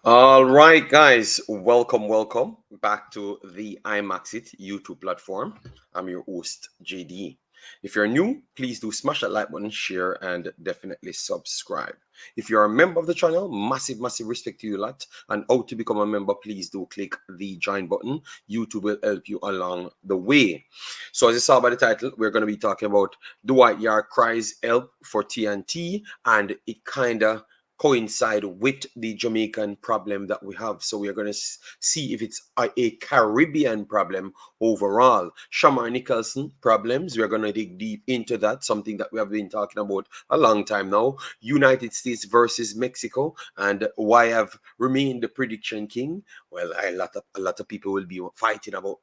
All right, guys, welcome back to the Imaxit YouTube platform. I'm your host, JD. If you're new, please do smash that like button, share, and definitely subscribe. If you're a member of the channel, massive respect to you lot. And how to become a member, please do click the join button. YouTube will help you along the way. So as you saw by the title, we're going to be talking about Dwight Yorke Cries help for TNT, and it kind of coincide with the Jamaican problem that we have. So we are going to see if it's a Caribbean problem overall. Shamar Nicholson problems, we're going to dig deep into that, something that we have been talking about a long time now. United States versus Mexico, and why I've remained the prediction king. Well, a lot of people will be fighting about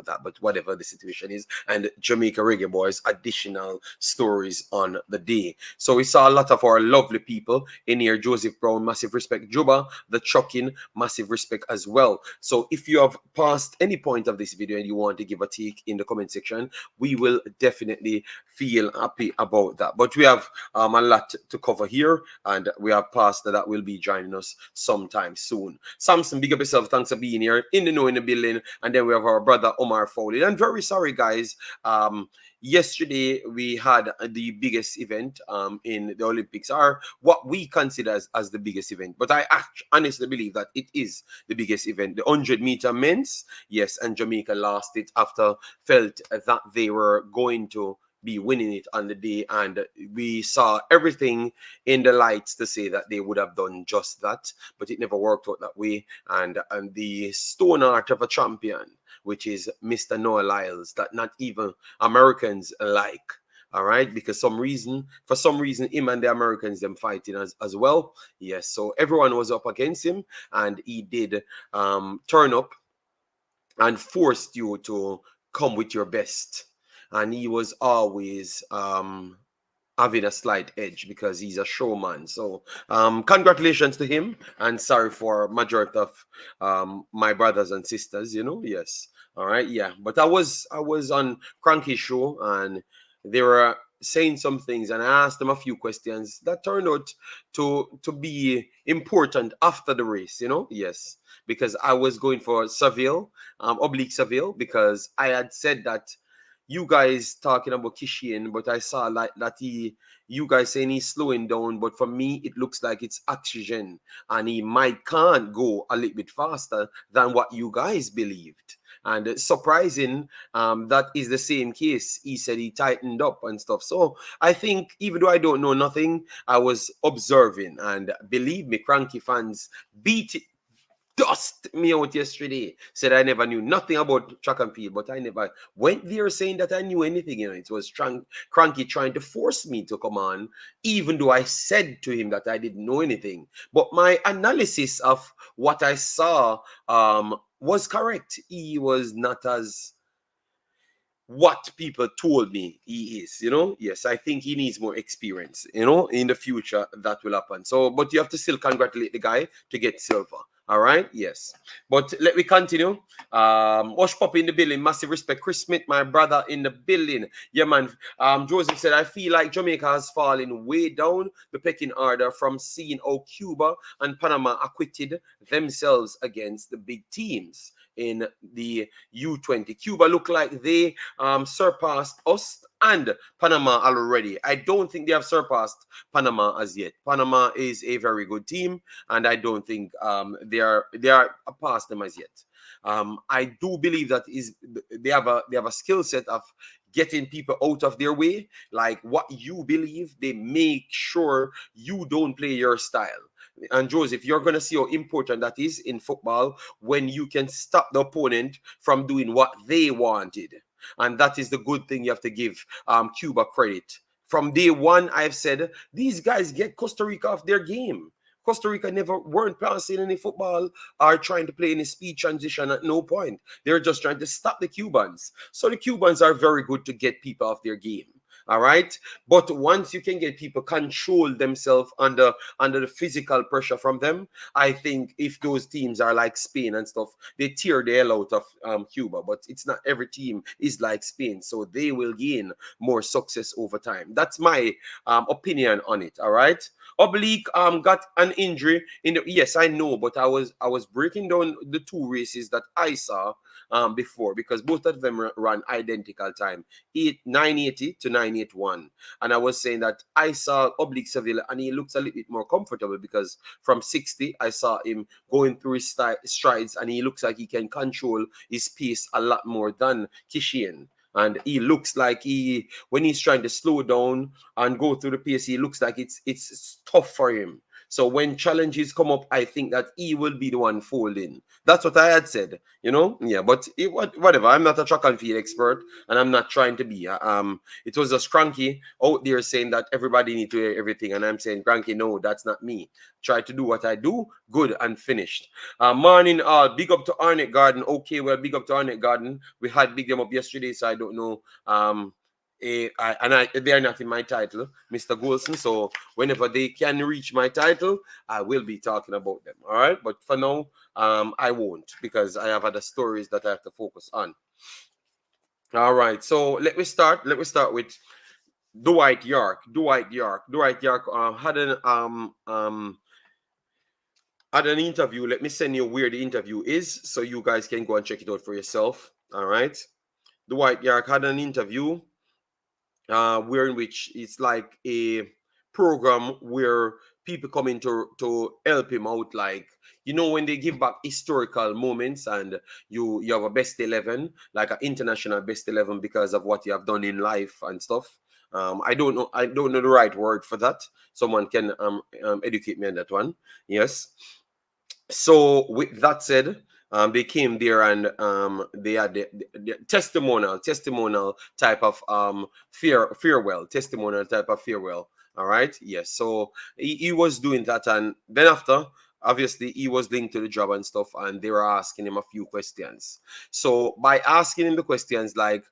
that, but whatever the situation is, and Jamaica Reggae Boyz additional stories on the day. So we saw a lot of our lovely people in here. Joseph Brown, massive respect. Juba, the Chucking, massive respect as well. So if you have passed any point of this video and you want to give a take in the comment section, we will definitely feel happy about that. But we have a lot to cover here, and we have Pastor that will be joining us sometime soon. Samson, big up yourself. Thanks for being here in the building. And then we have our brother Omar Foley. And very sorry, guys. Yesterday we had the biggest event in the Olympics, or what we consider as the biggest event, but I honestly believe that it is the biggest event, the 100-meter men's. Yes, and Jamaica lost it after felt that they were going to be winning it on the day, and we saw everything in the lights to say that they would have done just that, but it never worked out that way. And the stone art of a champion, which is Mr. Noah Lyles, that not even Americans like. All right, because for some reason, him and the Americans them fighting as well. Yes, so everyone was up against him, and he did turn up and forced you to come with your best. And he was always having a slight edge because he's a showman. So congratulations to him, and sorry for majority of my brothers and sisters, yes. All right, yeah. But I was on Cranky's show, and they were saying some things, and I asked them a few questions that turned out to be important after the race, yes, because I was going for Seville, oblique Seville, because I had said that you guys talking about Kishian, but I saw like that you guys saying he's slowing down, but for me it looks like it's oxygen, and he can't go a little bit faster than what you guys believed. And surprising, that is the same case. He said he tightened up and stuff. So I think, even though I don't know nothing, I was observing, and believe me, Cranky fans beat it, dust me out yesterday. Said I never knew nothing about track and field, but I never went there saying that I knew anything. It was Cranky trying to force me to come on, even though I said to him that I didn't know anything. But my analysis of what I saw was correct. He was not as what people told me he is, Yes, I think he needs more experience, in the future that will happen. So, but you have to still congratulate the guy to get silver. All right, yes. But let me continue. Wash Pop in the building, massive respect. Chris Smith, my brother in the building. Yeah, man. Joseph said, I feel like Jamaica has fallen way down the pecking order from seeing how Cuba and Panama acquitted themselves against the big teams in the U20. Cuba look like they surpassed us and Panama already. I don't think they have surpassed Panama as yet. Panama is a very good team, and I don't think they are past them as yet. I do believe that they have a skill set of getting people out of their way. Like what you believe, they make sure you don't play your style. And Joseph, you're going to see how important that is in football, when you can stop the opponent from doing what they wanted. And that is the good thing you have to give Cuba credit. From day one, I've said, these guys get Costa Rica off their game. Costa Rica never weren't passing any football or trying to play any speed transition at no point. They're just trying to stop the Cubans. So the Cubans are very good to get people off their game. All right. But once you can get people control themselves under the physical pressure from them, I think if those teams are like Spain and stuff, they tear the hell out of Cuba. But it's not every team is like Spain, so they will gain more success over time. That's my opinion on it. All right. Oblique got an injury in the, yes, I know, but I was breaking down the two races that I saw before, because both of them ran identical time, 980 to 981. And I was saying that I saw Oblique Seville and he looks a little bit more comfortable, because from 60 I saw him going through his strides, and he looks like he can control his pace a lot more than Kishian. And he looks like when he's trying to slow down and go through the pace, he looks like it's tough for him. So when challenges come up, I think that he will be the one folding. That's what I had said, Yeah, but whatever. I'm not a track and field expert, and I'm not trying to be. It was just Cranky out there saying that everybody need to hear everything, and I'm saying, Cranky, no, that's not me. Try to do what I do, good and finished. Morning, big up to Arnett Garden. Okay, well, big up to Arnett Garden. We had big them up yesterday, so I don't know. They are not in my title, Mr. Golson. So whenever they can reach my title, I will be talking about them. All right, but for now, I won't, because I have other stories that I have to focus on. All right, so let me start. Let me start with Dwight Yorke. Dwight Yorke had an interview. Let me send you where the interview is, so you guys can go and check it out for yourself. All right, Dwight Yorke had an interview where in which it's like a program where people come in to help him out, like, when they give back historical moments, and you have a best 11, like an international best 11, because of what you have done in life and stuff. I don't know the right word for that. Someone can educate me on that one. Yes. So with that said, they came there, and they had the testimonial type of farewell, testimonial type of farewell. All right, yes. So he was doing that, and then after, obviously, he was linked to the job and stuff, and they were asking him a few questions. So by asking him the questions, like,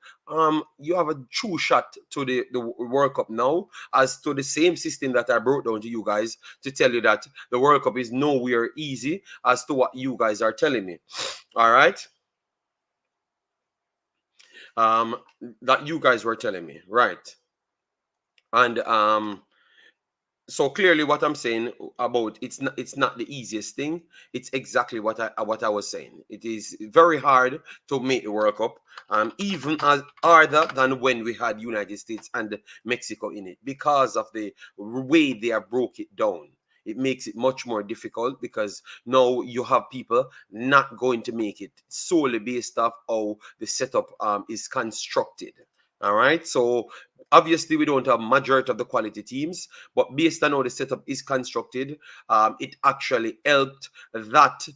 you have a true shot to the World Cup now, as to the same system that I brought down to you guys to tell you that the World Cup is nowhere easy, as to what you guys are telling me. All right. That you guys were telling me, right? And so clearly what I'm saying about it's not the easiest thing. It's exactly what I was saying. It is very hard to make the World Cup, even as harder than when we had United States and Mexico in it, because of the way they have broke it down. It makes it much more difficult, because now you have people not going to make it solely based off how the setup is constructed. All right. So obviously we don't have majority of the quality teams, but based on how the setup is constructed, it actually helped that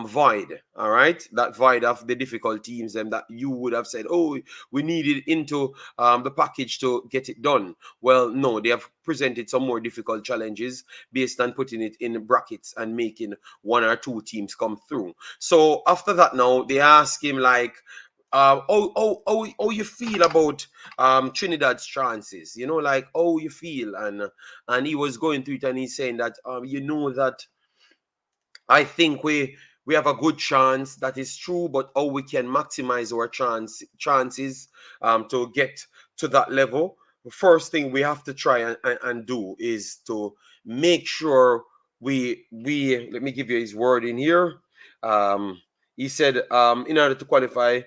void. All right, that void of the difficult teams, and that you would have said, oh, we needed into the package to get it done. Well, no, they have presented some more difficult challenges based on putting it in brackets and making one or two teams come through. So after that, now they ask him, like, how you feel about Trinidad's chances, like, how you feel, and he was going through it, and he's saying that that I think we have a good chance. That is true, but how we can maximize our chances to get to that level. The first thing we have to try and do is to make sure we let me give you his word in here. He said, in order to qualify,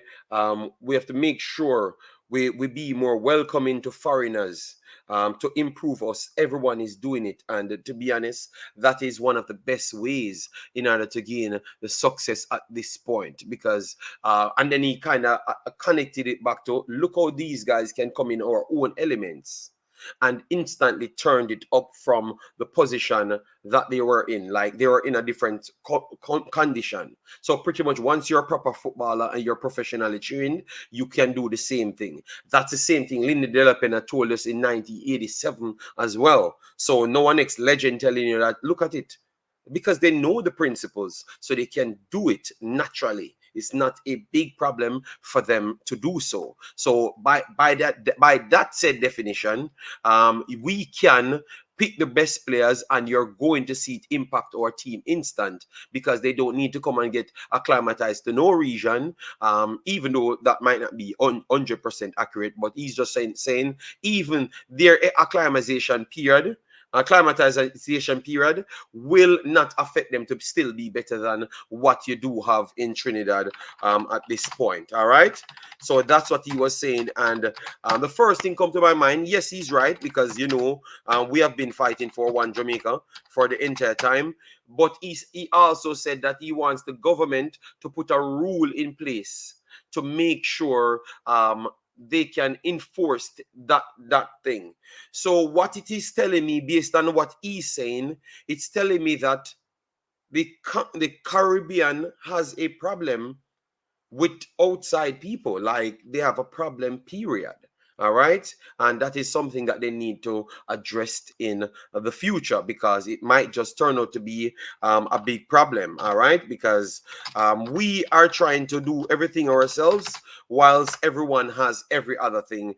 we have to make sure we be more welcoming to foreigners, to improve us. Everyone is doing it. And to be honest, that is one of the best ways in order to gain the success at this point. Because, and then he kind of connected it back to, look how these guys can come in our own elements, and instantly turned it up from the position that they were in. Like, they were in a different condition. So pretty much once you're a proper footballer and you're professionally trained, you can do the same thing. That's the same thing Linda De La Pena told us in 1987 as well. So no one legend telling you that, look at it. Because they know the principles, so they can do it naturally. It's not a big problem for them to do so. So by that said definition, we can pick the best players and you're going to see it impact our team instant, because they don't need to come and get acclimatized to no region, even though that might not be 100% accurate. But he's just saying even their acclimatization period will not affect them to still be better than what you do have in Trinidad at this point. All right, so that's what he was saying. And the first thing come to my mind, yes, he's right, because we have been fighting for one Jamaica for the entire time. But he also said that he wants the government to put a rule in place to make sure they can enforce that thing. So what it is telling me, based on what he's saying, it's telling me that the Caribbean has a problem with outside people. Like, they have a problem, period. All right, and that is something that they need to address in the future, because it might just turn out to be a big problem. All right, because we are trying to do everything ourselves, whilst everyone has every other thing,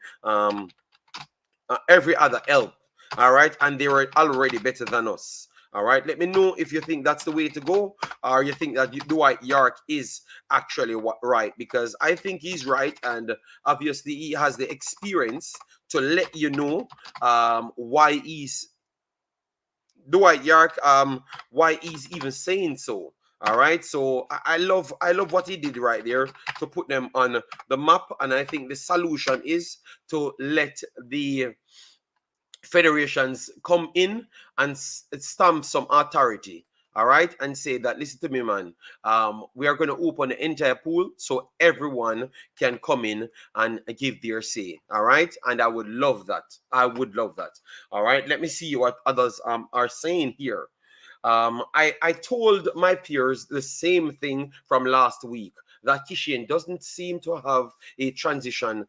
every other help. All right, and they were already better than us. All right, let me know if you think that's the way to go, or you think that Dwight Yorke is actually right, because I think he's right, and obviously he has the experience to let you know why he's Dwight Yorke, why he's even saying so. All right, so I love what he did right there to put them on the map, and I think the solution is to let the federations come in and stamp some authority. All right, and say that, listen to me, man, we are going to open the entire pool so everyone can come in and give their say. All right, and I would love that. All right, let me see what others are saying here. I told my peers the same thing from last week, that Kishian doesn't seem to have a transition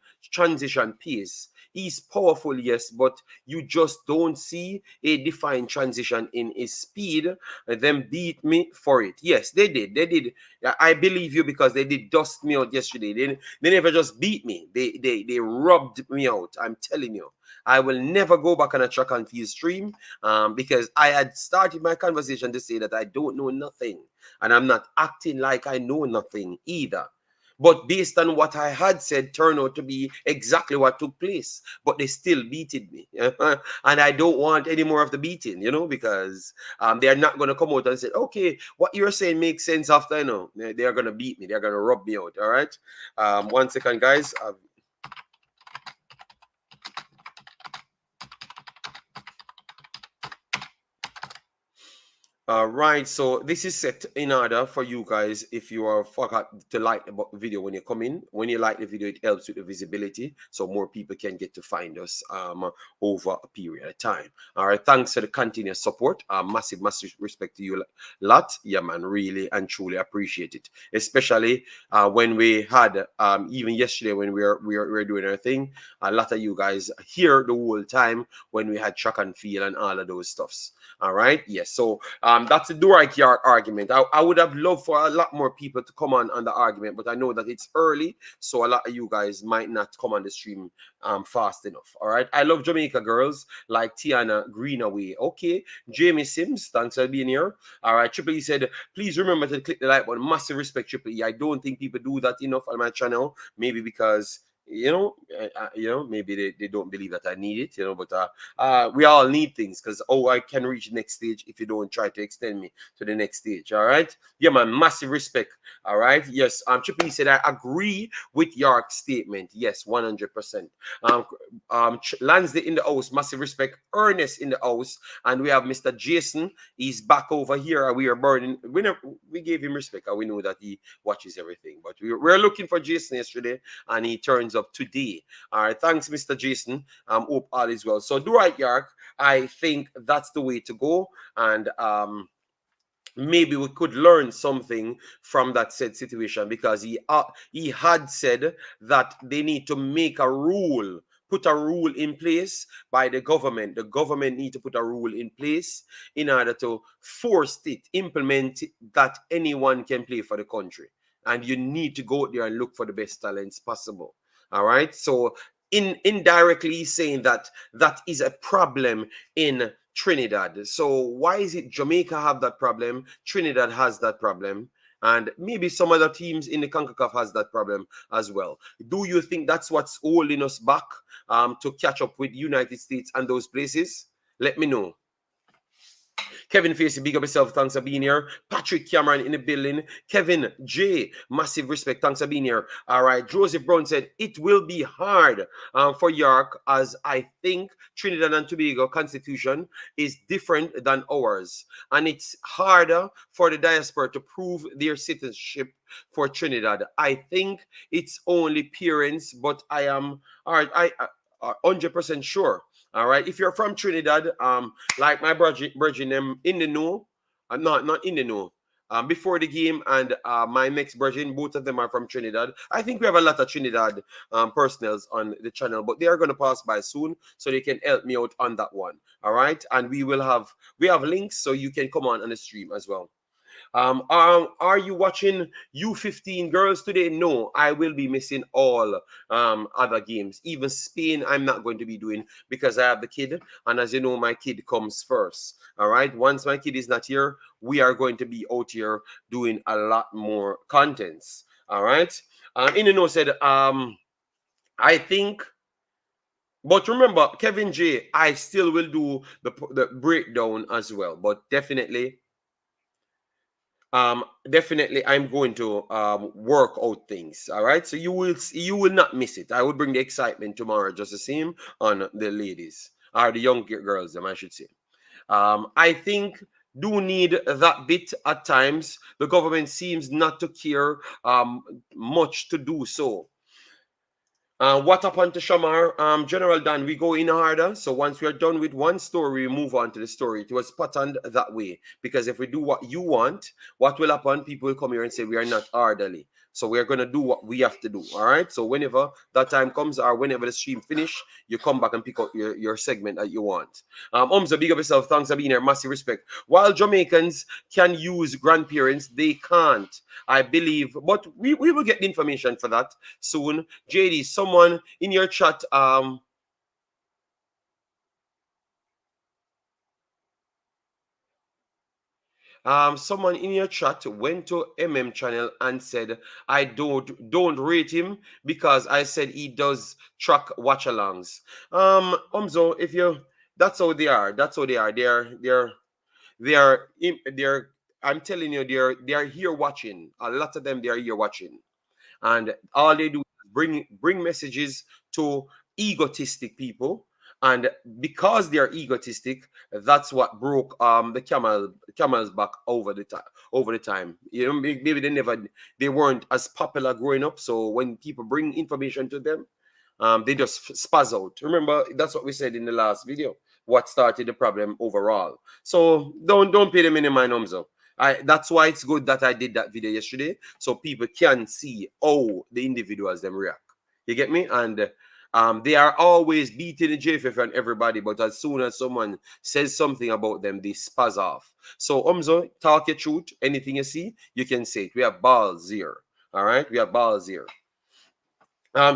piece. He's powerful, yes, but you just don't see a defined transition in his speed. Them beat me for it. Yes, they did. I believe you, because they did dust me out yesterday. They never just beat me. They rubbed me out. I'm telling you. I will never go back on a track and field stream, because I had started my conversation to say that I don't know nothing, and I'm not acting like I know nothing either. But based on what I had said, turned out to be exactly what took place. But they still beated me. And I don't want any more of the beating, because they are not going to come out and say, okay, what you're saying makes sense after, they are going to beat me. They're going to rub me out, all right? 1 second, guys. Right, so this is set in order for you guys. If you are forgot to like the video when you come in, when you like the video, it helps with the visibility, so more people can get to find us over a period of time. All right, thanks for the continuous support. Massive respect to you lot. Yeah, man, really and truly appreciate it, especially when we had even yesterday when we were doing our thing. A lot of you guys here the whole time when we had track and field and all of those stuffs. All right, yes. So that's the Dwight Yorke argument. I would have loved for a lot more people to come on the argument, but I know that it's early, so a lot of you guys might not come on the stream fast enough. All right, I love Jamaica girls like Tiana Greenaway. Okay, Jamie Sims, thanks for being here. All right, Triple E said, please remember to click the like button. Massive respect, Triple E. I don't think people do that enough on my channel. Maybe because maybe they don't believe that I need it, but we all need things, because I can reach the next stage if you don't try to extend me to the next stage. All right, yeah, man, massive respect. All right, yes, Triple E said I agree with Yorke's statement. Yes, 100%. Lansday in the house, massive respect. Ernest in the house, and we have Mr. Jason. He's back over here. We are burning. We gave him respect, and we know that he watches everything, but we're looking for Jason yesterday, and he turns up today. All right, thanks, Mr. Jason. Hope all is well. So Dwight Yorke, I think that's the way to go, and maybe we could learn something from that said situation, because he had said that they need to make a rule, put a rule in place by the government. The government need to put a rule in place in order to force it, implement it, that anyone can play for the country. and you need to go out there and look for the best talents possible. All right. So indirectly saying that that is a problem in Trinidad. So why is it Jamaica have that problem? Trinidad has that problem. And maybe some other teams in the CONCACAF has that problem as well. Do you think that's what's holding us back to catch up with United States and those places? Let me know. Kevin Facey, big up yourself. Thanks for being here. Patrick Cameron in the building. Kevin J, massive respect. Thanks for being here. All right. Joseph Brown said it will be hard for Yorke, as I think Trinidad and Tobago constitution is different than ours, and it's harder for the diaspora to prove their citizenship for Trinidad. I think it's only parents, but I am all right. I 100% sure. All right. If you're from Trinidad, like my brother them in the know, not in the know. Before the game, and my next brother, both of them are from Trinidad. I think we have a lot of Trinidad personnels on the channel, but they are going to pass by soon, so they can help me out on that one. All right, and we have links, so you can come on the stream as well. Are you watching U15 girls today? No, I will be missing all other games. Even Spain, I'm not going to be doing because I have the kid. And as you know, my kid comes first. All right. Once my kid is not here, we are going to be out here doing a lot more contents. All right. Inino said, I think. But remember, Kevin J, I still will do the breakdown as well. But definitely I'm going to work out things. All right, so you will not miss it. I will bring the excitement tomorrow just the same on the ladies, or the young girls, I should say. I think do need that bit at times. The government seems not to care much to do so. What happened to Shamar? General Dan, we go in harder. So once we are done with one story, we move on to the story. It was patterned that way. Because if we do what you want, what will happen? People will come here and say we are not orderly. So we are going to do what we have to do. All right. So whenever that time comes, or whenever the stream finish, you come back and pick up your segment that you want. Umza, big up yourself. Thanks for being here. Massive respect. While Jamaicans can use grandparents, they can't, I believe. But we will get the information for that soon. JD, someone in your chat, someone in your chat went to channel and said, I don't rate him because I said he does track watch-alongs. Umzo, if you, that's how they are. That's how they are. They're I'm telling you, they're here watching. A lot of them, they are here watching. And all they do is bring messages to egotistic people. And because they are egotistic, that's what broke the camel's back over the time. You know, maybe they weren't as popular growing up. So when people bring information to them, they just spaz out. Remember, that's what we said in the last video. What started the problem overall. So don't pay them any mind, Umzo. That's why it's good that I did that video yesterday, so people can see how the individuals them react. You get me? And they are always beating the JFF and everybody, but as soon as someone says something about them, they spaz off. So Umzo, talk your truth. Anything you see, you can say it. We have balls here. All right, we have balls here.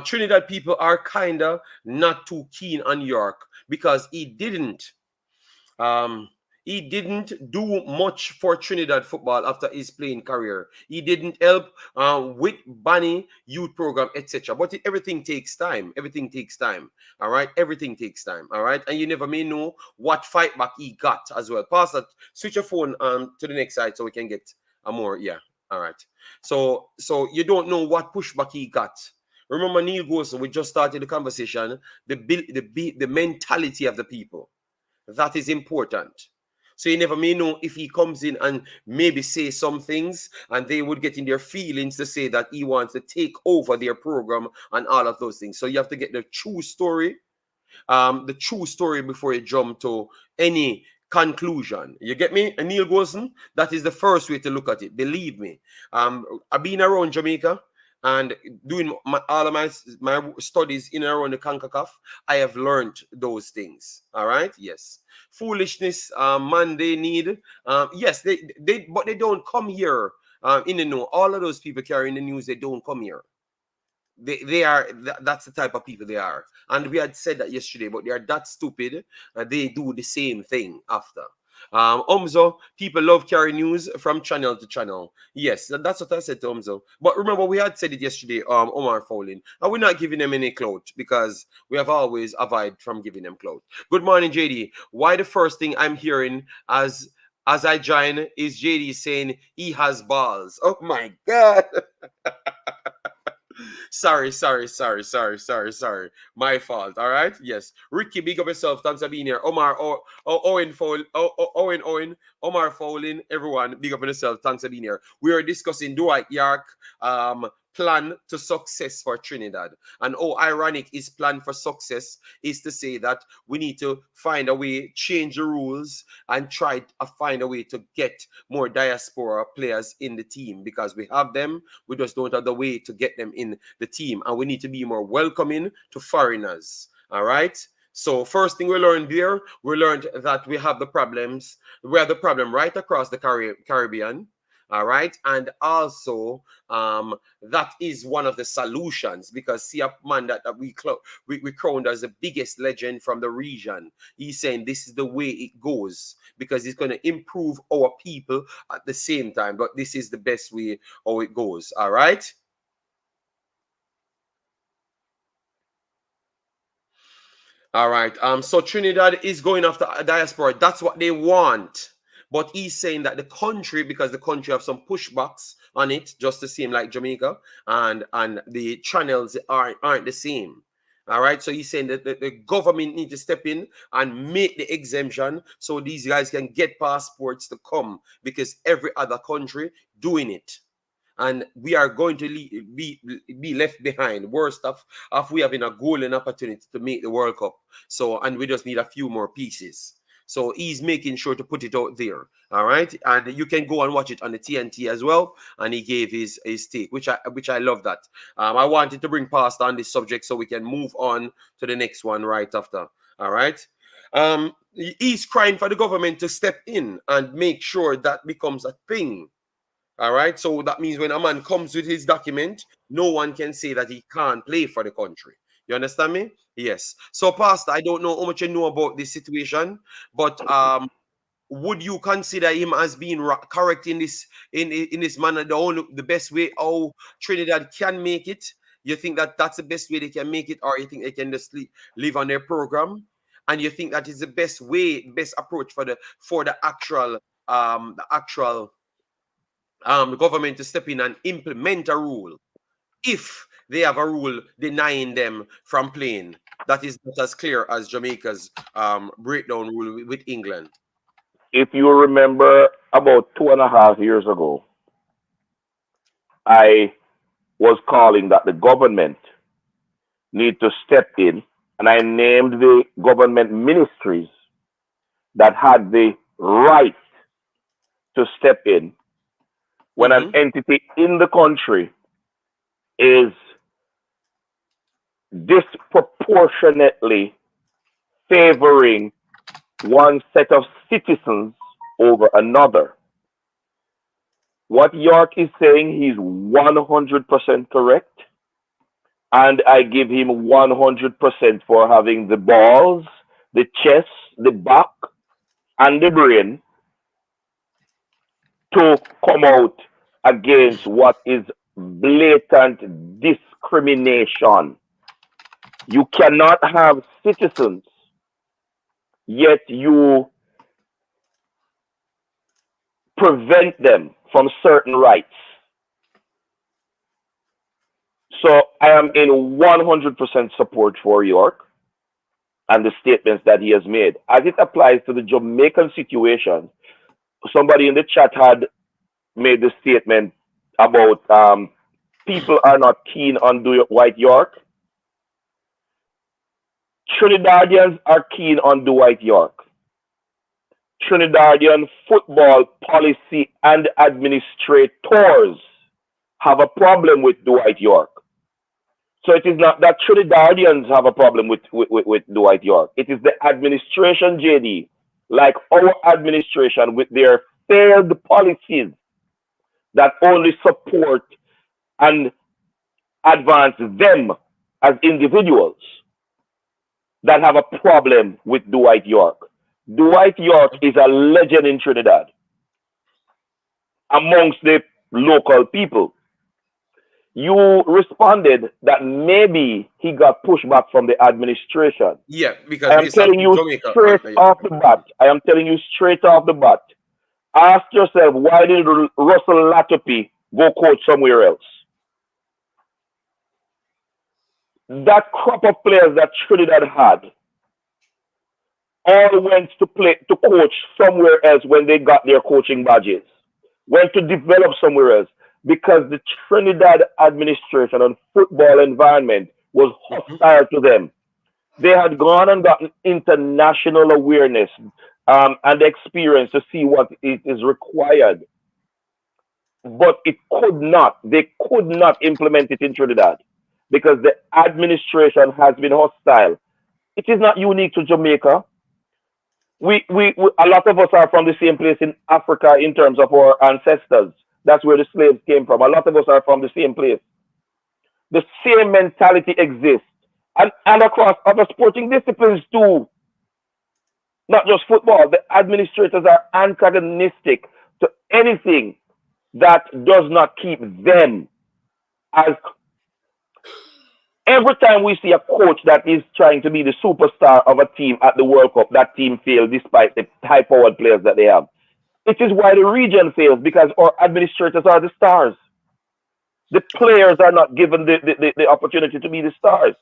Trinidad people are kinda not too keen on Yorke because he didn't do much for Trinidad football after his playing career. He didn't help with Bunny youth program, etc. But everything takes time. Everything takes time. All right. Everything takes time. All right. And you never may know what fight back he got as well. Pass that. Switch your phone to the next side so we can get a more. Yeah. All right. So you don't know what pushback he got. Remember, Neil Goes, we just started the conversation. The mentality of the people. That is important. So you never may know if he comes in and maybe say some things and they would get in their feelings to say that he wants to take over their program and all of those things. So you have to get the true story before you jump to any conclusion. You get me? And Neil Gosen, that is the first way to look at it. Believe me. I've been around Jamaica and doing all of my studies in and around the CONCACAF. I have learned those things. All right? Yes. Foolishness, man, they need. Yes, but they don't come here in the know. All of those people carrying the news, they don't come here. They are that's the type of people they are, and we had said that yesterday, but they are that stupid. They do the same thing after. Umzo, people love carry news from channel to channel. Yes, that's what I said to Umzo. But remember, we had said it yesterday, Omar Fowling, and we're not giving them any clout because we have always avoided from giving them clout. Good morning, JD. Why the first thing I'm hearing as I join is JD saying he has balls? Oh my God. Sorry. My fault. All right. Yes. Ricky, big up yourself. Thanks for being here. Omar, Owen, Owen, Omar Fowling, everyone, big up yourself. Thanks for being here. We are discussing Dwight Yorke plan to success for Trinidad. And ironic his plan for success is to say that we need to find a way, change the rules, and try to find a way to get more diaspora players in the team because we have them. We just don't have the way to get them in the team. And we need to be more welcoming to foreigners. All right. So first thing we learned there, we learned that we have the problems. We have the problem right across the Caribbean. All right. And also, that is one of the solutions because see a man that we crowned as the biggest legend from the region. He's saying this is the way it goes because it's going to improve our people at the same time. But this is the best way how it goes. All right. All right. So Trinidad is going after diaspora. That's what they want. But he's saying that the country, because the country have some pushbacks on it, just the same like Jamaica, and the channels aren't the same. All right. So he's saying that the government need to step in and make the exemption so these guys can get passports to come because every other country doing it. And we are going to be left behind. Worst of we having a golden opportunity to make the World Cup. So, and we just need a few more pieces. So he's making sure to put it out there. All right. And you can go and watch it on the TNT as well. And he gave his take, which I love that. I wanted to bring past on this subject so we can move on to the next one right after. All right. He's crying for the government to step in and make sure that becomes a thing. All right. So that means when a man comes with his document, no one can say that he can't play for the country. You understand me? Yes. So, Pastor, I don't know how much you know about this situation, but would you consider him as being correct in this manner? The best way how Trinidad can make it? You think that that's the best way they can make it, or you think they can just live on their program? And you think that is the best way, best approach for the actual the government to step in and implement a rule if they have a rule denying them from playing that is not as clear as Jamaica's breakdown rule with England. If you remember about 2.5 years ago, I was calling that the government need to step in, and I named the government ministries that had the right to step in when an entity in the country is disproportionately favoring one set of citizens over another. What Yorke is saying, he's 100% correct. And I give him 100% for having the balls, the chest, the back, and the brain to come out against what is blatant discrimination. You cannot have citizens, yet you prevent them from certain rights. So I am in 100% support for Yorke and the statements that he has made. As it applies to the Jamaican situation, somebody in the chat had made the statement about people are not keen on Dwight Yorke. Trinidadians are keen on Dwight Yorke. Trinidadian football policy and administrators have a problem with Dwight Yorke. So it is not that Trinidadians have a problem with Dwight Yorke. It is the administration, JD, like our administration with their failed policies that only support and advance them as individuals that have a problem with Dwight Yorke. Dwight Yorke is a legend in Trinidad amongst the local people. You responded that maybe he got pushback from the administration. Yeah, I because am it's a telling you Jamaica. straight Yeah. off the bat. I am telling you straight off the bat. Ask yourself, why did Russell Latopy go coach somewhere else? That crop of players that Trinidad had all went to play to coach somewhere else when they got their coaching badges. Went to develop somewhere else because the Trinidad administration and football environment was hostile to them. They had gone and gotten international awareness and experience to see what it is required, but they could not implement it in Trinidad because the administration has been hostile. It is not unique to Jamaica. We a lot of us are from the same place in Africa in terms of our ancestors. That's where the slaves came from. A lot of us are from the same place. The same mentality exists. And across other sporting disciplines too. Not just football. The administrators are antagonistic to anything that does not keep them as. Every time we see a coach that is trying to be the superstar of a team at the World Cup, that team fails despite the high-powered players that they have. It is why the region fails, because our administrators are the stars. The players are not given the opportunity to be the stars.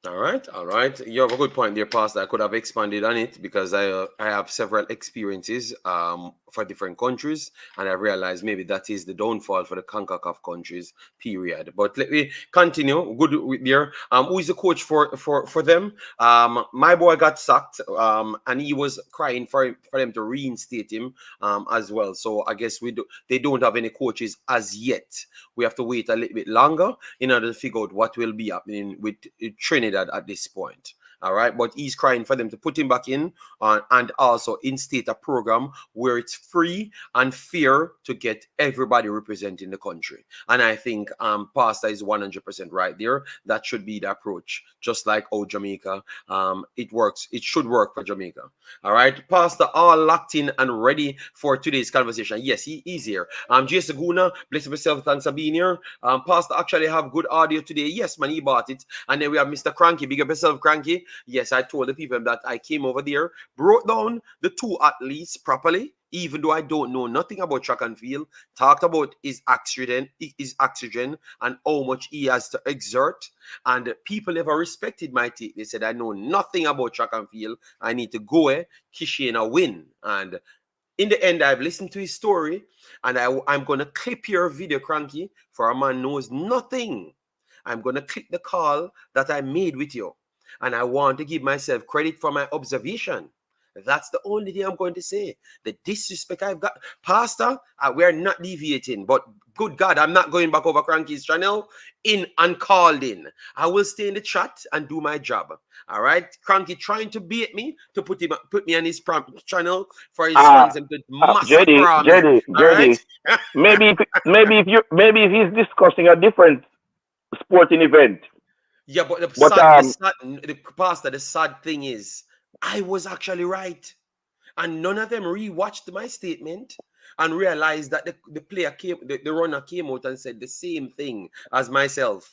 All right, all right. You have a good point there, Pastor. I could have expanded on it because I have several experiences for different countries, and I realized maybe that is the downfall for the Concacaf countries. Period. But let me continue. Good with there. Who is the coach for them? My boy got sacked, and he was crying for them to reinstate him as well. So I guess they don't have any coaches as yet. We have to wait a little bit longer in order to figure out what will be happening with Trinidad at this point. All right, but he's crying for them to put him back in and also instate a program where it's free and fair to get everybody representing the country. And I think Pastor is 100% right there. That should be the approach, just like Jamaica. It works. It should work for Jamaica. All right, Pastor, all locked in and ready for today's conversation. Yes, he is here. Jason Guna, bless yourself, thanks for being here. Pastor actually have good audio today. Yes, man, he bought it. And then we have Mr. Cranky. Big up yourself, Cranky. Yes, I told the people that I came over there, brought down the two athletes properly, even though I don't know nothing about track and field, talked about his oxygen and how much he has to exert. And people never respected my take. They said, I know nothing about track and field. I need to go Kishi and win. And in the end, I've listened to his story, and I'm going to clip your video, Cranky, for a man knows nothing. I'm going to clip the call that I made with you. And I want to give myself credit for my observation. That's the only thing I'm going to say. The disrespect I've got. Pastor, we're not deviating, but good God, I'm not going back over Cranky's channel in and called in. I will stay in the chat and do my job. All right? Cranky trying to bait me to put me on his channel for his fans and to massacre me. JD, maybe if he's discussing a different sporting event. Yeah, but the sad thing is, I was actually right. And none of them rewatched my statement and realized that the runner came out and said the same thing as myself.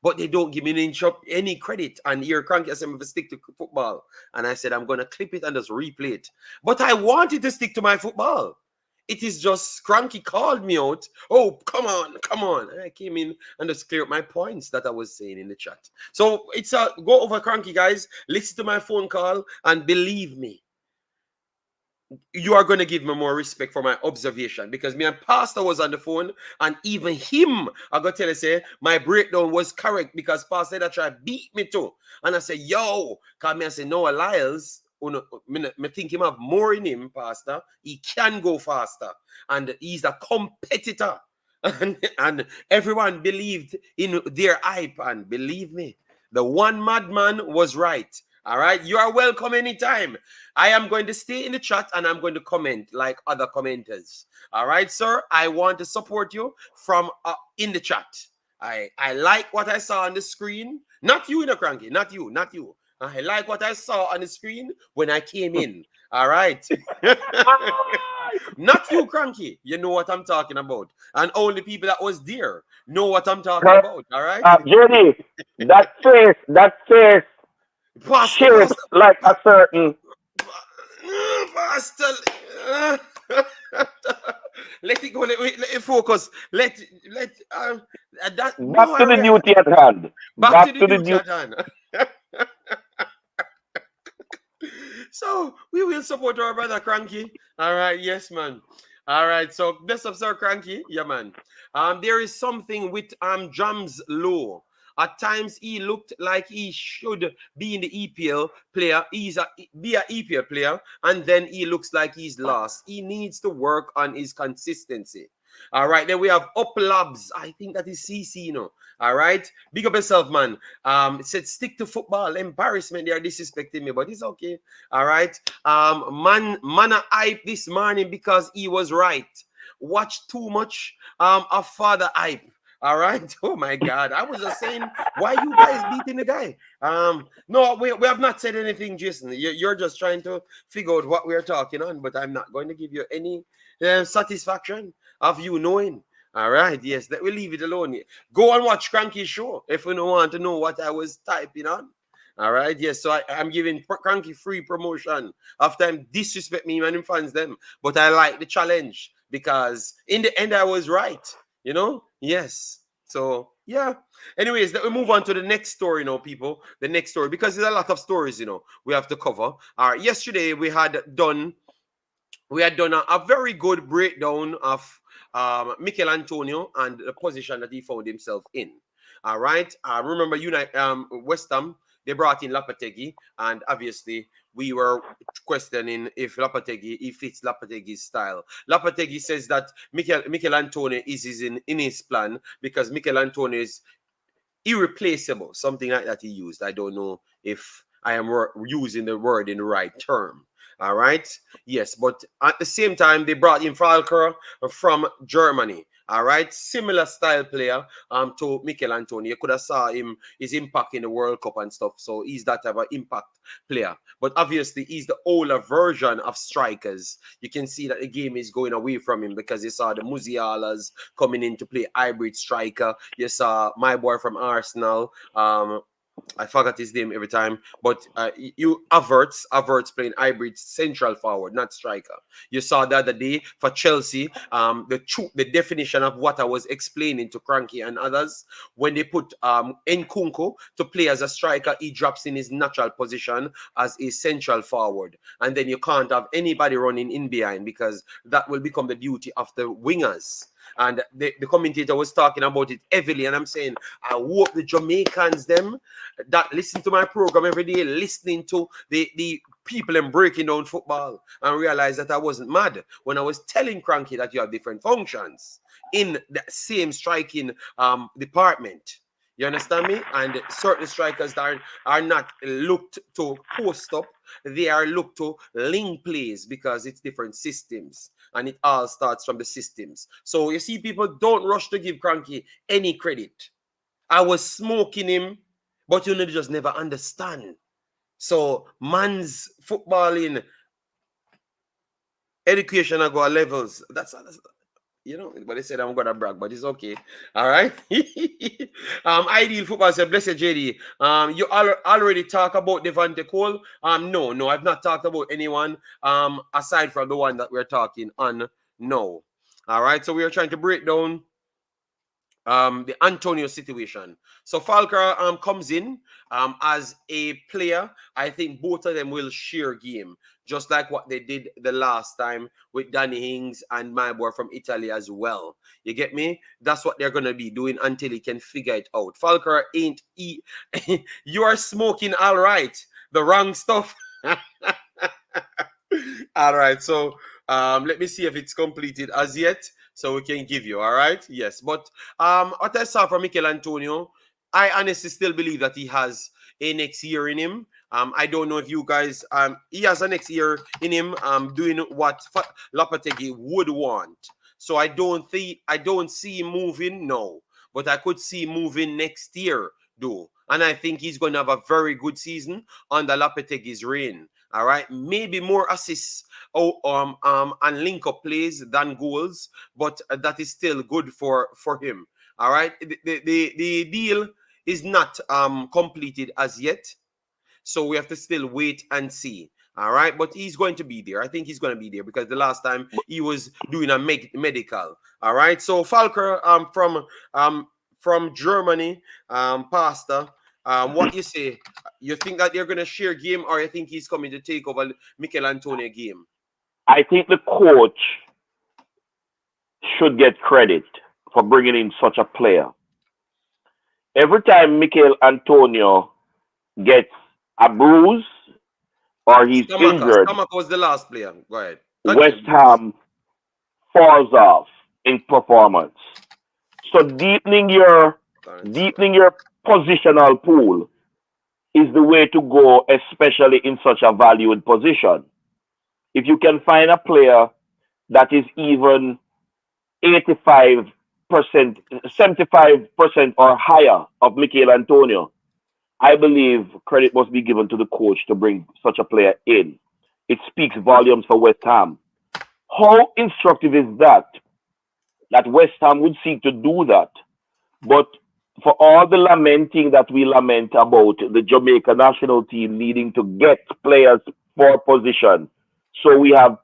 But they don't give me any credit. And here, Cranky, I said, I'm going to stick to football. And I said, I'm going to clip it and just replay it. But I wanted to stick to my football. It is just Cranky called me out. Oh, come on. And I came in and just cleared up my points that I was saying in the chat. So it's go over Cranky, guys. Listen to my phone call and believe me, you are going to give me more respect for my observation, because me and Pastor was on the phone, and even him, I got to tell you, say, my breakdown was correct because Pastor that tried to beat me too. And I said, yo, because me I say, no, Lyles, me think him have more in him, Pastor. He can go faster. And he's a competitor. And everyone believed in their hype. And believe me, the one madman was right. All right, you are welcome anytime. I am going to stay in the chat and I'm going to comment like other commenters. All right, sir. I want to support you from in the chat. I like what I saw on the screen. Not you, Cranky. Not you. Not you. I like what I saw on the screen when I came in. All right. Not you, Cranky. You know what I'm talking about. And only people that was there know what I'm talking about. All right. JD, that face Pastor, shaped like a certain. Pastor. Let it go. Let it focus. Let that. Back to the duty at hand. Back to the duty at hand. So we will support our brother Cranky. All right, yes, man. All right, so best of Sir Cranky, yeah, man. There is something with Jams Low. At times he looked like he should be in the EPL player. Be an EPL player, and then he looks like he's lost. He needs to work on his consistency. All right, then we have Up Labs. I think that is CC, you know. All right, big up yourself, man. It said stick to football. Embarrassment, they are disrespecting me, but it's okay. All right. Man hype this morning because he was right. Watch too much of Father hype. All right. Oh my God. I was just saying, why you guys beating the guy? No, we have not said anything, Jason. You're just trying to figure out what we're talking on, but I'm not going to give you any satisfaction of you knowing. All right. Yes, that we'll leave it alone. Go and watch Cranky's show if you don't want to know what I was typing on. All right. Yes. So I'm giving Cranky free promotion after I'm disrespect me, man, and fans them. But I like the challenge because in the end I was right. You know? Yes. So, yeah. Anyways, let me move on to the next story now, people. The next story, because there's a lot of stories, you know, we have to cover. All right. Yesterday, we had done a very good breakdown of Mikel Antonio and the position that he found himself in. All right. Remember, West Ham, they brought in Lopetegui, and obviously we were questioning if Lopetegui fits Lopetegui's style. Lopetegui says that Mikel Antonio is in his plan because Mikel Antonio is irreplaceable, something like that he used. I don't know if I am using the word in the right term. All right. Yes, but at the same time, they brought in Falker from Germany. All right, similar style player to Mikel Antonio. You could have saw his impact in the World Cup and stuff. So he's that type of impact player. But obviously, he's the older version of strikers. You can see that the game is going away from him because you saw the Musialas coming in to play hybrid striker. You saw my boy from Arsenal. I forgot his name every time, but Havertz playing hybrid central forward, not striker. You saw the other day for Chelsea, the definition of what I was explaining to Cranky and others, when they put Nkunku to play as a striker, he drops in his natural position as a central forward. And then you can't have anybody running in behind because that will become the duty of the wingers. And the commentator was talking about it heavily, and I'm saying, I hope the Jamaicans, them that listen to my program every day, listening to the people and breaking down football, and realize that I wasn't mad when I was telling Cranky that you have different functions in the same striking department. You understand me? And certain strikers that are not looked to post up, they are looked to link plays because it's different systems. And it all starts from the systems. So you see, people don't rush to give Cranky any credit. I was smoking him, but you know, just never understand. So man's footballing education I go levels. That's you know, but they said I'm gonna brag, but it's okay. All right. Ideal football said, blessed JD. You already talk about Devante Cole. No, I've not talked about anyone aside from the one that we're talking on. No. All right. So we are trying to break down the Antonio situation. So Falker comes in as a player. I think both of them will share game, just like what they did the last time with Danny Ings and my boy from Italy as well. You get me? That's what they're going to be doing until he can figure it out. Falker ain't you are smoking all right. The wrong stuff. All right. So let me see if it's completed as yet, so we can give you. All right. Yes. But what I saw from Mikel Antonio, I honestly still believe that he has a next year in him. I don't know if you guys, he has a next year in him, doing what Lopetegui would want. So I don't see him moving now, but I could see him moving next year though. And I think he's going to have a very good season under Lopetegui's reign. All right, maybe more assists and link up plays than goals, but that is still good for him. All right, the deal is not completed as yet, so we have to still wait and see. All right, but he's going to be there. I think he's going to be there because the last time he was doing a medical. All right, so Falker from Germany, Pastor. What you say? You think that they're going to share game, or you think he's coming to take over Mikel Antonio game? I think the coach should get credit for bringing in such a player. Every time Mikel Antonio gets a bruise or he's injured, Stamaka was the last player. Go ahead. West Ham falls off in performance. So deepening your positional pool is the way to go, especially in such a valued position. If you can find a player that is even 85%, 75% or higher of Mikel Antonio, I believe credit must be given to the coach to bring such a player in. It speaks volumes for West Ham. How instructive is that West Ham would seek to do that? But for all the lamenting that we lament about the Jamaica national team needing to get players for position, so we have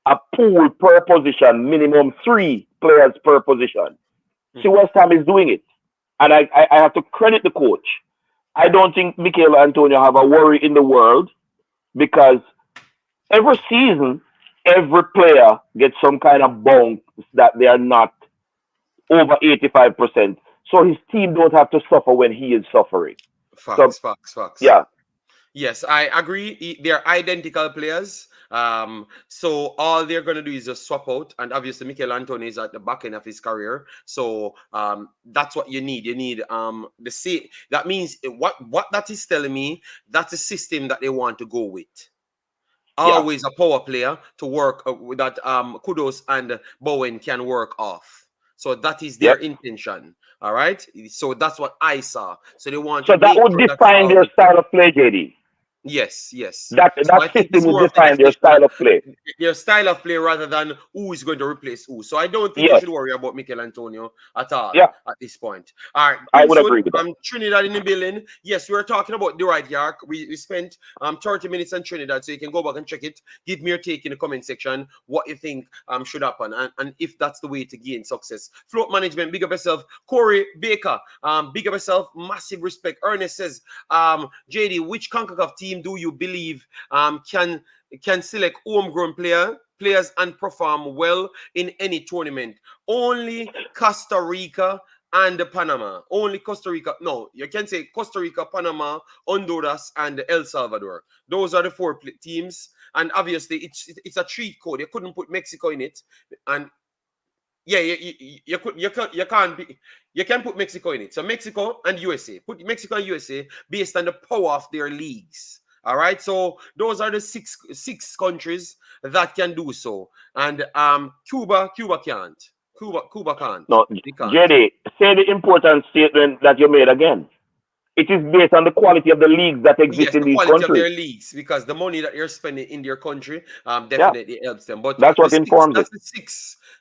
a pool per position, minimum 3 players per position. See, West Ham is doing it. And I have to credit the coach. I don't think Mikel Antonio have a worry in the world because every season, every player gets some kind of bounce that they are not over 85%. So his team don't have to suffer when he is suffering. Facts. Yeah. Yes, I agree. They're identical players. So all they're going to do is just swap out. And obviously, Mikel Antonio is at the back end of his career. So that's what you need. You need the same. That means what that is telling me, that's a system that they want to go with. Always a power player to work with that Kudos and Bowen can work off. So that is their intention. All right. So that's what I saw. So they want. So that would define their style of play, JD. Yes. That system would define their style of play. Their style of play rather than who is going to replace who. So I don't think you should worry about Mikel Antonio at all at this point. All right. I would agree with that. Trinidad in the building. Yes, we were talking about Dwight Yorke. We spent 30 minutes on Trinidad, so you can go back and check it. Give me your take in the comment section what you think should happen and if that's the way to gain success. Float management, big up yourself. Corey Baker, big up yourself. Massive respect. Ernest says, JD, which Concacaf team do you believe can select homegrown players and perform well in any tournament? Only Costa Rica and Panama. Only Costa Rica. No, you can say Costa Rica, Panama, Honduras, and El Salvador. Those are the 4 teams. And obviously, it's a cheat code. You couldn't put Mexico in it. And yeah, you can put Mexico in it. So Mexico and USA. Put Mexico and USA based on the power of their leagues. All right, so those are the six countries that can do so, and Cuba can't. Cuba can't. No, JD, say the important statement that you made again. It is based on the quality of the leagues that exist in these countries. Of their leagues, because the money that you're spending in their country definitely helps them. But that's what informs it.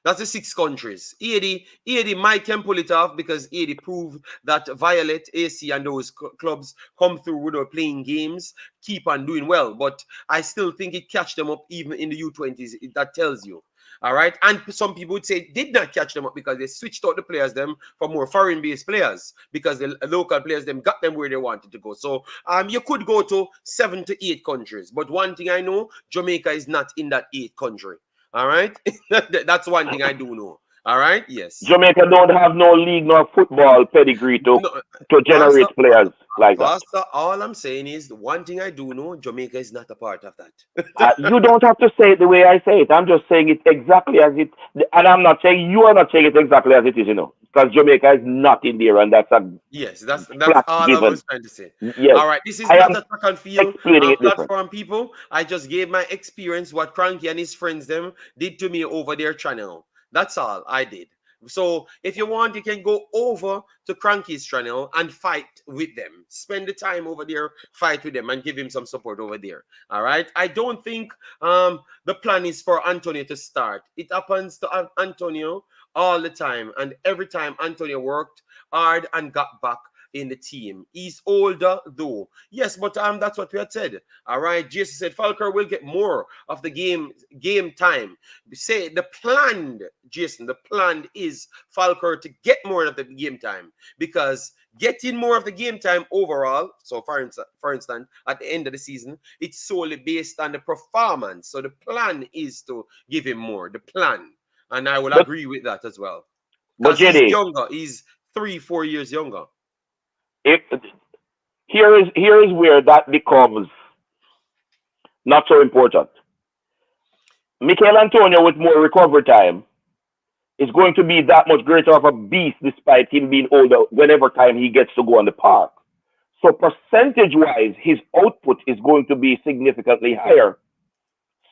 That's the 6 countries. 80 Mike can pull it off because 80 proved that Violet, AC, and those clubs come through without playing games, keep on doing well. But I still think it catch them up even in the U20s. That tells you. All right, and some people would say it did not catch them up because they switched out the players them for more foreign-based players because the local players them got them where they wanted to go. So you could go to 7 to 8 countries, but one thing I know, Jamaica is not in that 8th country. All right, that's one thing I do know. All right, yes. Jamaica don't have no league nor football pedigree to generate players like that. All I'm saying is the one thing I do know, Jamaica is not a part of that. You don't have to say it the way I say it. I'm just saying it exactly as it, and I'm not saying you are not saying it exactly as it is. because Jamaica is not in there, and that's a Yes, that's flat all I given. was trying to say. Yes, All right, this is I not am a track and field explaining it different. platform, people. I just gave my experience, what Cranky and his friends them did to me over their channel. That's all I did. So if you want, you can go over to Cranky's channel and fight with them. Spend the time over there, fight with them, and give him some support over there. All right. I don't think the plan is for Antonio to start. It happens to Antonio all the time, and every time Antonio worked hard and got back in the team. He's older though. Yes, but that's what we had said. All right. Jason said Falker will get more of the game time. We say the planned, Jason, the plan is Falker to get more of the game time, because getting more of the game time overall, so for instance, at the end of the season, it's solely based on the performance. So the plan is to give him more. The plan. And I will agree with that as well. But Because he's JD, younger. He's 3-4 years younger. if here is where that becomes not so important. Mikel Antonio with more recovery time is going to be that much greater of a beast despite him being older whenever time he gets to go on the park. So percentage wise, his output is going to be significantly higher.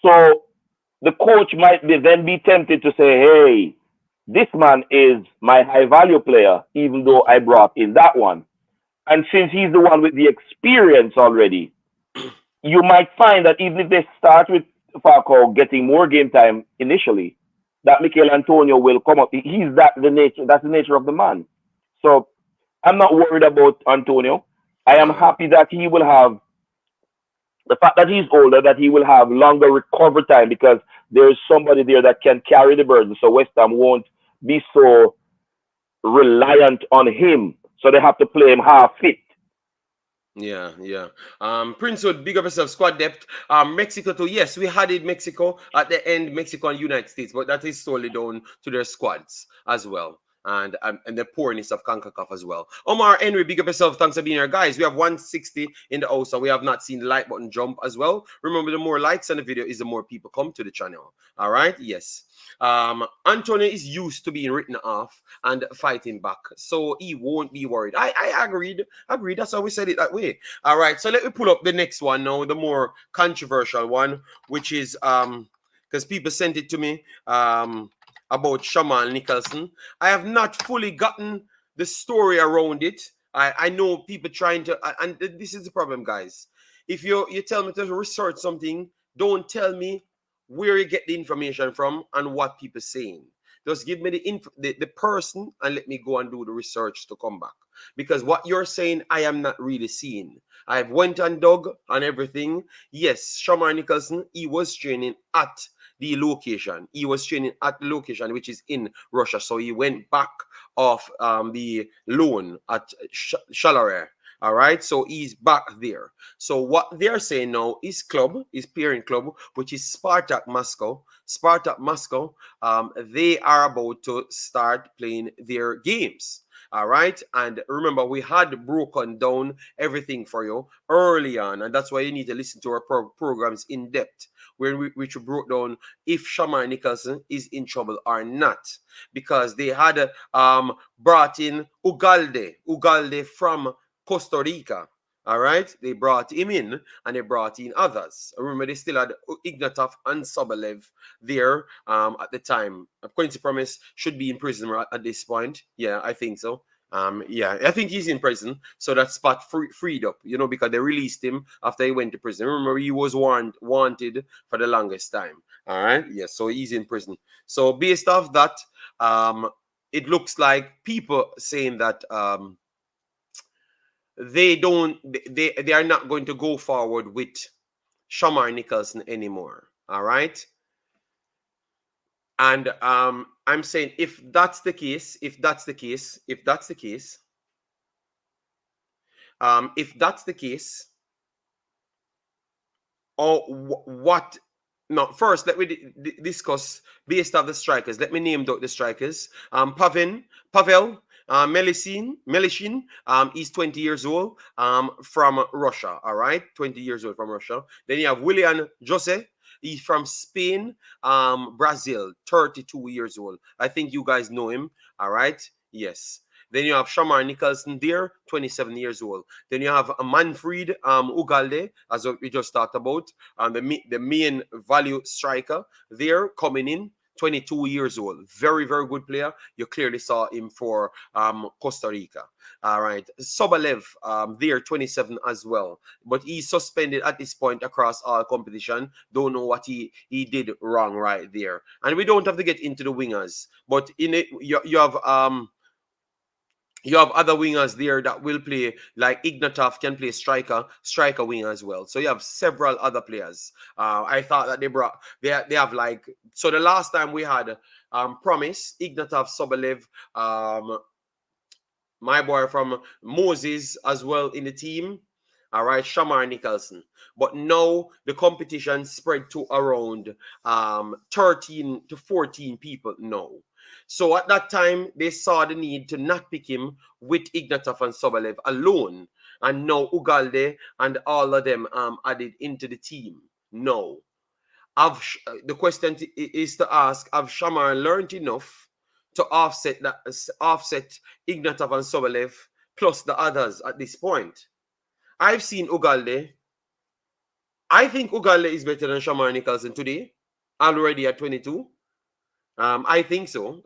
So the coach might then be tempted to say, hey, this man is my high value player, even though I brought in that one. And since he's the one with the experience already, you might find that even if they start with Falcao getting more game time initially, that Mikel Antonio will come up. That's the nature of the man. So I'm not worried about Antonio. I am happy that he will have the fact that he's older, that he will have longer recovery time because there's somebody there that can carry the burden. So West Ham won't be so reliant on him. So they have to play him half fit. Yeah. Prince would big up yourself, squad depth. Mexico too. Yes, we had it Mexico at the end, Mexico and United States, but that is solely down to their squads as well. And the poorness of CONCACAF as well. Omar Henry, big up yourself. Thanks for being here, guys. We have 160 in the house, and we have not seen the like button jump as well. Remember, the more likes on the video is the more people come to the channel. All right. Yes. Antonio is used to being written off and fighting back, so he won't be worried. I agreed. That's how we said it that way. All right. So let me pull up the next one now, the more controversial one, which is because people sent it to me. About Shamar Nicholson. I have not fully gotten the story around it. I know people trying to, and this is the problem, guys. If you tell me to research something, don't tell me where you get the information from and what people saying. Just give me the person and let me go and do the research to come back. Because what you're saying, I am not really seeing. I've went and dug on everything. Yes, Shamar Nicholson, he was training at the location. He was training at the location, which is in Russia. So he went back off the loan at Charleroi. All right, so he's back there. So what they're saying now, his parent club, which is Spartak Moscow. Spartak Moscow, they are about to start playing their games. All right, and remember, we had broken down everything for you early on, and that's why you need to listen to our programs in depth, where we broke down if Shamar Nicholson is in trouble or not, because they had brought in Ugalde from Costa Rica. All right, they brought him in and they brought in others. Remember, they still had Ignatov and Sobolev there at the time. Quincy Promise should be in prison at this point. Yeah, I think so. Yeah, I think he's in prison, so that spot freed up, because they released him after he went to prison. Remember, he was wanted for the longest time. All right, yes, yeah, so he's in prison. So based off that, it looks like people saying that they are not going to go forward with Shamar Nicholson anymore. All right. And I'm saying if that's the case, or what? No, first let me discuss based off the strikers. Let me name the strikers. Pavel Melishin, he's 20 years old, from Russia. All right, 20 years old from Russia. Then you have William Jose. He's from Spain, Brazil, 32 years old. I think you guys know him. All right. Yes. Then you have Shamar Nicholson there, 27 years old. Then you have Manfred Ugalde, as we just talked about, the main value striker there coming in, 22 years old. Very, very good player. You clearly saw him for Costa Rica. All right. Sobalev there, 27 as well. But he's suspended at this point across all competition. Don't know what he did wrong right there. And we don't have to get into the wingers. But in it, you have other wingers there that will play, like Ignatov can play striker winger as well. So you have several other players. I thought that they have like, so the last time we had Promise, Ignatov, Sobalev, my boy from Moses as well in the team. All right, Shamar Nicholson. But now the competition spread to around 13 to 14 people now. So at that time, they saw the need to not pick him with Ignatov and Sobalev alone. And now Ugalde and all of them added into the team. No. The question is to ask, have Shamar learned enough to offset Ignatov and Sobalev plus the others at this point? I've seen Ugalde. I think Ugalde is better than Shamar Nicholson today, already at 22. I think so.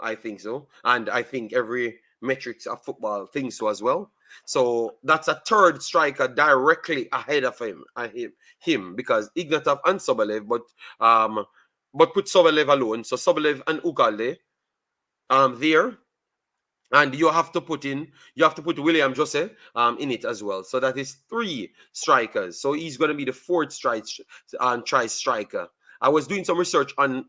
And I think every metrics of football thinks so as well. So that's a third striker directly ahead of him because Ignatov and Sobalev, but put Sobalev alone. So Sobalev and Ugalde there. And you have to put William Jose in it as well. So that is 3 strikers. So he's going to be the 4th try striker. I was doing some research on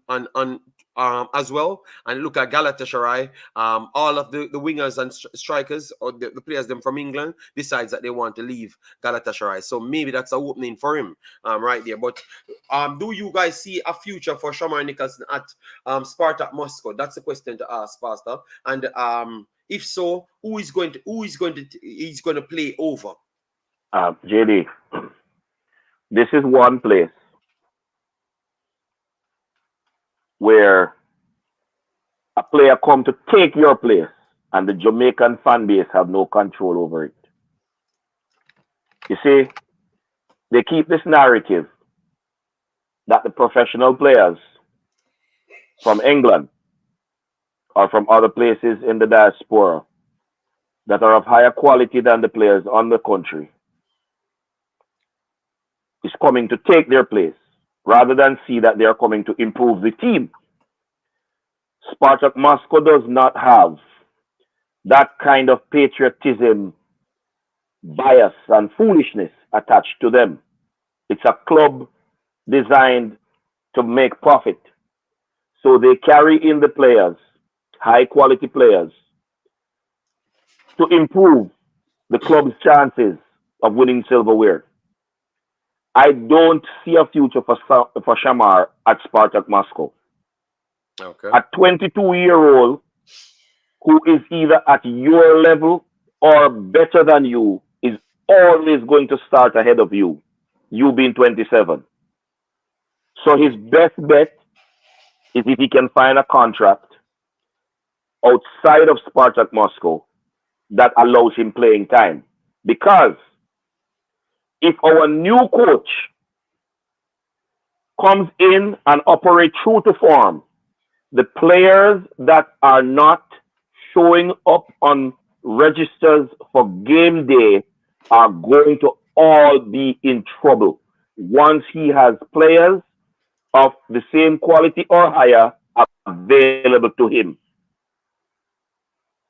as well, and look at Galatasaray. All of the wingers and strikers, or the players them from England, decides that they want to leave Galatasaray. So maybe that's a opening for him right there. But do you guys see a future for Shamar Nicholson at Spartak Moscow? That's the question to ask, Pastor. And if so, he's going to play over? JD, this is one place where a player come to take your place and the Jamaican fan base have no control over it. You see, they keep this narrative that the professional players from England or from other places in the diaspora that are of higher quality than the players on the country is coming to take their place, rather than see that they are coming to improve the team. Spartak Moscow does not have that kind of patriotism, bias, and foolishness attached to them. It's a club designed to make profit. So they carry in the players, high-quality players, to improve the club's chances of winning silverware. I don't see a future for Shamar at Spartak Moscow. Okay. A 22-year-old who is either at your level or better than you is always going to start ahead of you, you being 27. So his best bet is if he can find a contract outside of Spartak Moscow that allows him playing time. Because if our new coach comes in and operates true to form, the players that are not showing up on registers for game day are going to all be in trouble once he has players of the same quality or higher available to him.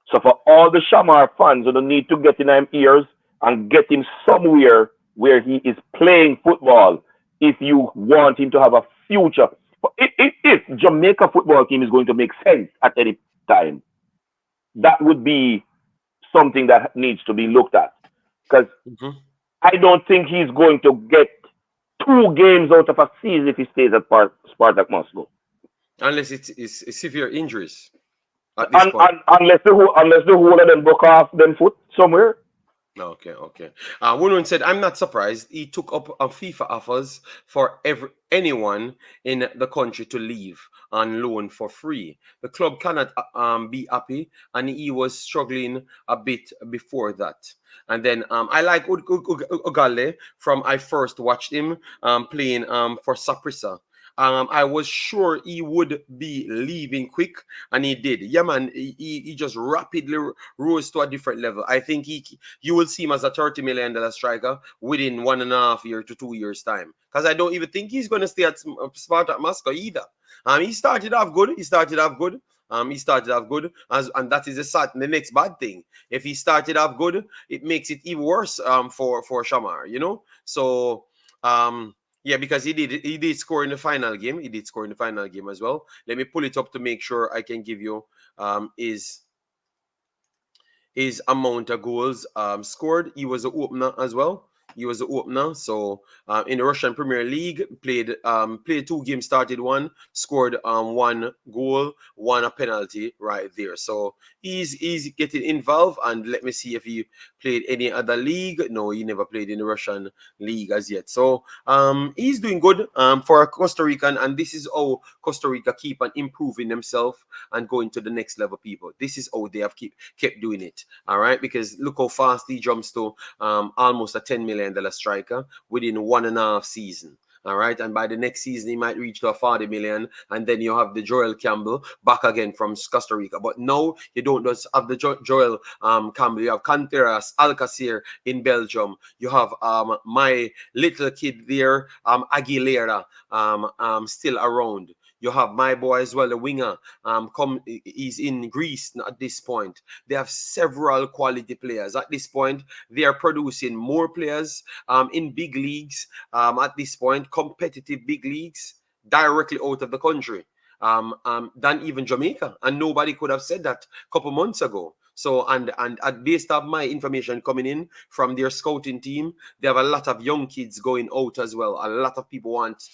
So for all the Shamar fans who need to get in his ears and get him somewhere where he is playing football, if you want him to have a future, if Jamaica football team is going to make sense at any time, that would be something that needs to be looked at. Because I don't think he's going to get 2 games out of a season if he stays at Spartak Moscow. Unless it's severe injuries. Unless the whole of them broke off them foot somewhere. Okay, okay. Wunun said, I'm not surprised. He took up FIFA offers for anyone in the country to leave on loan for free. The club cannot be happy, and he was struggling a bit before that. And then I like Ugale from I first watched him playing for Saprissa. I was sure he would be leaving quick, and he did. Yeah, man, he just rapidly rose to a different level. I think you will see him as a $30 million striker within 1.5 year to 2 years time. Because I don't even think he's going to stay at Spartak Moscow either. He started off good. He started off good. And that is the next bad thing. If he started off good, it makes it even worse for Shamar, you know. So yeah, because he did score in the final game. He did score in the final game as well. Let me pull it up to make sure I can give you his amount of goals scored. He was the opener as well. So in the Russian Premier League, played 2 games, started 1, scored 1 goal, 1 a penalty right there. So he's getting involved. And let me see if he played any other league. No, he never played in the Russian league as yet. So he's doing good for Costa Rican, and this is how Costa Rica keep on improving themselves and going to the next level, people. This is how they have kept doing it. All right, because look how fast he jumps to almost a $10 million striker within 1.5 season. All right, and by the next season, he might reach to a 40 million, and then you have the Joel Campbell back again from Costa Rica. But now you don't just have the Joel Campbell. You have Canteras, Alcacer in Belgium. You have my little kid there, Aguilera, still around. You have my boy as well, the winger. He's in Greece at this point. They have several quality players. At this point, they are producing more players in big leagues. At this point, competitive big leagues directly out of the country than even Jamaica. And nobody could have said that a couple months ago. So, and based on my information coming in from their scouting team, they have a lot of young kids going out as well. A lot of people wants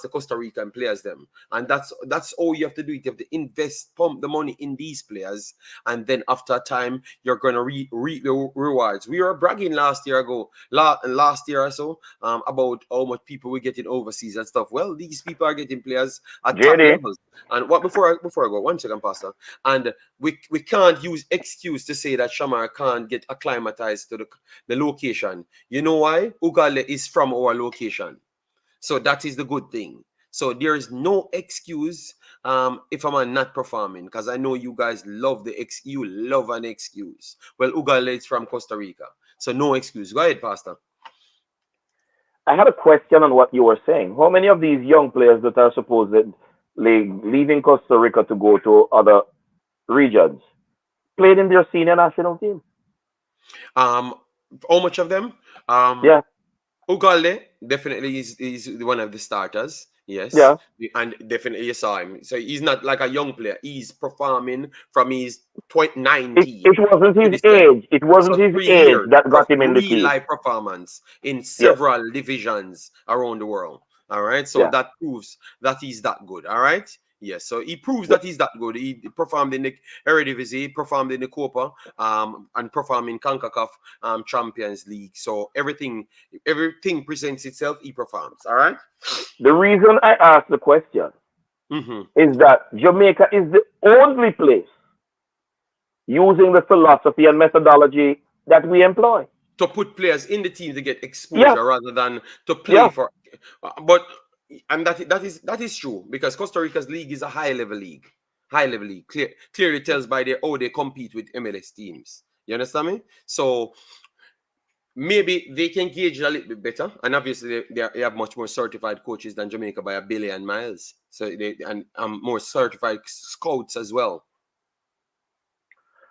the Costa Rican players them. And that's all you have to do. You have to pump the money in these players. And then after a time, you're going to reap the rewards. We were bragging last year or so, about how much people were getting overseas and stuff. Well, these people are getting players at top levels. And before I go, 1 second, Pastor. And we can't use excuse to say that Shamar can't get acclimatized to the location. You know why? Ugale is from our location. So that is the good thing. So there is no excuse if a man not performing, because I know you guys love you love an excuse. Well, Ugale is from Costa Rica. So no excuse. Go ahead, Pastor. I had a question on what you were saying. How many of these young players that are supposedly leaving Costa Rica to go to other regions played in their senior national team? How much of them? Yeah. Ugale definitely is one of the starters. Yes. Yeah. And definitely you saw him. So he's not like a young player. He's performing from his 19. It wasn't his age. It wasn't his age that got him in the team. Live performance in several divisions around the world. All right. So that proves that he's that good. All right. Yes, so he proves that he's that good. He performed in the Eredivisie, performed in the Copa, and performed in Concacaf Champions League. So everything presents itself, he performs. All right. The reason I asked the question is that Jamaica is the only place using the philosophy and methodology that we employ to put players in the team to get exposure rather than to play for. And that is true, because Costa Rica's league is a high level league. Clearly tells by how they compete with MLS teams. You understand me? So maybe they can gauge it a little bit better, and obviously they have much more certified coaches than Jamaica by a billion miles. So they and more certified scouts as well.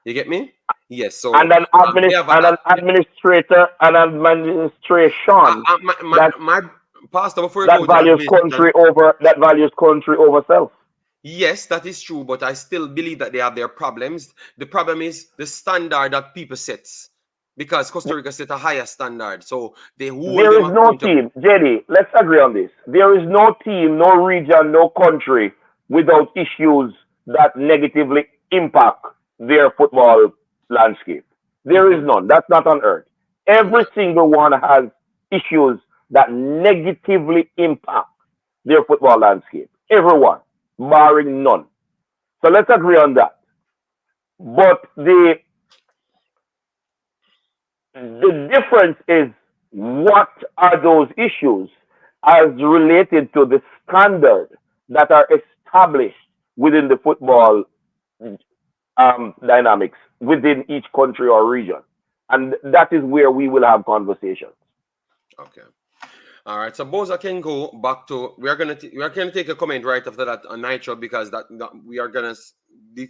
You get me? Yes. So and an administrator and administration my Pastor, before that values country over self. Yes, that is true, but I still believe that they have their problems. The problem is the standard that people set, because Costa Rica set a higher standard. So there is no team, JD. Let's agree on this. There is no team, no region, no country without issues that negatively impact their football landscape. There is none. That's not on earth. Every single one has issues that negatively impact their football landscape. Everyone, barring none. So let's agree on that. But the difference is, what are those issues as related to the standard that are established within the football dynamics within each country or region. And that is where we will have conversations. Okay. All right. So Boza can go back to. We are gonna take a comment right after that on Nitro, because that we are gonna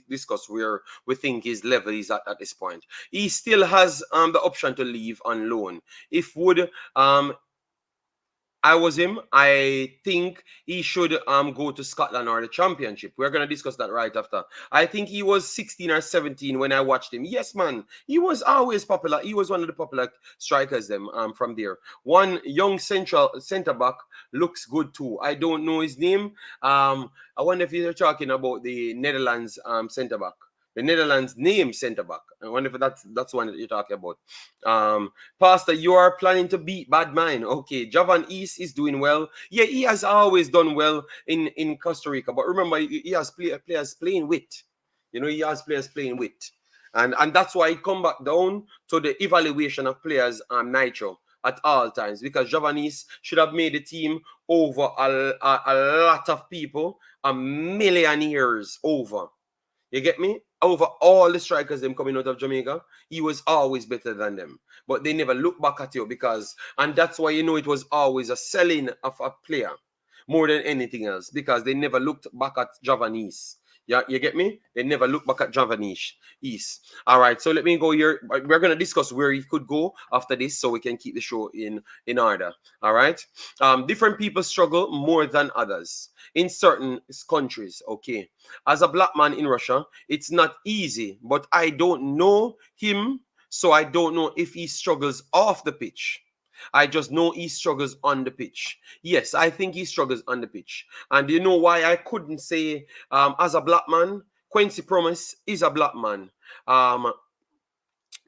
discuss where we think his level is at this point. He still has the option to leave on loan. If would I was him, I think he should go to Scotland or the Championship. We're gonna discuss that right after. I think he was 16 or 17 when I watched him. Yes, man, he was always popular. He was one of the popular strikers them from there. One young centre back looks good too. I don't know his name. I wonder if you're talking about the Netherlands centre back. The Netherlands name centre back. I wonder if that's one that you're talking about. Pastor, you are planning to beat Badman. Okay, Javan East is doing well. Yeah, he has always done well in Costa Rica. But remember, he has players playing with. You know, he has players playing with. And that's why he come back down to the evaluation of players Nitro at all times, because Javanese should have made the team over a lot of people, a million years over. You get me? Over all the strikers them coming out of Jamaica, he was always better than them. But they never look back at you and that's why it was always a selling of a player more than anything else, because they never looked back at Javanese. Yeah, you get me? They never look back at Javanese East. All right, so let me go here. We're gonna discuss where he could go after this, so we can keep the show in order. All right. Different people struggle more than others in certain countries. Okay. As a black man in Russia, it's not easy, but I don't know him, so I don't know if he struggles off the pitch. I just know he struggles on the pitch. Yes, I think he struggles on the pitch. And you know why I couldn't say, as a black man, Quincy Promise is a black man.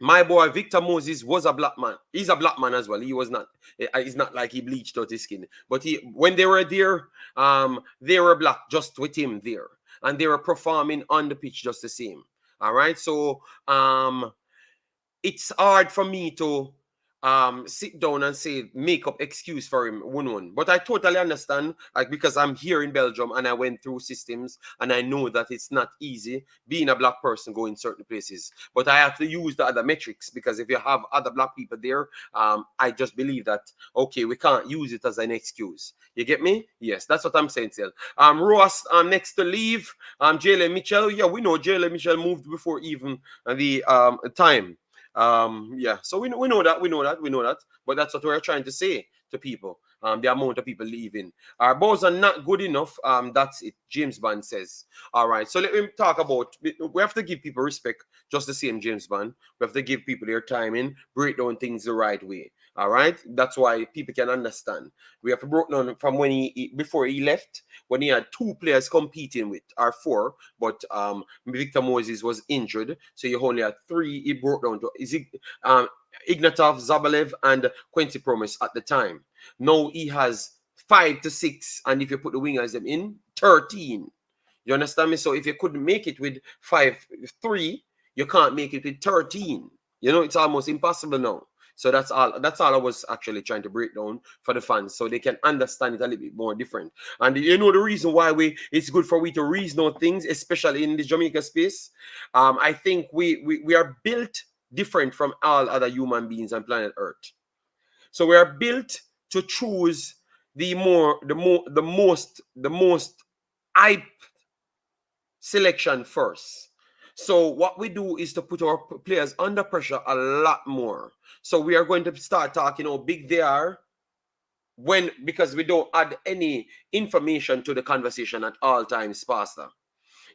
My boy Victor Moses was a black man. He's a black man as well. He was not. It's not like he bleached out his skin. But when they were there, they were black just with him there, and they were performing on the pitch just the same. All right. So it's hard for me to sit down and say make up excuse for him one. But I totally understand, like, because I'm here in Belgium and I went through systems and I know that it's not easy being a black person going certain places. But I have to use the other metrics, because if you have other black people there, I just believe that okay, we can't use it as an excuse. You get me? Yes, that's what I'm saying still. Ross next to leave. Jalen Mitchell. Yeah, we know Jalen Mitchell moved before even the time. Yeah, so we know that, but that's what we're trying to say to people. The amount of people leaving. Our balls are not good enough. That's it. James Bond says. All right, so let me talk about. We have to give people respect, just the same. James Bond. We have to give people their timing, break down things the right way. All right, that's why people can understand. We have to break down from when before he left, when he had 2 players competing with, or 4, but Victor Moses was injured, so you only had 3. He broke down to Ignatov, Zabalev, and Quincy Promise at the time. Now he has 5 to 6, and if you put the wingers them in, 13. You understand me? So if you couldn't make it with 5-3, you can't make it with 13. You know, it's almost impossible now. So that's all I was actually trying to break down for the fans, so they can understand it a little bit more different. And you know the reason why it's good for we to reason out things, especially in the Jamaica space. I think we are built different from all other human beings on planet Earth. So we are built to choose the most hype selection first. So what we do is to put our players under pressure a lot more. So we are going to start talking how big they are, because we don't add any information to the conversation at all times, Pastor.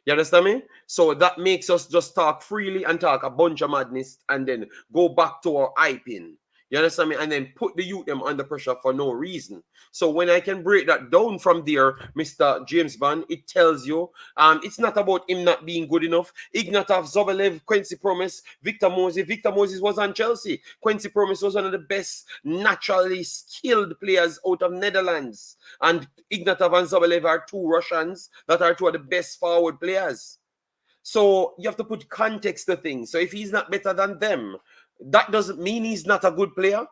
You understand me? So that makes us just talk freely and talk a bunch of madness and then go back to our hyping. You understand me? And then put the youth them under pressure for no reason. So when I can break that down from there, Mr. James Bond, it tells you it's not about him not being good enough. Ignatov, Zobelev, Quincy Promise, Victor Moses. Victor Moses was on Chelsea. Quincy Promise was one of the best naturally skilled players out of Netherlands. And Ignatov and Zobelev are two Russians that are two of the best forward players. So you have to put context to things. So if he's not better than them, that doesn't mean he's not a good player.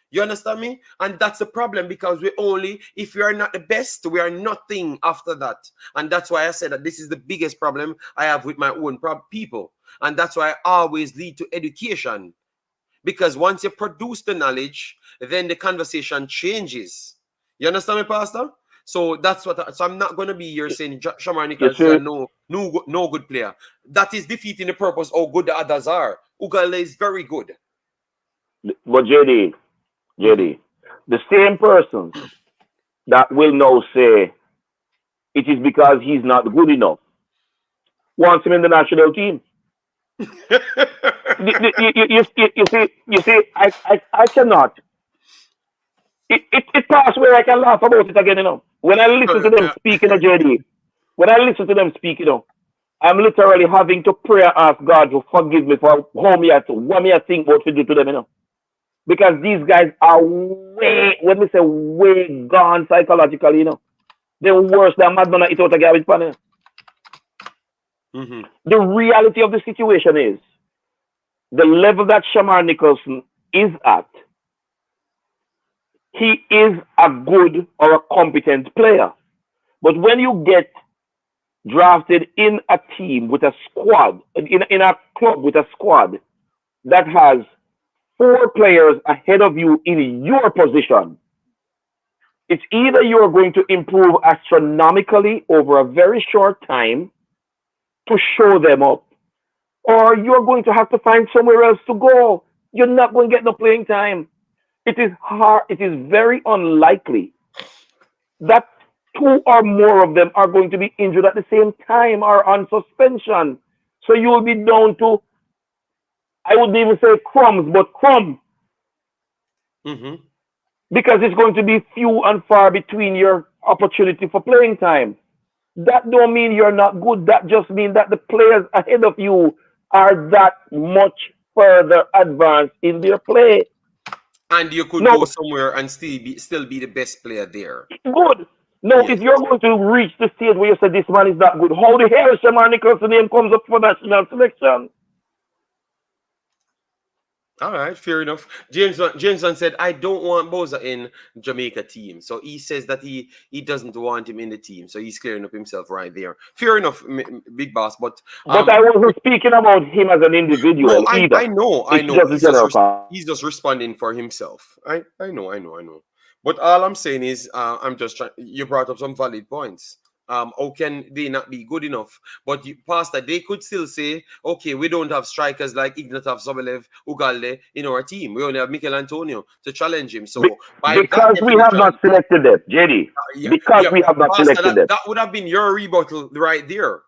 You understand me? And that's the problem, because if we are not the best, we are nothing after that. And that's why I said that this is the biggest problem I have with my own people. And that's why I always lead to education. Because once you produce the knowledge, then the conversation changes. You understand me, Pastor? So that's what. So I'm not going to be here saying Shamar Nicholson is no good player. That is defeating the purpose how good the others are. Ugale is very good. But JD, the same persons that will now say it is because he's not good enough wants him in the national team. you see, I cannot. It passed where I can laugh about it again, you know. When I listen to them speaking, JD, I'm literally having to pray and ask God to forgive me for what me I think what to do to them, you know. Because these guys are way gone psychologically, you know. They're worse than Madonna it out a garbage pan. The reality of the situation is the level that Shamar Nicholson is at, he is a good or a competent player. But when you get drafted in a team with a squad, in a club with a squad that has 4 players ahead of you in your position, it's either you're going to improve astronomically over a very short time to show them up, or you're going to have to find somewhere else to go. You're not going to get no playing time. It is hard. It is very unlikely that 2 or more of them are going to be injured at the same time or on suspension. So you will be down to, I wouldn't even say crumbs, but crumb. Because it's going to be few and far between your opportunity for playing time. That don't mean you're not good. That just means that the players ahead of you are that much further advanced in their play. And you could go somewhere and still be the best player there. Good. No, yes. If you're going to reach the stage where you say this man is not good, how the hell Shamar Nicholson name comes up for national selection? All right, fair enough. Jameson said, I don't want Boza in Jamaica team. So he says that he doesn't want him in the team. So he's clearing up himself right there. Fair enough, Big Boss. But I wasn't speaking about him as an individual either. I know. He's just responding for himself. I know. But all I'm saying is, I'm just trying. You brought up some valid points. How can they not be good enough? But Pastor, they could still say, okay, we don't have strikers like Ignatov, Zobelev, Ugalde in our team. We only have Mikel Antonio to challenge him. So because we have not selected them, JD. We have not selected them. That would have been your rebuttal right there.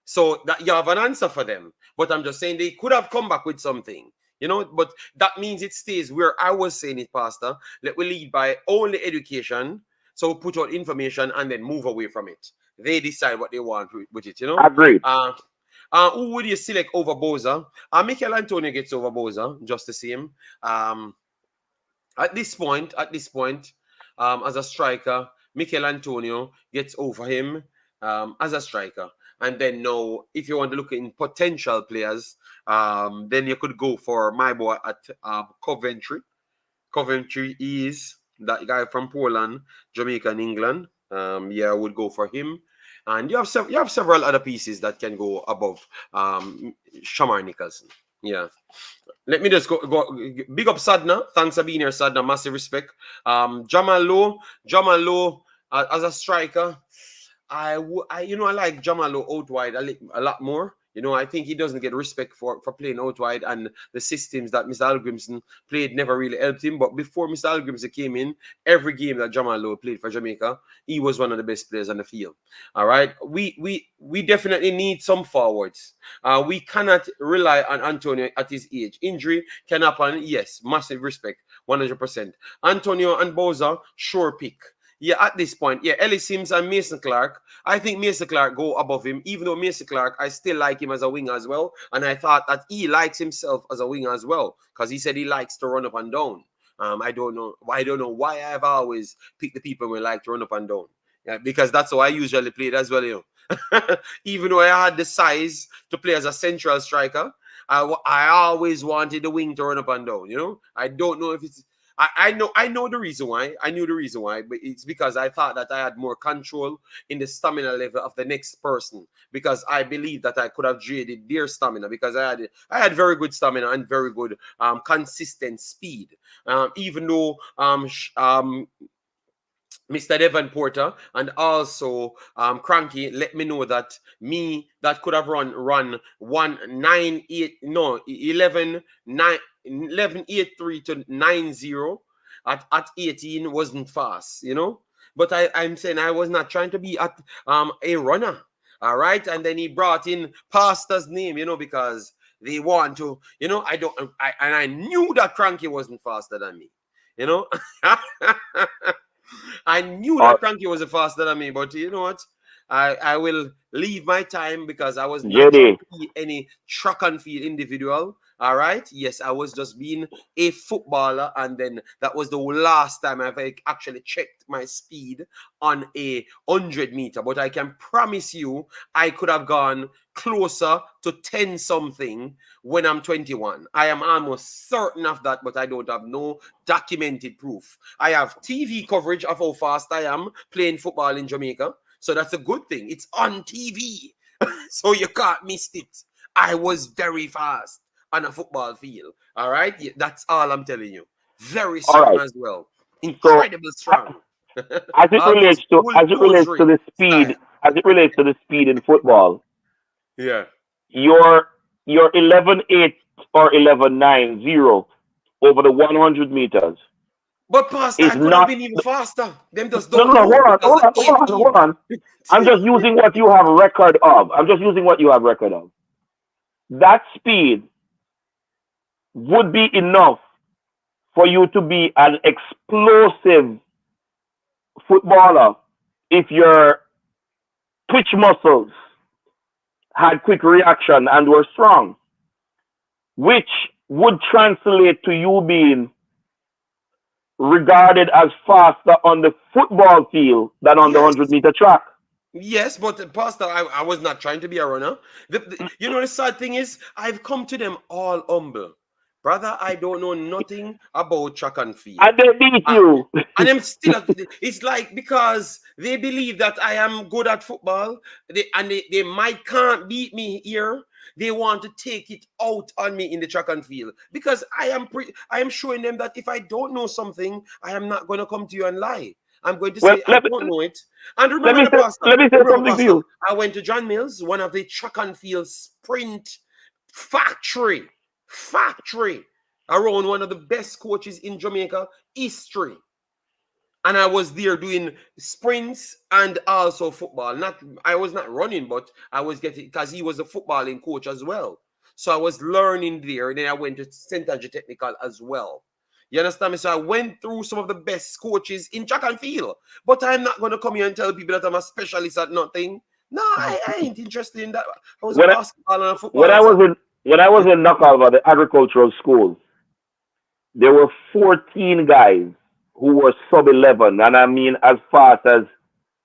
So that you have an answer for them. But I'm just saying they could have come back with something. You know, but that means it stays where I was saying it, Pastor. Let we lead by only education. So put out information and then move away from it. They decide what they want with it, you know? Agreed. Who would you select over Boza? Mikel Antonio gets over Boza, just the same. At this point, as a striker, Mikel Antonio gets over him as a striker. And then now, if you want to look in potential players, then you could go for my boy at Coventry. Coventry is that guy from Poland, Jamaica, and England. I would go for him. And you have several other pieces that can go above Shamar Nicholson. Yeah. Let me just go big up Sadna. Thanks for being here, Sadna. Massive respect. Jamal Lowe as a striker. I like Jamal Lowe out wide a lot more. You know, I think he doesn't get respect for playing out wide, and the systems that Mr. Algrimson played never really helped him. But before Mr. Algrimson came in, every game that Jamal Lowe played for Jamaica, he was one of the best players on the field. All right, we definitely need some forwards. We cannot rely on Antonio at his age. Injury can happen, yes, massive respect. 100%. Antonio and Bowser, sure pick. Yeah, at this point, yeah, Ellie Sims and Mason Clark. I think Mason Clark go above him, even though Mason Clark, I still like him as a winger as well. And I thought that he likes himself as a winger as well, because he said he likes to run up and down. I don't know why I've always picked the people who like to run up and down. Yeah, because that's how I usually played as well, you know. Even though I had the size to play as a central striker, I always wanted the wing to run up and down, you know. I don't know if it's I know the reason why. I knew the reason why, but it's because I thought that I had more control in the stamina level of the next person, because I believe that I could have jaded their stamina, because I had very good stamina and very good consistent speed. Even though Mr. Devon Porter and also Cranky let me know that me that could have run 11.83 to 90 at 18 wasn't fast, you know. But I'm saying I was not trying to be at a runner. All right. And then he brought in Pastor's name, you know, because they want to, you know, I knew that Cranky wasn't faster than me, you know. I knew that Cranky was faster than me, but you know what? I will leave my time, because I was not trying to be any track and field individual. All right. Yes, I was just being a footballer, and then that was the last time I've actually checked my speed on a 100-meter. But I can promise you, I could have gone closer to 10 something when I'm 21. I am almost certain of that, but I don't have no documented proof. I have TV coverage of how fast I am playing football in Jamaica. So that's a good thing. It's on TV. So you can't miss it. I was very fast on a football field. All right? Yeah, that's all I'm telling you. Very strong as well. Incredible strong. As it relates to the speed in football. Yeah. Your 11.8 or 11.90 over the 100 meters. But Pastor, I could have been even faster. Them just don't No, hold on. I'm just using what you have record of. That speed would be enough for you to be an explosive footballer if your twitch muscles had quick reaction and were strong, which would translate to you being regarded as faster on the football field than on the 100-meter track. Yes, but Pastor, I was not trying to be a runner. You know, the sad thing is, I've come to them all humble. Brother, I don't know nothing about track and field. And they beat you. And I'm still, it's like, because they believe that I am good at football, they can't beat me here. They want to take it out on me in the track and field, because I am showing them that if I don't know something, I am not going to come to you and lie. I'm going to say I don't know it. And remember, let me say something to you. I went to John Mills, one of the track and field sprint factory around one of the best coaches in Jamaica history. And I was there doing sprints and also football. I was not running, but I was getting, because he was a footballing coach as well. So I was learning there. And then I went to St. Andrew Technical as well. You understand me? So I went through some of the best coaches in track and field. But I'm not going to come here and tell people that I'm a specialist at nothing. No, I ain't interested in that. I was a basketball and a football. When I was in Knockalva, the agricultural school, there were 14 guys who were sub-11, and I mean as fast as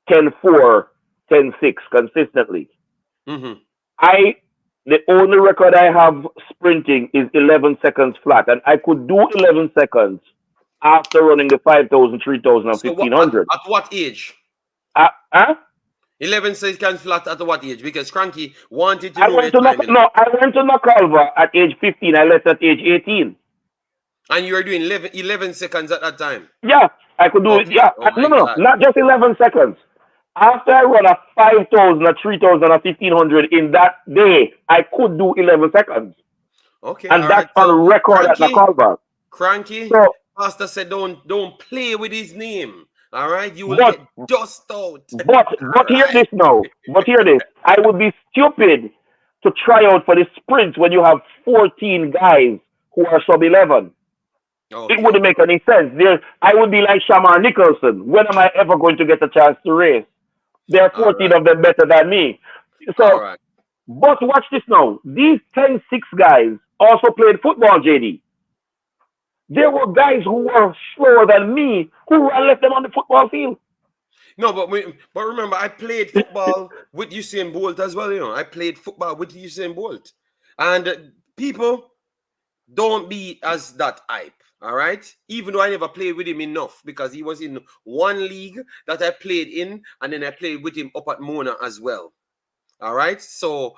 10-4, 10-6 consistently. Mm-hmm. The only record I have sprinting is 11 seconds flat, and I could do 11 seconds after running the 5,000, 3,000, and 1,500. At what age? 11 seconds flat at what age? Because Cranky wanted to know. I went to Knockalva at age 15. I left at age 18. And you were doing 11 seconds at that time? Yeah, I could do it. Yeah. No, not just 11 seconds. After I run a 5,000, a 3,000, a 1,500 in that day, I could do 11 seconds. Okay. And that's on record at Knockalva. Cranky, so, Pastor said don't play with his name. All right? You will get dust out. But hear this now. But hear this. I would be stupid to try out for the sprint when you have 14 guys who are sub-11. It Okay. wouldn't make any sense. I would be like Shamar Nicholson. When am I ever going to get a chance to race? There are All 14 right. of them better than me. All So, right. but watch this now. These 10-6 guys also played football, JD. There were guys who were slower than me who I left them on the football field. No, but remember, I played football with Usain Bolt as well. You know, I played football with Usain Bolt, and people don't be as that hype. All right, even though I never played with him enough because he was in one league that I played in, and then I played with him up at Mona as well. All right, so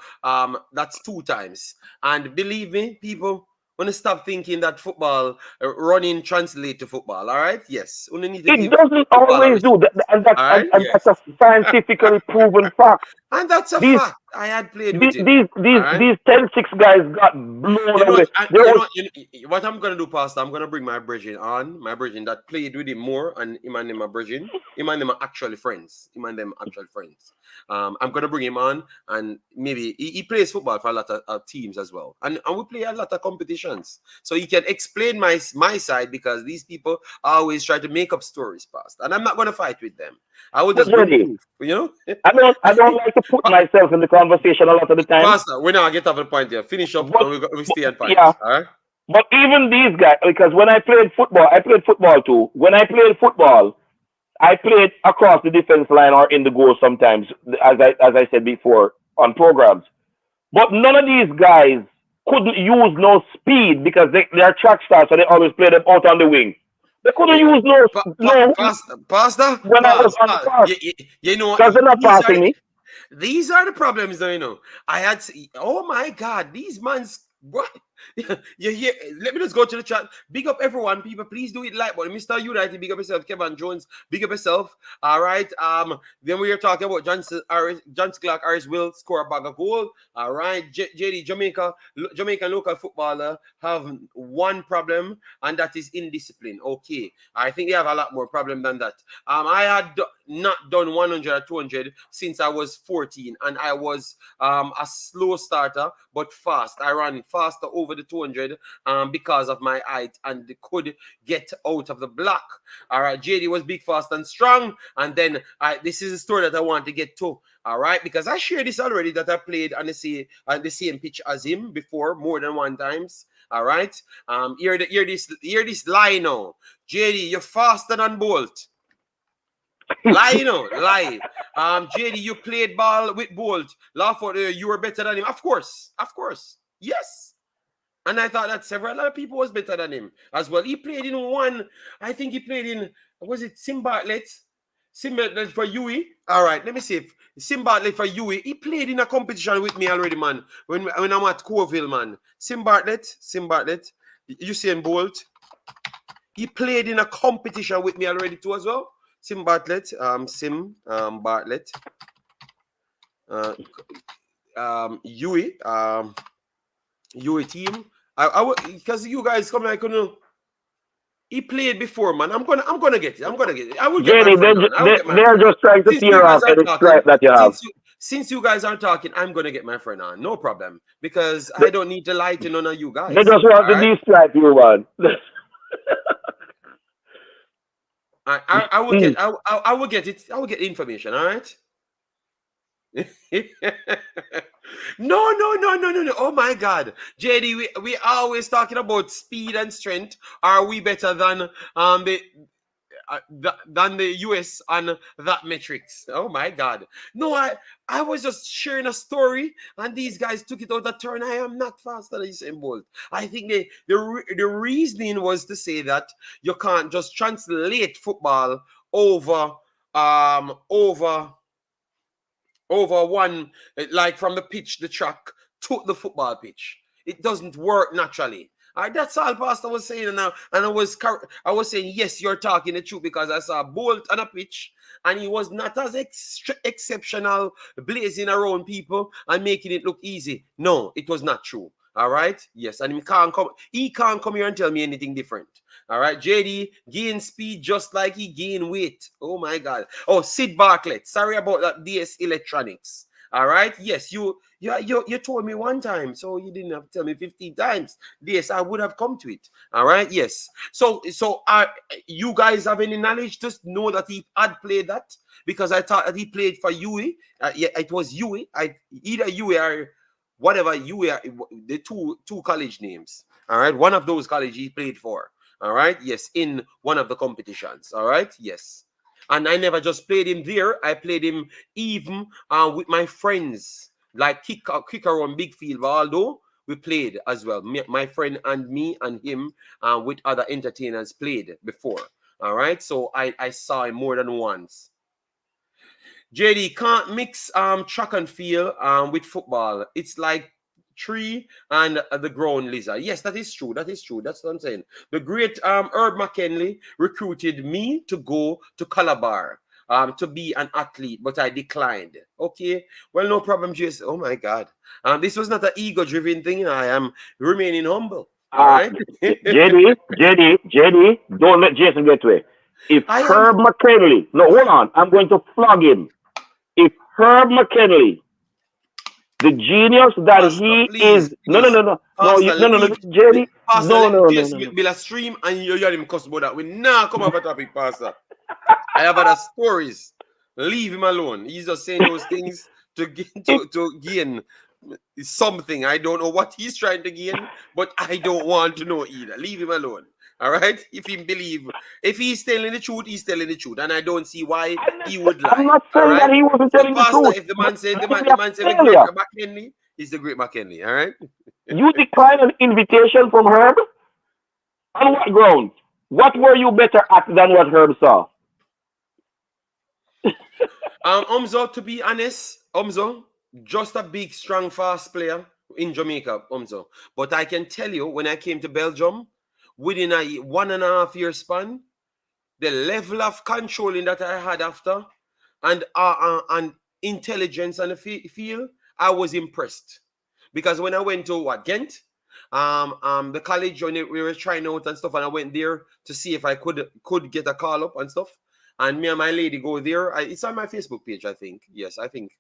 that's 2 times, and believe me, people. Want to stop thinking that football running translate to football. All right, yes, we need to It give doesn't football a always do respect. that, and that's All and, right, and yes. that's a scientifically proven fact. And that's a These fact. I had played with these him. these All these, right. these 10-6 guys got blown You know away. what? There was What I'm gonna do, Pastor. I'm gonna bring my brethren on. My brethren that played with him more, and him and them are brethren. Him and them are actually friends. Him and them actual friends. I'm gonna bring him on, and maybe he plays football for a lot of teams as well, and we play a lot of competitions. So he can explain my side because these people always try to make up stories, Pastor, and I'm not gonna fight with them. I will but just bring Jenny, proof. You know. I don't like to put myself in the conversation a lot of the time. Pastor, we now get off the point here. Finish up But, and we but stay on point. yeah, All right. but even these guys, because when I played football too. When I played football, I played across the defense line or in the goal sometimes, as I said before on programs. But none of these guys couldn't use no speed because they're track stars, so they always play them out on the wing. They couldn't Eh, use no Pastor, when I was on the pause. pass You know what? because they're not passing me. These are the problems, though. You know, oh my God, these mans. What? You hear? Let me just go to the chat. Big up everyone, people. Please do it like, but Mr. United, big up yourself. Kevin Jones, big up yourself. All right. Then we are talking about Johnson Clark Harris will score a bag of goal. All right. JD Jamaican local footballer have one problem, and that is indiscipline. Okay. I think they have a lot more problem than that. I had not done 100 or 200 since I was 14, and I was a slow starter but fast. I ran faster over the 200 because of my height and could get out of the block. All right, JD was big, fast, and strong. And then this is a story that I want to get to. All right, because I shared this already that I played on the same pitch as him before more than one times. All right, hear this lie now, JD. You're faster than Bolt. Lie, you know, lie. JD, you played ball with Bolt. Lawford, you were better than him. Of course, yes. And I thought that several other people was better than him as well. He played in one. I think he played in. Was it Sim Bartlett? Sim Bartlett for Huey. All right, let me see. If Sim Bartlett for Huey. He played in a competition with me already, man. When I'm at Corville, man. Sim Bartlett. Usain Bolt. He played in a competition with me already too as well. Sim Bartlett, Bartlett, Huey, Huey team. I because you guys come like, you know, he played before, man. I'm gonna get it. I will get my Jenny, friend on. I will get my they're friend on. just trying to Since you tear guys off are any talking, stripe that you have. since you guys are talking, I'm gonna get my friend on. No problem. Because They, I don't need to lie to none of you they guys. just want All to right. de-stripe you, man. I will get I will get it. I will get the information. All right. No. Oh my God. JD, we always talking about speed and strength. Are we better than than the US on that metrics? Oh my God. No, I was just sharing a story and these guys took it out of turn. I am not faster than Usain Bolt. I think the reasoning was to say that you can't just translate football over over one, like from the pitch, the track to the football pitch. It doesn't work naturally. All right, that's all Pastor was saying, and I was saying yes, you're talking the truth because I saw Bolt on a pitch, and he was not as exceptional, blazing around people and making it look easy. No, it was not true. All right, yes, and he can't come here and tell me anything different. All right, JD gain speed just like he gain weight. Oh my God. Oh, Sid Bartlett. Sorry about that. DS Electronics. All right. Yes, you You told me one time, so you didn't have to tell me 15 times. Yes, I would have come to it. All right, yes. So you guys have any knowledge? Just know that he had played that, because I thought that he played for UE. Yeah, it was UE. Either UE or whatever UE, the two college names. All right, one of those colleges he played for. All right, yes, in one of the competitions. All right, yes. And I never just played him there. I played him even with my friends, like kick around big field. Although we played as well, my friend and me and him, with other entertainers played before. All right, so I saw him more than once. JD, can't mix track and field with football. It's like tree and the ground lizard. Yes, that is true. That is true. That's what I'm saying. The great Herb McKinley recruited me to go to Calabar to be an athlete, but I declined. Okay, well, no problem, Jason. Oh my God, this was not an ego-driven thing. I am remaining humble. All right. JD, don't let Jason get away. If I am. Herb McKinley, no, hold on, I'm going to flog him. If Herb McKinley, the genius that Pastor, he please, is, no, Pastor, leave. JD, Pastor, no, let no, no, Jason no, no. build a stream and you hear him cuss about that. We now come up a topic, Pastor. I have other stories. Leave him alone. He's just saying those things to gain something. I don't know what he's trying to gain, but I don't want to know either. Leave him alone. All right? If he's telling the truth, he's telling the truth, and I don't see why he would lie. I'm not All saying right? that he wasn't So, telling the Pastor, truth. if the man said the Maybe man said the great McKinley, he's the great McKinley. All right? You declined an invitation from Herb? On what ground? What were you better at than what Herb saw? Umzo, to be honest, Umzo, just a big, strong, fast player in Jamaica, Umzo. But I can tell you, when I came to Belgium, within a 1.5 year span, the level of controlling that I had after, and intelligence and the feel, I was impressed. Because when I went to Ghent, the college when we were trying out and stuff, and I went there to see if I could get a call up and stuff. And me and my lady go there. It's on my Facebook page, I think. Yes, I think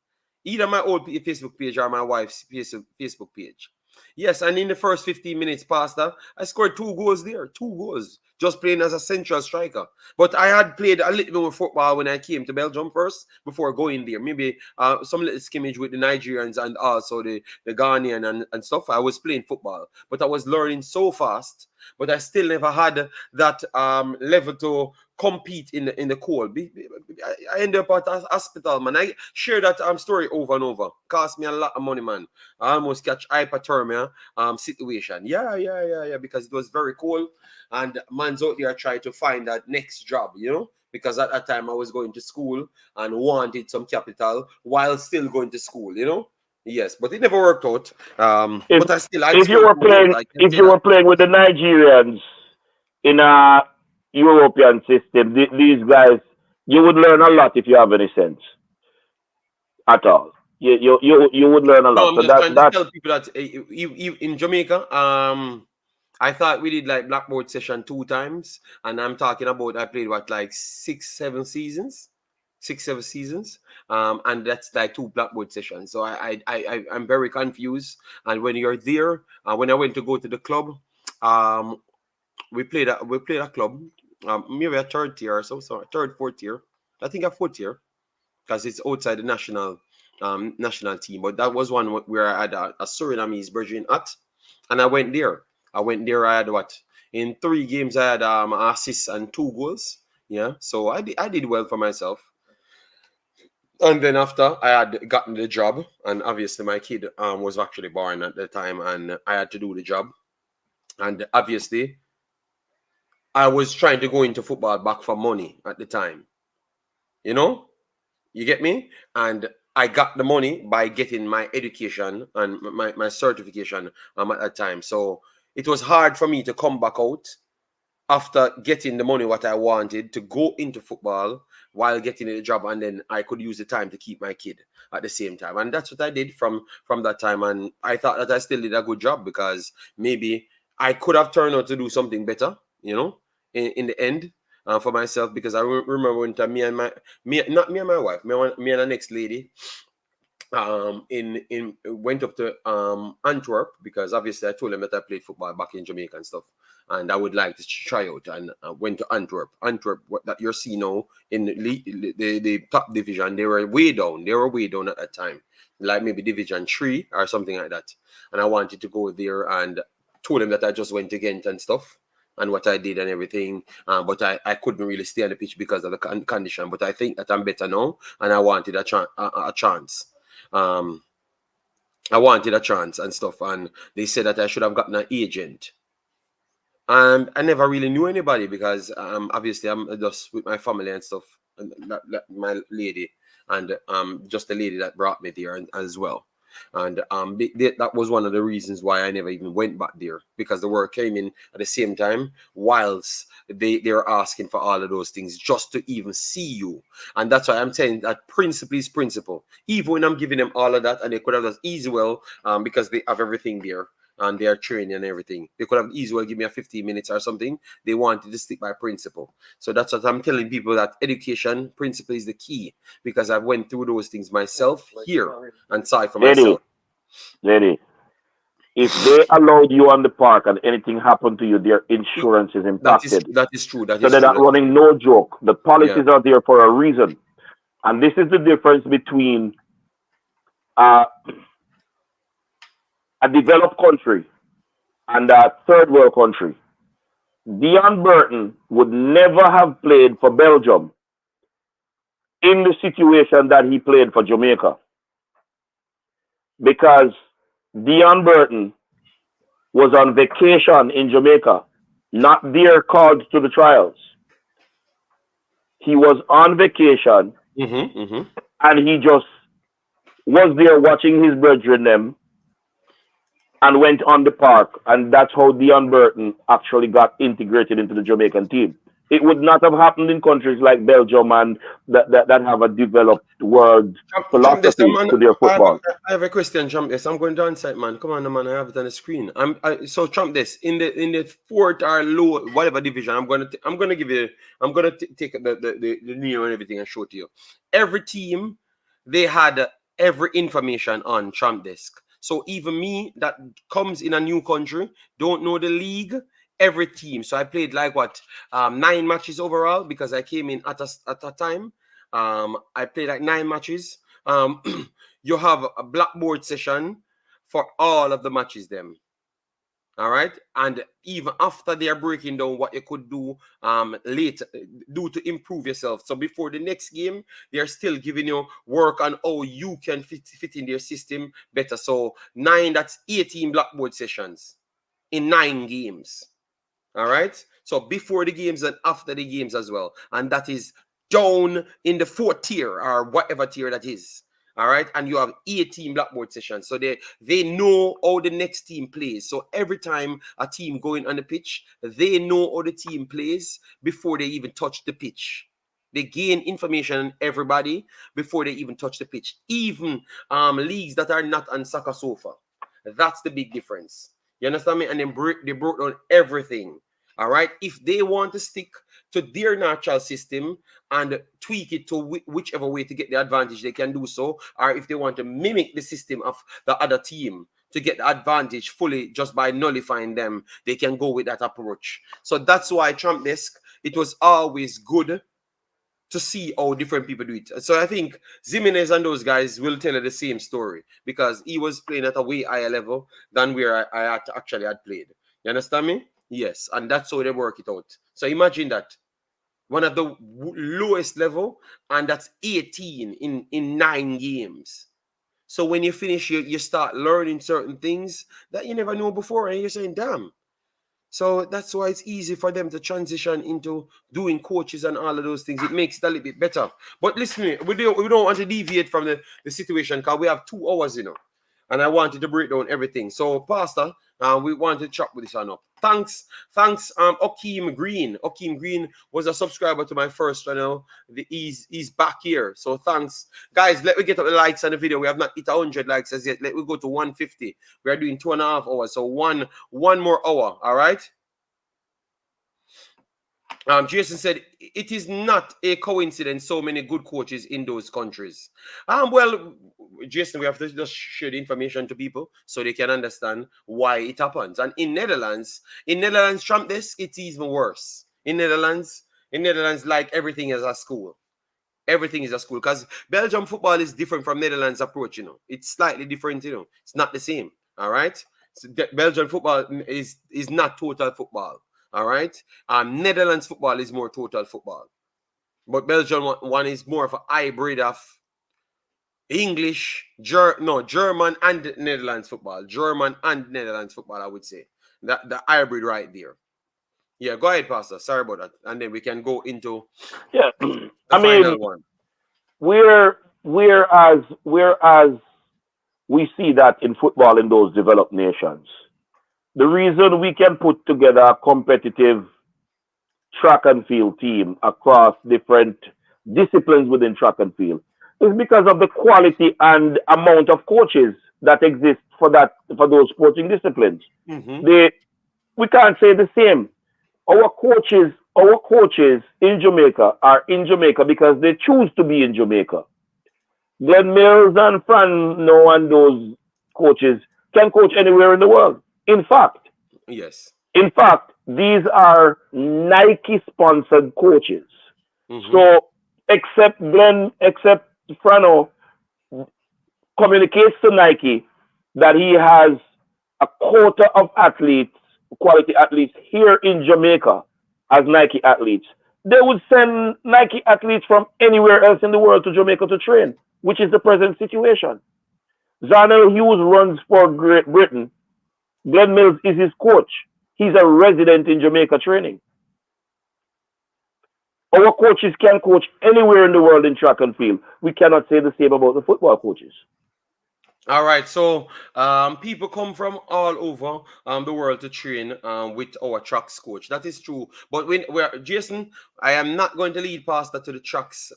either my old Facebook page or my wife's Facebook page. Yes, and in the first 15 minutes, Pastor, I scored 2 goals there. 2 goals. Just playing as a central striker. But I had played a little bit more football when I came to Belgium first before going there. Maybe some little skimmage with the Nigerians and also the Ghanaian and stuff. I was playing football. But I was learning so fast. But I still never had that level to compete in the cold. I ended up at a hospital, man. I share that story over and over. Cost me a lot of money, man. I almost catch hypothermia situation. Yeah. Because it was very cold. And man's out there trying to find that next job, because at that time I was going to school and wanted some capital while still going to school, Yes, but it never worked out. But I if you were playing with the Nigerians in a European system, these guys, you would learn a lot if you have any sense at all. You would learn a lot. No, I'm just trying to tell people that in Jamaica, I thought we did like blackboard session 2 times, and I'm talking about I played like 6-7 seasons. 6-7 seasons, and that's like 2 blackboard sessions. So I'm very confused. And when you're there, when I went to go to the club, we played a club, maybe a 3rd tier or so, 3rd, 4th tier. I think a 4th tier, because it's outside the national team. But that was one where I had a Surinamese Virgin at, and I went there. I had what? In 3 games, I had assists and 2 goals. Yeah, so I did well for myself. And then after I had gotten the job, and obviously my kid was actually born at the time, and I had to do the job. And obviously, I was trying to go into football back for money at the time. You get me? And I got the money by getting my education and my certification at that time. So it was hard for me to come back out after getting the money what I wanted to go into football while getting a job, and then I could use the time to keep my kid at the same time. And that's what I did from that time. And I thought that I still did a good job, because maybe I could have turned out to do something better, in the end. For myself, because I remember when me and my wife, me and the next lady, went up to Antwerp, because obviously I told them that I played football back in Jamaica and stuff, and I would like to try out, and went to Antwerp. What that you're seeing now in the top division, they were way down. They were way down at that time, like maybe Division 3 or something like that. And I wanted to go there, and told them that I just went to Ghent and stuff, and what I did and everything. But I couldn't really stay on the pitch because of the condition. But I think that I'm better now, and I wanted a chance. I wanted a chance and stuff, and they said that I should have gotten an agent. And I never really knew anybody, because obviously I'm just with my family and stuff, and my lady, and just the lady that brought me there as well. And that was one of the reasons why I never even went back there, because the work came in at the same time, whilst they were asking for all of those things just to even see you. And that's why I'm saying that principle is principle. Even when I'm giving them all of that, and they could have just easy well, because they have everything there, and their training and everything, they could have easily well give me a 15 minutes or something. They wanted to stick by principle. So that's what I'm telling people, that education principle is the key, because I went through those things myself here and saw it for myself. Lady, if they allowed you on the park and anything happened to you, their insurance is impacted. That is true. So they're not running no joke. The policies are there for a reason. And this is the difference between a developed country and a third world country. Dion Burton would never have played for Belgium in the situation that he played for Jamaica, because Dion Burton was on vacation in Jamaica, not there called to the trials. He was on vacation, and he just was there watching his brethren them, and went on the park, and that's how Dion Burton actually got integrated into the Jamaican team. It would not have happened in countries like Belgium and that have a developed world philosophy to their football. I have a question, Trump. Yes, I'm going down site, man. Come on, man. I have it on the screen. So Trump, this in the fourth or low whatever division, I'm gonna take the name and everything and show it to you. Every team, they had every information on Trump desk. So even me that comes in a new country, don't know the league, every team. So I played like 9 matches overall, because I came in at a time. I played like 9 matches. You have a blackboard session for all of the matches them. All right. And even after they are breaking down what you could do later, do to improve yourself. So before the next game, they are still giving you work on how you can fit in their system better. So 9, that's 18 blackboard sessions in 9 games. All right. So before the games and after the games as well. And that is down in the 4th tier or whatever tier that is. All right, and you have 18 blackboard sessions, so they know how the next team plays. So every time a team going on the pitch, they know how the team plays before they even touch the pitch. They gain information on everybody before they even touch the pitch. Even leagues that are not on Soccer Sofa, that's the big difference. You understand me? And then they broke down everything. All right, if they want to stick to their natural system and tweak it to whichever way to get the advantage, they can do so. Or if they want to mimic the system of the other team to get the advantage fully just by nullifying them, they can go with that approach. So that's why Trump Desk, it was always good to see how different people do it. So I think Jimenez and those guys will tell you the same story, because he was playing at a way higher level than where I actually had played. You understand me? Yes, and that's how they work it out. So imagine that. One of the lowest level, and that's 18 in 9 games. So when you finish, you start learning certain things that you never knew before, and you're saying, damn. So that's why it's easy for them to transition into doing coaches and all of those things. It makes it a little bit better. But listen, we don't want to deviate from the situation, because we have 2 hours, and I wanted to break down everything. So, Pastor, we wanted to chop with this on up. Thanks, Okeem Green. Okeem Green was a subscriber to my first channel. He's back here. So thanks. Guys, let me get up the likes on the video. We have not hit 100 likes as yet. Let me go to 150. We are doing 2.5 hours. So one more hour. All right. Jason said it is not a coincidence so many good coaches in those countries. Well, Jason, we have to just share the information to people so they can understand why it happens. And in Netherlands, Trump this, it's even worse. In Netherlands, like everything is a school. Everything is a school because Belgium football is different from Netherlands approach. It's slightly different. It's not the same. All right. So Belgian football is not total football. All right. Netherlands football is more total football, but Belgian one is more of a hybrid of English, German and Netherlands football. German and Netherlands football, I would say. That the hybrid right there. Yeah, go ahead, Pastor. Sorry about that. And then we can go into Yeah, the I mean, final one. whereas we see that in football in those developed nations, the reason we can put together a competitive track and field team across different disciplines within track and field is because of the quality and amount of coaches that exist for those sporting disciplines. Mm-hmm. We can't say the same. Our coaches in Jamaica are in Jamaica because they choose to be in Jamaica. Glenn Mills and Fran No and those coaches can coach anywhere in the world. In fact, Yes. in fact, these are Nike sponsored coaches. Mm-hmm. So except Frano communicates to Nike that he has a quota of athletes, quality athletes here in Jamaica as Nike athletes. They would send Nike athletes from anywhere else in the world to Jamaica to train, which is the present situation. Zarnell Hughes runs for Great Britain. Glenn Mills is his coach. He's a resident in Jamaica training. Our coaches can coach anywhere in the world in track and field. We cannot say the same about the football coaches. All right, so people come from all over the world to train with our tracks coach. That is true. But when we're Jason, I am not going to lead Pastor to the tracks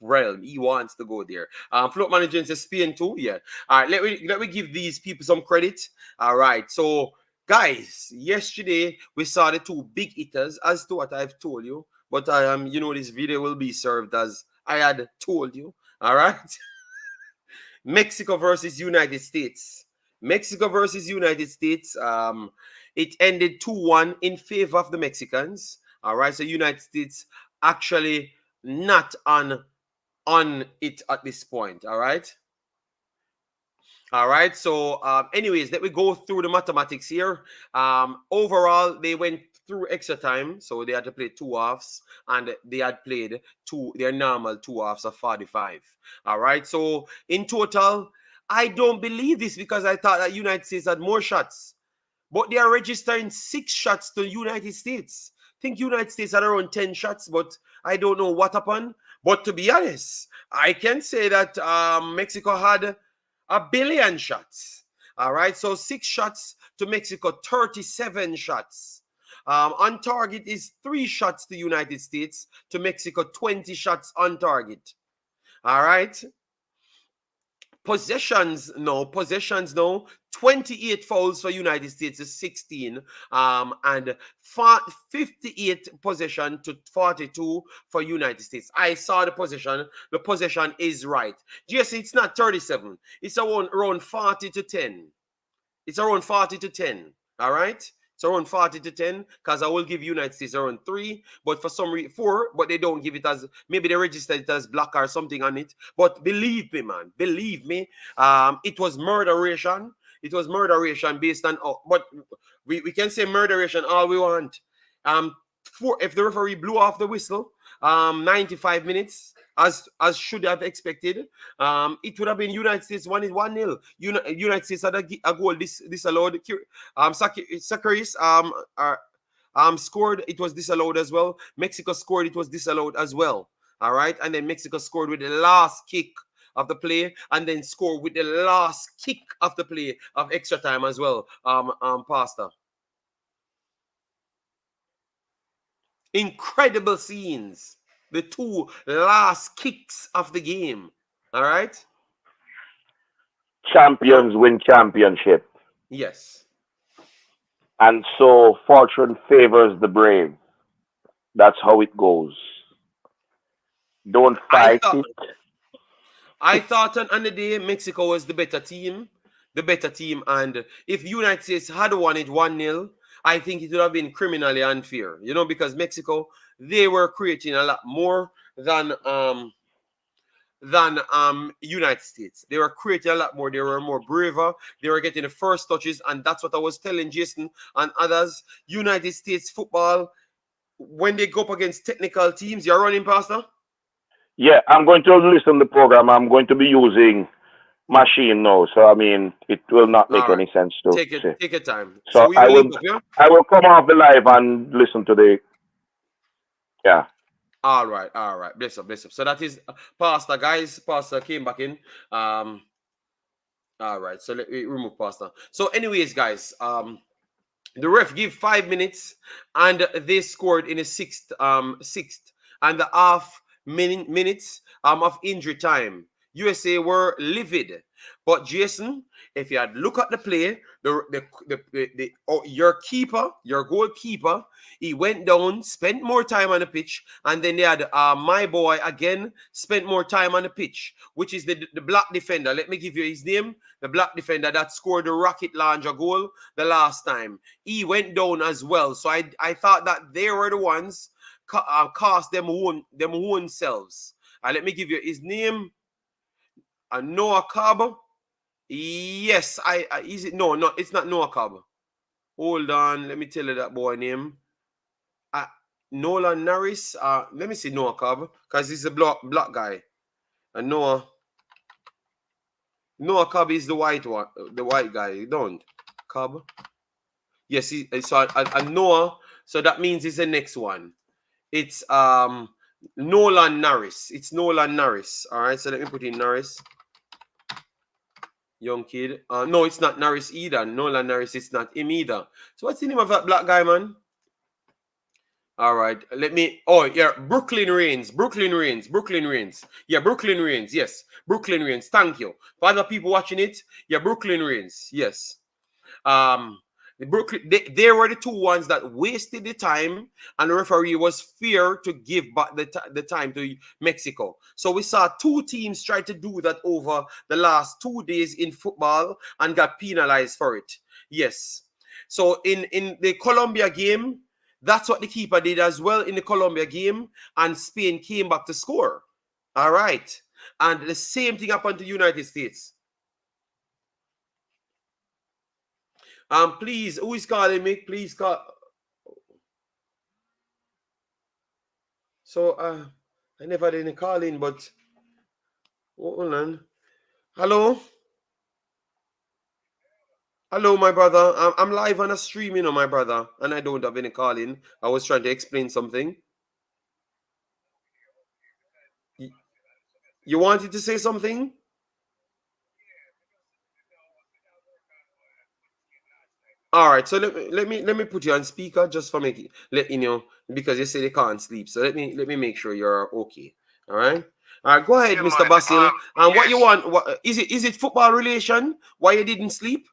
realm. He wants to go there. Float manager says Spain too. Yeah. All right, let me give these people some credit. All right, so guys, yesterday we saw the two big hitters, as to what I've told you. But this video will be served as I had told you. All right. Mexico versus United States. Mexico versus United States. It ended 2-1 in favor of the Mexicans. All right. So United States actually not on it at this point. All right. All right. So, anyways, let me go through the mathematics here. Overall, they went through extra time, so they had to play two halves, and they had played their normal two halves of 45. All right. So, in total, I don't believe this because I thought that United States had more shots, but they are registering 6 shots to United States. I think United States had around 10 shots, but I don't know what happened. But to be honest, I can say that Mexico had a billion shots. All right, so 6 shots to Mexico, 37 shots. On target is 3 shots to United States, to Mexico, 20 shots on target. All right. Possessions, no. 28 fouls for United States is 16. And 58 possession to 42 for United States. I saw the possession. The possession is right. Just it's not 37. It's around 40 to 10. It's around 40 to 10. All right. It's around 40 to 10 because I will give United States around 3, but for some reason 4, but they don't give it as, maybe they registered it as black or something on it. But believe me, man, believe me, it was murderation. It was murderation based on, but we can say murderation all we want. If the referee blew off the whistle, 95 minutes, as should have expected, it would have been United States 1-0. United States had a goal disallowed. Sakaris scored, it was disallowed as well. Mexico scored, it was disallowed as well. All right, and then Mexico scored with the last kick of the play, and then scored with the last kick of the play of extra time as well. Pastor. Incredible scenes. The 2 last kicks of the game. All right. Champions win championship. Yes. And so fortune favors the brave. That's how it goes. Don't fight it. I thought on the day Mexico was the better team. And if United States had won it 1-0, I think it would have been criminally unfair, you know, because Mexico, they were creating a lot more than United States. They were creating a lot more. They were more braver. They were getting the first touches, and that's what I was telling Jason and others. United States football, when they go up against technical teams, you're running, Pastor? Yeah, I'm going to listen to the program. I'm going to be using machine now, so I mean, it will not make any sense to take your time. So I will come off the live and listen to the. Yeah. All right. Bless up. So that is Pastor, guys. Pastor came back in. All right. So let me remove Pastor. So, anyways, guys, the ref gave 5 minutes, and they scored in the sixth and the half minutes of injury time. USA were livid. But Jason, if you had look at the play, your goalkeeper, he went down, spent more time on the pitch, and then they had my boy again spent more time on the pitch, which is the black defender. Let me give you his name. The black defender that scored the rocket launcher goal the last time. He went down as well. So I thought that they were the ones cast them own selves. Let me give you his name. Noah Cobb. Yes, is it? No, it's not Noah Cobb. Hold on, let me tell you that boy name. Nolan Norris. Let me see Noah Cobb, because he's a black guy. And Noah Cobb is the white one, the white guy. You don't Cobb. Yes, so Noah. So that means it's the next one. It's Nolan Norris. It's Nolan Norris. All right, so let me put in Norris. Young kid. No, it's not Norris either. Nolan Norris, it's not him either. So what's the name of that black guy, man? All right. Let me. Oh, yeah. Brooklyn Reigns. Yeah, Brooklyn Reigns. Yes. Brooklyn Reigns. Thank you. For other people watching it, yeah, Brooklyn Reigns. Yes. They were the two ones that wasted the time, and the referee was fair to give back the time to Mexico. So we saw two teams try to do that over the last 2 days in football and got penalized for it. Yes. So in the Colombia game, that's what the keeper did as well in the Colombia game, and Spain came back to score. All right. And the same thing happened to the United States. Please, who is calling me? Please call. So, I never did call in, but hold on. Hello? Hello, my brother. I'm live on a stream, you know, my brother, and I don't have any calling. I was trying to explain something. You wanted to say something? All right, so let me put you on speaker just for let you know, because you say they can't sleep. So let me make sure you're okay. All right. Go ahead, Mr. Basil. And yes. What you want? What is it? Football relation? Why you didn't sleep?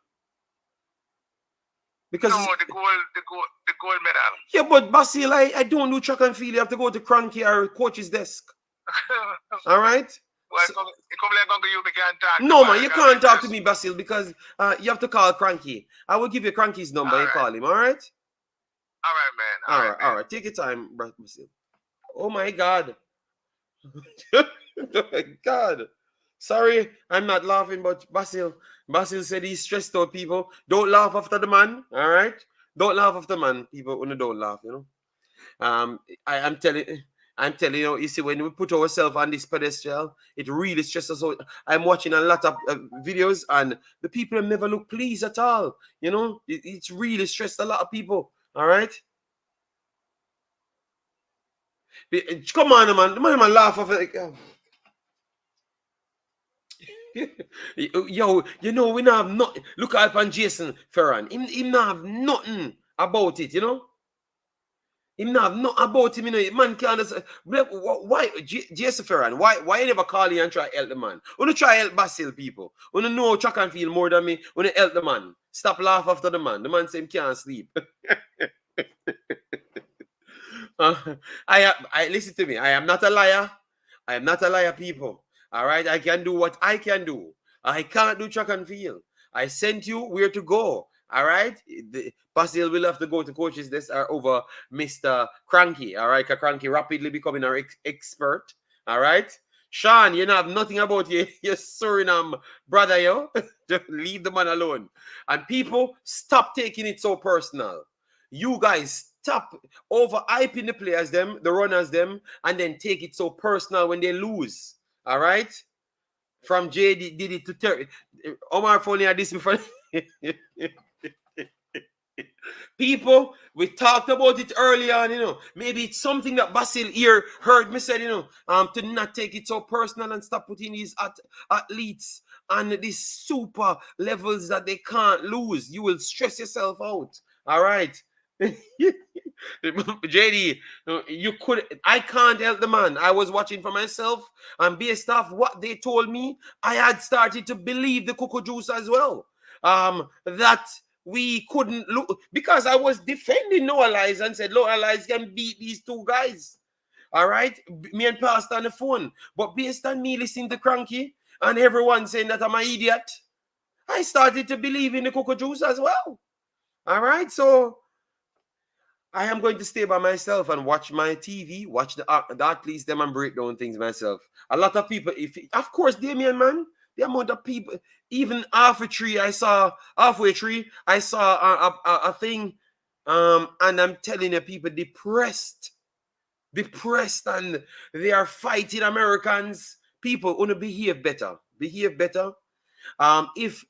Because no, the gold medal. Yeah, but Basil, I don't do track and field. You have to go to Cranky or coach's desk. All right. Well, no, man, you can't talk to me, Basil, because you have to call Cranky. I will give you Cranky's number. You call him, all right? All right, man. All right. Take your time, Basil. Oh, my God. Oh, my God. Sorry, I'm not laughing, but Basil said he's stressed out, people. Don't laugh after the man, all right? Don't laugh after the man, people. When don't laugh, you know? I'm telling you, you see, when we put ourselves on this pedestal, it really stresses us out. I'm watching a lot of videos, and the people have never look pleased at all. You know, it's really stressed a lot of people. All right. Come on, man. The man laugh off it. Yo, you know, we not have nothing. Look at Jason Ferran. He not have nothing about it, you know. Him not have nothing about him, you know. Man can't understand. Why, Jason Ferran, why you never call you and try to help the man? Wanna try help Basil, people. Wanna know track and feel more than me. Wanna help the man. Stop laugh after the man. The man say he can't sleep. I listen to me. I am not a liar. I am not a liar, people. All right, I can do what I can do. I can't do track and field. I sent you where to go. All right, Basil will have to go to coaches. This are over Mr. Cranky. All right, Cranky rapidly becoming our expert. All right, Sean, you know have nothing about your Suriname brother, yo. Just leave the man alone. And people, stop taking it so personal. You guys stop overhyping the players, them, the runners, them, and then take it so personal when they lose. All right? From JD did it to Terry. Omar Foley had this before. People, we talked about it early on, you know. Maybe it's something that Basil here heard me said, you know, to not take it so personal and stop putting these athletes on these super levels that they can't lose. You will stress yourself out. All right. JD, I can't help the man. I was watching for myself, and based off what they told me, I had started to believe the cocoa juice as well. That we couldn't look, because I was defending Noah Lies and said Noah Lies can beat these two guys. All right, me and Pastor on the phone. But based on me listening to Cranky and everyone saying that I'm an idiot, I started to believe in the cocoa juice as well. All right, so I am going to stay by myself and watch my TV, watch the athletes, them, and break down things myself. A lot of people, of course, Damien, man, the amount of people, even halfway through, I saw a thing, and I'm telling you, people depressed, and they are fighting Americans. People want to behave better. If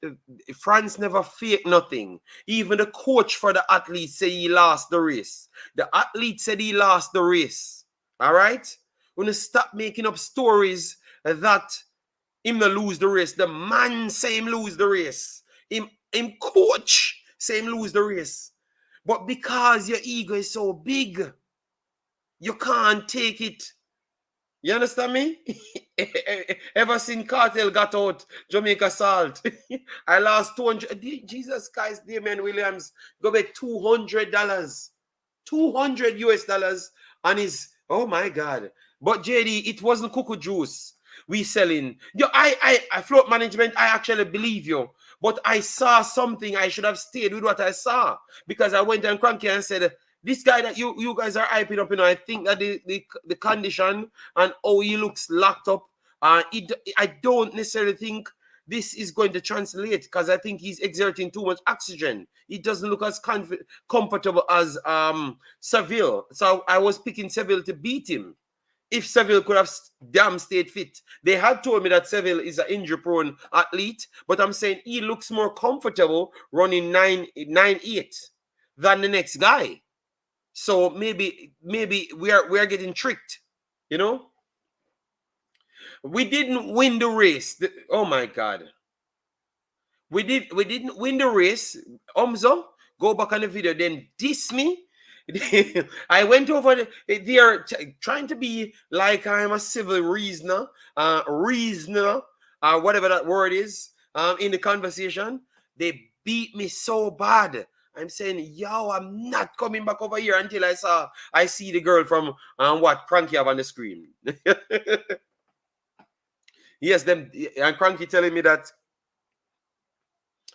France never fake nothing, even the coach for the athlete said he lost the race. The athlete said he lost the race. All right? We're going to stop making up stories that him to lose the race. The man say him lose the race. Him coach say him lose the race. But because your ego is so big, you can't take it. You understand me? Ever since Cartel got out, Jamaica Salt, I lost 200. Jesus Christ, Damien Williams, go back $200. 200 US dollars on his, oh my God. But JD, it wasn't cocoa juice we selling. Yo, I float management, I actually believe you. But I saw something, I should have stayed with what I saw. Because I went and Cranky and said, this guy that you guys are hyping up, you know, I think that the condition and how he looks locked up, I don't necessarily think this is going to translate, because I think he's exerting too much oxygen. He doesn't look as comfortable as Seville. So I was picking Seville to beat him. If Seville could have damn stayed fit. They had told me that Seville is an injury-prone athlete, but I'm saying he looks more comfortable running 9.8 than the next guy. So maybe we are getting tricked, you know. We didn't win the race. Oh my God, we didn't win the race. Omzo, go back on the video, then diss me. I went over they are trying to be like I'm a civil reasoner, whatever that word is, in the conversation. They beat me so bad. I'm saying, yo, I'm not coming back over here until I see the girl from what Cranky have on the screen. Yes, them and Cranky telling me that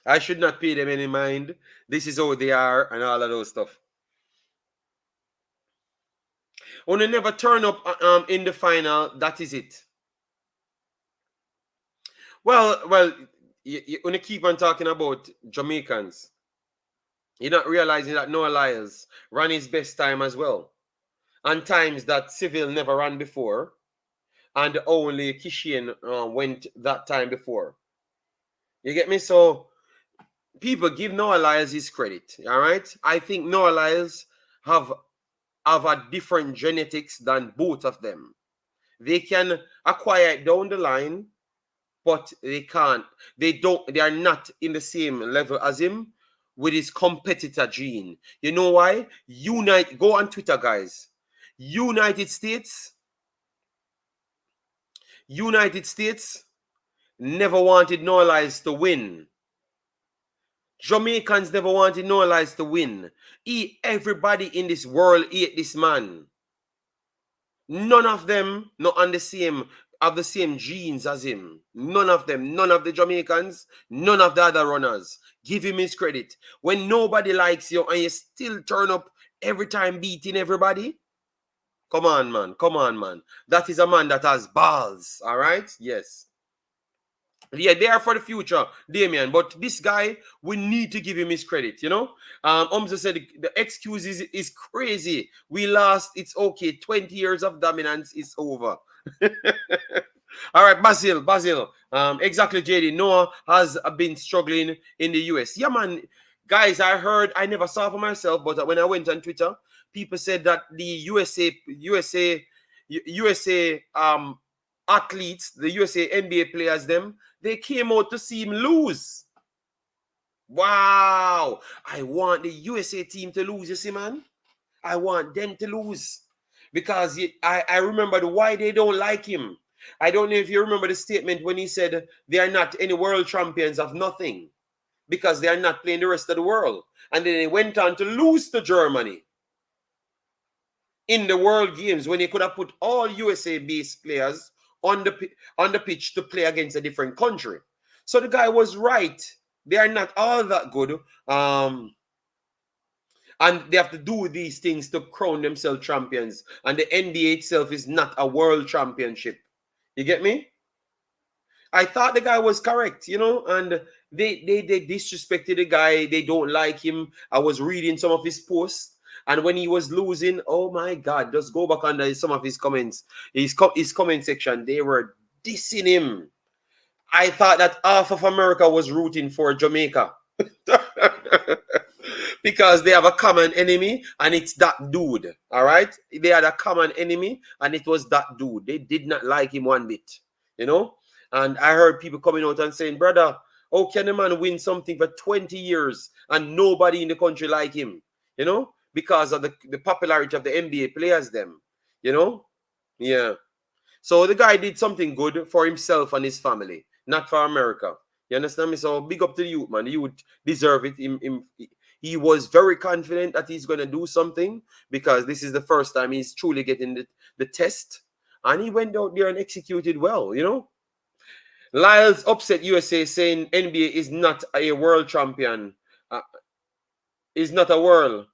I should not pay them any mind. This is how they are and all of those stuff. When they never turn up in the final, that is it. Well, you want to keep on talking about Jamaicans. You're not realizing that Noah Lyles ran his best time as well. And times that Seville never ran before. And only Kishian went that time before. You get me? So people give Noah Lyles his credit. All right? I think Noah Lyles have a different genetics than both of them. They can acquire it down the line, but they can't. They are not in the same level as him with his competitor gene. You know why? Go on Twitter, guys. United States never wanted Noah Lyles to win. Jamaicans never wanted Noah Lyles to win. Everybody in this world hate this man. None of them not on the same have the same genes as him. None of them. None of the Jamaicans. None of the other runners. Give him his credit. When nobody likes you and you still turn up every time beating everybody. Come on, man. Come on, man. That is a man that has balls. All right? Yes. Yeah, they are for the future, Damien. But this guy, we need to give him his credit, you know. Umza said the excuse is crazy. We lost, it's okay. 20 years of dominance is over. All right, Basil. Exactly, JD. Noah has been struggling in the US. Yeah, man. Guys, I heard, I never saw for myself, but when I went on Twitter, people said that the USA athletes, the USA NBA players, they came out to see him lose. Wow. I want the USA team to lose, you see, man. I want them to lose. Because I remember why they don't like him. I don't know if you remember the statement when he said they are not any world champions of nothing because they are not playing the rest of the world. And then they went on to lose to Germany in the World Games when he could have put all USA-based players on the pitch to play against a different country. So the guy was right. They are not all that good. And they have to do these things to crown themselves champions. And the NBA itself is not a world championship. You get me? I thought the guy was correct, you know, and they disrespected the guy. They don't like him. I was reading some of his posts. And when he was losing, oh my God, just go back under some of his comments. His comment section, they were dissing him. I thought that half of America was rooting for Jamaica. Because they have a common enemy and it's that dude. All right? They had a common enemy and it was that dude. They did not like him one bit, you know? And I heard people coming out and saying, brother, how can a man win something for 20 years and nobody in the country like him? You know? Because of the popularity of the NBA players, you know? Yeah. So the guy did something good for himself and his family, not for America. You understand me? So big up to the youth, man. The youth deserve it. He was very confident that he's going to do something because this is the first time he's truly getting the test. And he went out there and executed well, you know? Lyles upset USA saying NBA is not a world champion. Is not a world.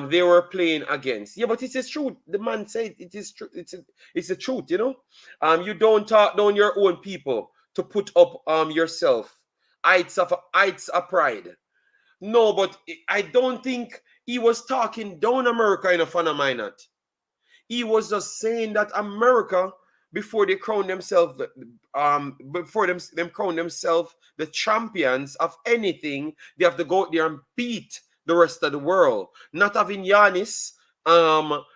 They were playing against. Yeah, but it's the truth. The man said it is true. It's the truth, you know. You don't talk down your own people to put up yourself. Heights of pride. No, but I don't think he was talking down America in a fun of mine. He was just saying that America, before they crown themselves, before them crown themselves the champions of anything, they have to go out there and beat the rest of the world. Not having Giannis, Jokic,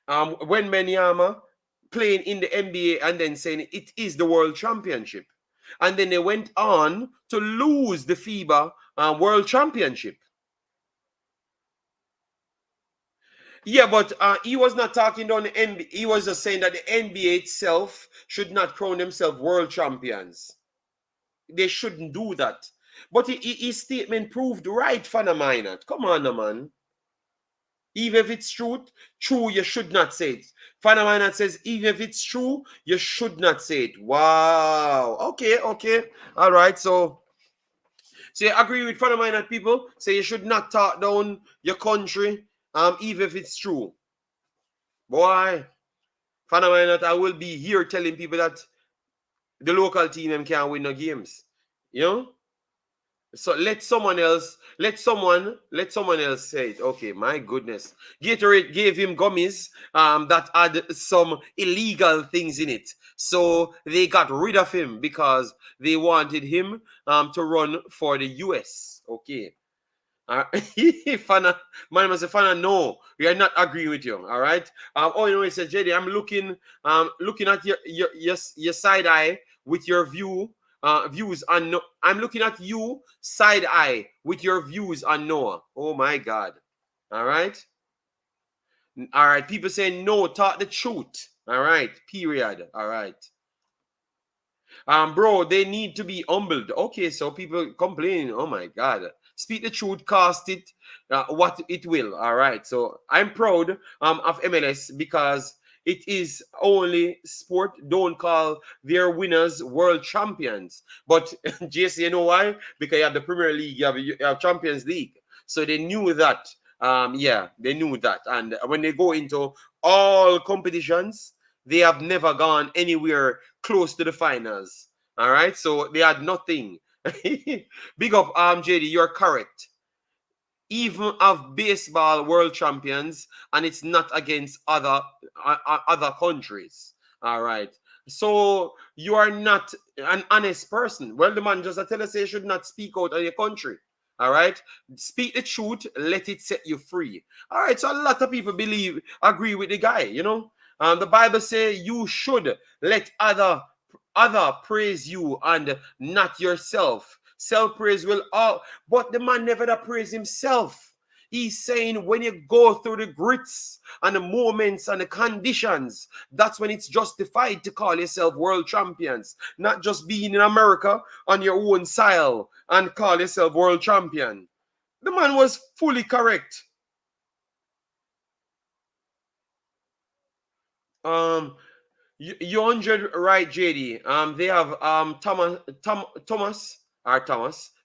Wembanyama playing in the NBA and then saying it is the world championship. And then they went on to lose the FIBA World Championship. Yeah, but he was not talking down the NBA. He was just saying that the NBA itself should not crown themselves world champions. They shouldn't do that. But his statement proved right, Fana. Come on, man. Even if it's true, you should not say it. Fana says, even if it's true, you should not say it. Wow. Okay. All right. So you agree with Fana people? Say you should not talk down your country, even if it's true. Boy, Fana, I will be here telling people that the local team can't win no games. You know? So let someone else say it. Okay, my goodness. Gatorade gave him gummies that had some illegal things in it. So they got rid of him because they wanted him to run for the US. Okay. Fana, man must say, Fana, no, we are not agreeing with you. All right. Oh, you know, he said, JD, I'm looking at your side eye with your views on I'm looking at you side eye with your views on Noah. Oh my God. All right. People saying no, talk the truth. All right. Period. All right. Bro, they need to be humbled. Okay, so people complaining. Oh my God. Speak the truth, cast it what it will. All right. So I'm proud of MLS because it is only sport. Don't call their winners world champions. But JC, you know why? Because you have the Premier League, you have Champions League. So they knew that. Yeah, they knew that. And when they go into all competitions, they have never gone anywhere close to the finals. All right. So they had nothing. Big up, JD. You're correct. Even of baseball world champions, and it's not against other countries. All right. So you are not an honest person. Well, the man just tell us you should not speak out of your country. All right. Speak the truth. Let it set you free. All right. So a lot of people agree with the guy. You know, the Bible says you should let other praise you and not yourself. Self praise will all, but the man never that praise himself. He's saying when you go through the grits and the moments and the conditions, that's when it's justified to call yourself world champions, not just being in America on your own soil and call yourself world champion. The man was fully correct. You 100 right, JD. They have Thomas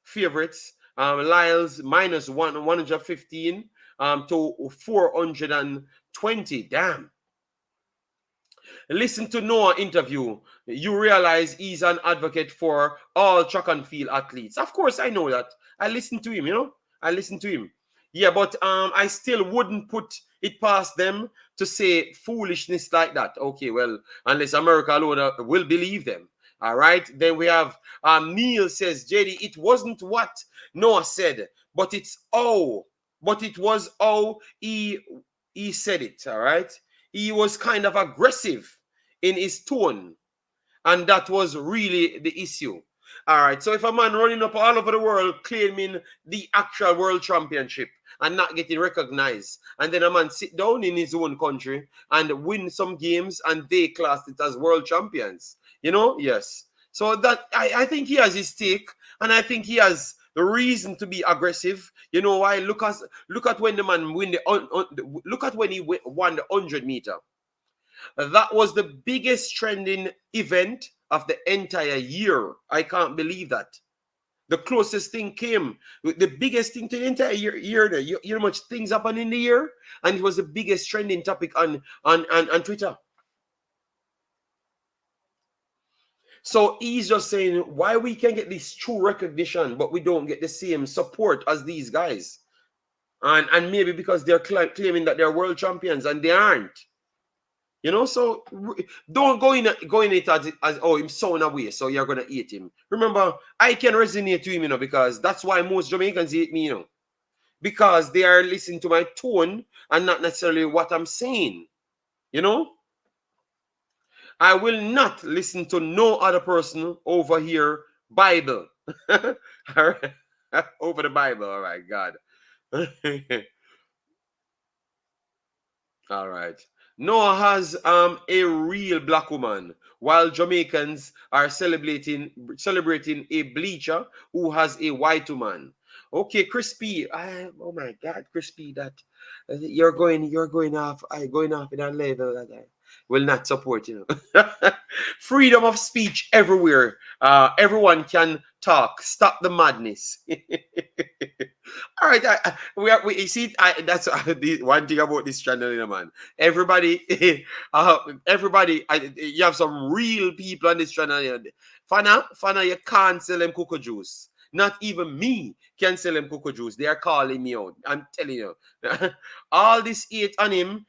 favorites. Lyles minus 115 to 420. Damn. Listen to Noah interview. You realize he's an advocate for all track and field athletes. Of course, I know that. I listen to him, you know. I listen to him. Yeah, but I still wouldn't put it past them to say foolishness like that. Okay, well, unless America alone will believe them. All right. Then we have Neil says, JD, it wasn't what Noah said, but it's oh, but it was oh he said it. All right. He was kind of aggressive in his tone, and that was really the issue. All right. So if a man running up all over the world claiming the actual world championship and not getting recognized, and then a man sit down in his own country and win some games and they class it as world champions, you know, yes. So that I think he has his stake, and I think he has the reason to be aggressive. You know why? Look at when the man win look at when he won the 100-meter. That was the biggest trending event of the entire year. I can't believe that. The closest thing came, the biggest thing to the entire year there. You know how much things happen in the year, and it was the biggest trending topic on Twitter. So he's just saying why we can get this true recognition, but we don't get the same support as these guys. And maybe because they're claiming that they're world champions and they aren't. You know, so don't go in it as oh, him sound away, so you're gonna hate him. Remember, I can resonate to him, you know, because that's why most Jamaicans hate me, you know, because they are listening to my tone and not necessarily what I'm saying. You know, I will not listen to no other person over here. Bible, all right, over the Bible. All right, God. All right. Noah has a real black woman, while Jamaicans are celebrating a bleacher who has a white woman. Okay, Crispy. Oh my God, Crispy, that you're going off. Going off in that level that I will not support. You know, freedom of speech everywhere. Everyone can talk. Stop the madness. All right, we see. That's one thing about this channel, you know, man. Everybody, you have some real people on this channel. You know. Fana, you can't sell them cocoa juice. Not even me can sell them cocoa juice. They are calling me out. I'm telling you, all this hate on him.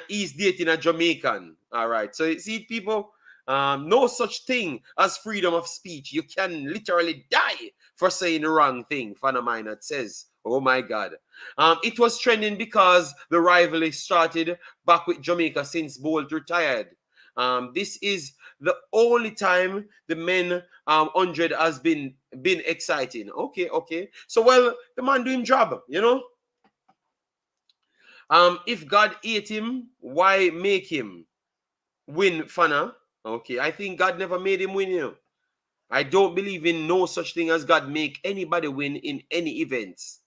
He's dating a Jamaican. All right, so you see, people. No such thing as freedom of speech. You can literally die for saying the wrong thing. Fan of mine that says, oh my God. It was trending because the rivalry started back with Jamaica since Bolt retired. This is the only time the men 100 has been exciting. Okay. So, well, the man doing job, you know. If God ate him, why make him win, Fana? Okay, I think God never made him win, you know. I don't believe in no such thing as God make anybody win in any events.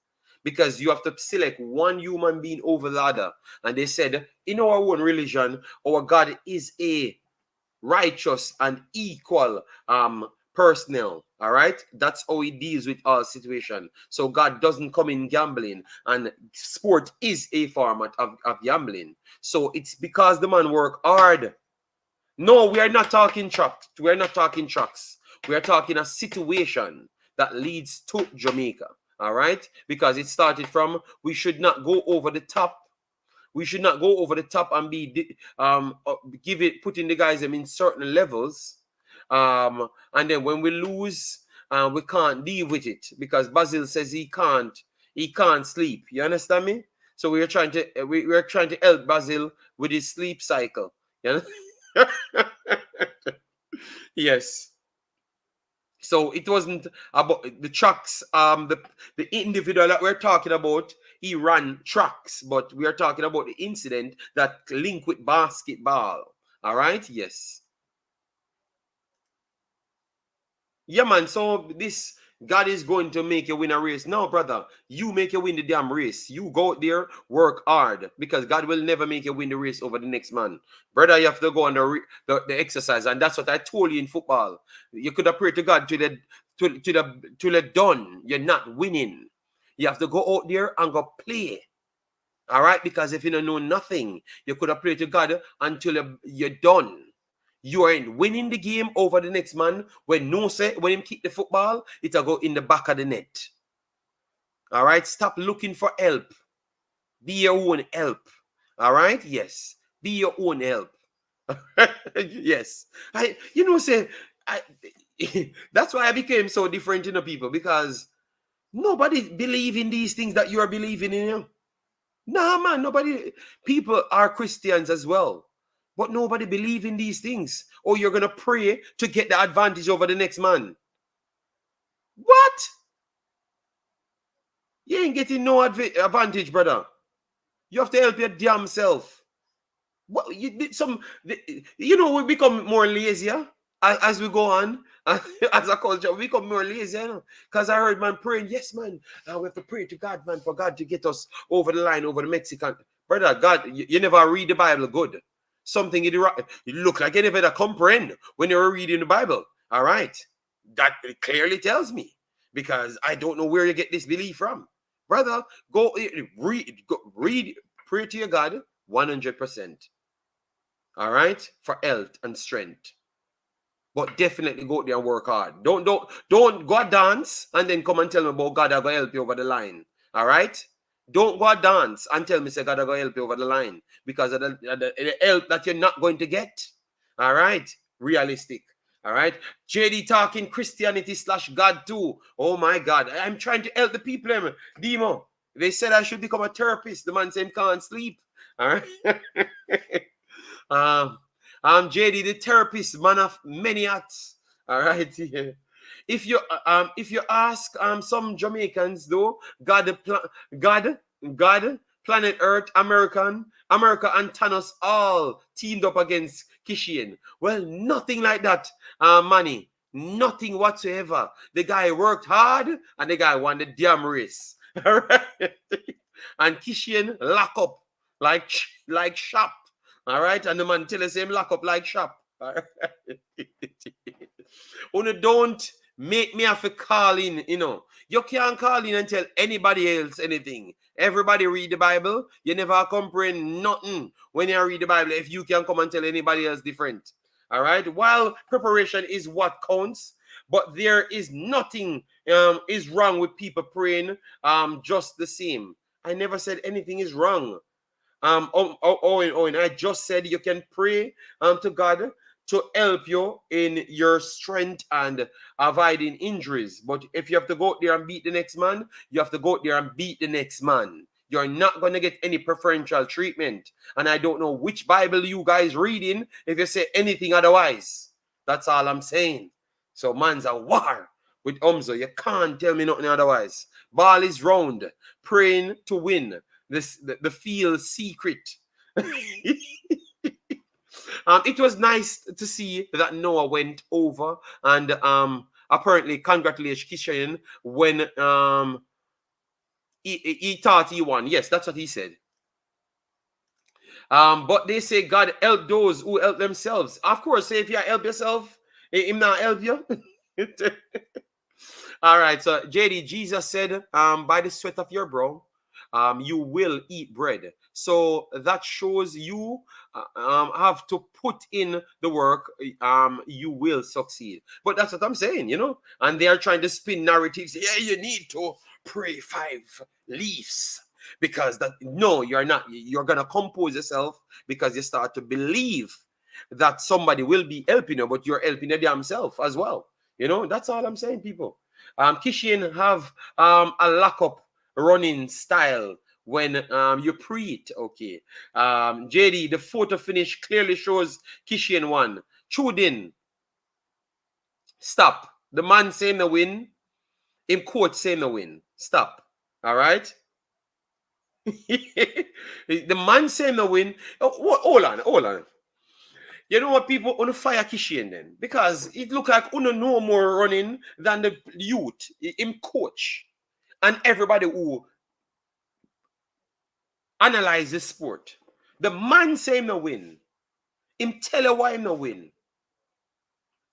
Because you have to select one human being over the other. And they said, in our own religion, our God is a righteous and equal personnel. All right, that's how he deals with our situation. So God doesn't come in gambling, and sport is a format of gambling. So it's because the man work hard. No, we are not talking trucks. We are not talking trucks. We are talking a situation that leads to Jamaica. All right, because it started from we should not go over the top. We should not go over the top and be putting the guys in certain levels, and then when we lose, we can't deal with it because Basil says he can't sleep. You understand me? So we are trying to help Basil with his sleep cycle. You know? Yes. So it wasn't about the trucks. The individual that we're talking about, he ran trucks, but we are talking about the incident that linked with basketball. All right? Yes. Yeah, man. So this God is going to make you win a race. No, brother. You make you win the damn race. You go out there, work hard, because God will never make you win the race over the next man. Brother, you have to go on the exercise, and that's what I told you in football. You could have prayed to God to the done. You're not winning. You have to go out there and go play. All right? Because if you don't know nothing, you could have prayed to God until you're done. You ain't winning the game over the next man. When him kick the football, it'll go in the back of the net. All right? Stop looking for help. Be your own help. All right? Yes. Be your own help. Yes. That's why I became so different in people, because nobody believe in these things that you are believing in. Nah, man, nobody. People are Christians as well, but nobody believe in these things. Or you're gonna pray to get the advantage over the next man. What? You ain't getting no advantage, brother. You have to help your damn self. What we become more lazier as we go on. As a culture, we become more lazy, because I heard man praying. Yes, man, we have to pray to God, man, for God to get us over the line, over the Mexican. Brother, God, you never read the Bible good. Something you look like you never comprehend when you're reading the Bible. All right, that clearly tells me, because I don't know where you get this belief from, brother. Go read, pray to your God 100%. All right, for health and strength. But definitely go out there and work hard. Don't go dance and then come and tell me about God I go help you over the line. All right? Don't go dance and tell me say God I go help you over the line, because of the help that you're not going to get. All right? Realistic. All right? JD talking Christianity / God too. Oh my God. I'm trying to help the people. Demo. They said I should become a therapist. The man said can't sleep. All right? JD, the therapist, man of many hats. All right. Yeah. If you ask some Jamaicans though, God, planet Earth, America and Thanos all teamed up against Kishian. Well, nothing like that, Manny. Nothing whatsoever. The guy worked hard and the guy won the damn race. All right. And Kishian lock up like shop. All right, and the man tell us him lock up like shop. All right. Don't make me have to call in, You can't call in and tell anybody else anything. Everybody read the Bible. You never comprehend nothing when you read the Bible if you can come and tell anybody else different. All right. While preparation is what counts, but there is nothing is wrong with people praying just the same. I never said anything is wrong. Owen, I just said you can pray to God to help you in your strength and avoiding injuries. But if you have to go out there and beat the next man, you have to go out there and beat the next man. You're not going to get any preferential treatment. And I don't know which Bible you guys reading if you say anything otherwise. That's all I'm saying. So man's a war with Umzo. You can't tell me nothing otherwise. Ball is round. Praying to win. The field secret. It was nice to see that Noah went over, and apparently congratulations Kishan when he thought he won. Yes, that's what he said. But they say God help those who help themselves. Of course, say if you help yourself, him not help you. All right, so JD, Jesus said, by the sweat of your brow, you will eat bread. So that shows you have to put in the work, you will succeed. But that's what I'm saying, you know. And they are trying to spin narratives. Yeah, you need to pray 5 leaves. Because that, no, you're not. You're gonna compose yourself because you start to believe that somebody will be helping you, but you're helping your damn self as well. You know, that's all I'm saying, people. Kishin have a lock-up running style when you pre-it. Okay. JD, the photo finish clearly shows Kishin won. Chudin. Stop. The man saying the win. Him coach saying the win. Stop. All right. The man saying the win. Oh, hold on. You know what, people on fire Kishian then? Because it look like Uno no more running than the youth, him coach, and everybody who analyze the sport. The man say him no win. Him tell you why him no win.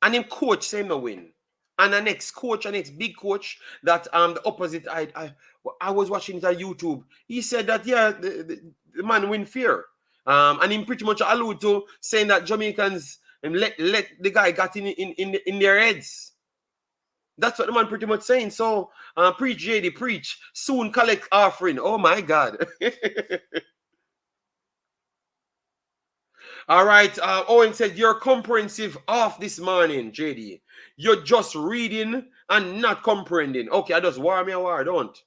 And him coach say him no win. And the next coach, the next big coach that the opposite, I was watching it on YouTube. He said that yeah, the man win fair. And him pretty much allude to saying that Jamaicans let the guy got in their heads. That's what the man pretty much saying. So preach, JD, preach. Soon collect offering. Oh my God. All right. Owen said you're comprehensive off this morning, JD. You're just reading and not comprehending. Okay, I just war me a war, don't.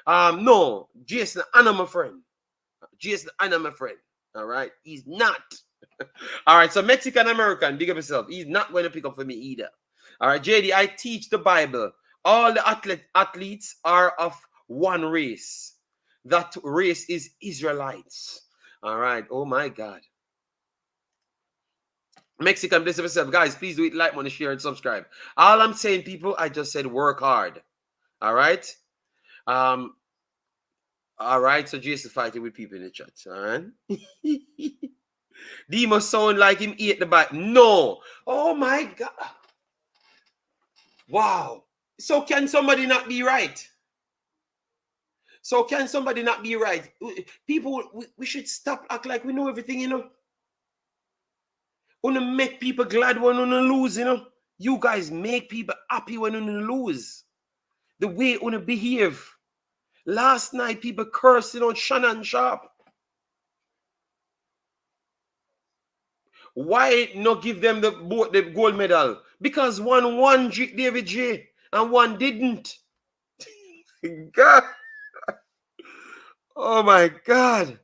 No, Jason Anna, my friend. Jason Anna, my friend. All right, he's not. All right, so Mexican American, big up yourself. He's not going to pick up for me either. All right, JD, I teach the Bible. All the athletes are of one race. That race is Israelites. All right, oh my God. Mexican, bless yourself. Guys, please do it, like, money, share, and subscribe. All I'm saying, people, I just said work hard. All right? All right, so Jason fighting with people in the chat. All right? D must sound like him ate the bite. No. Oh, my God. Wow. So can somebody not be right? So can somebody not be right? People, we should stop act like we know everything, you know? Want to make people glad when you lose, you know. You guys make people happy when you lose. The way you want to behave. Last night, people cursing on Shannon Sharp. Why not give them the gold medal? Because one won David J and one didn't. God. Oh my God.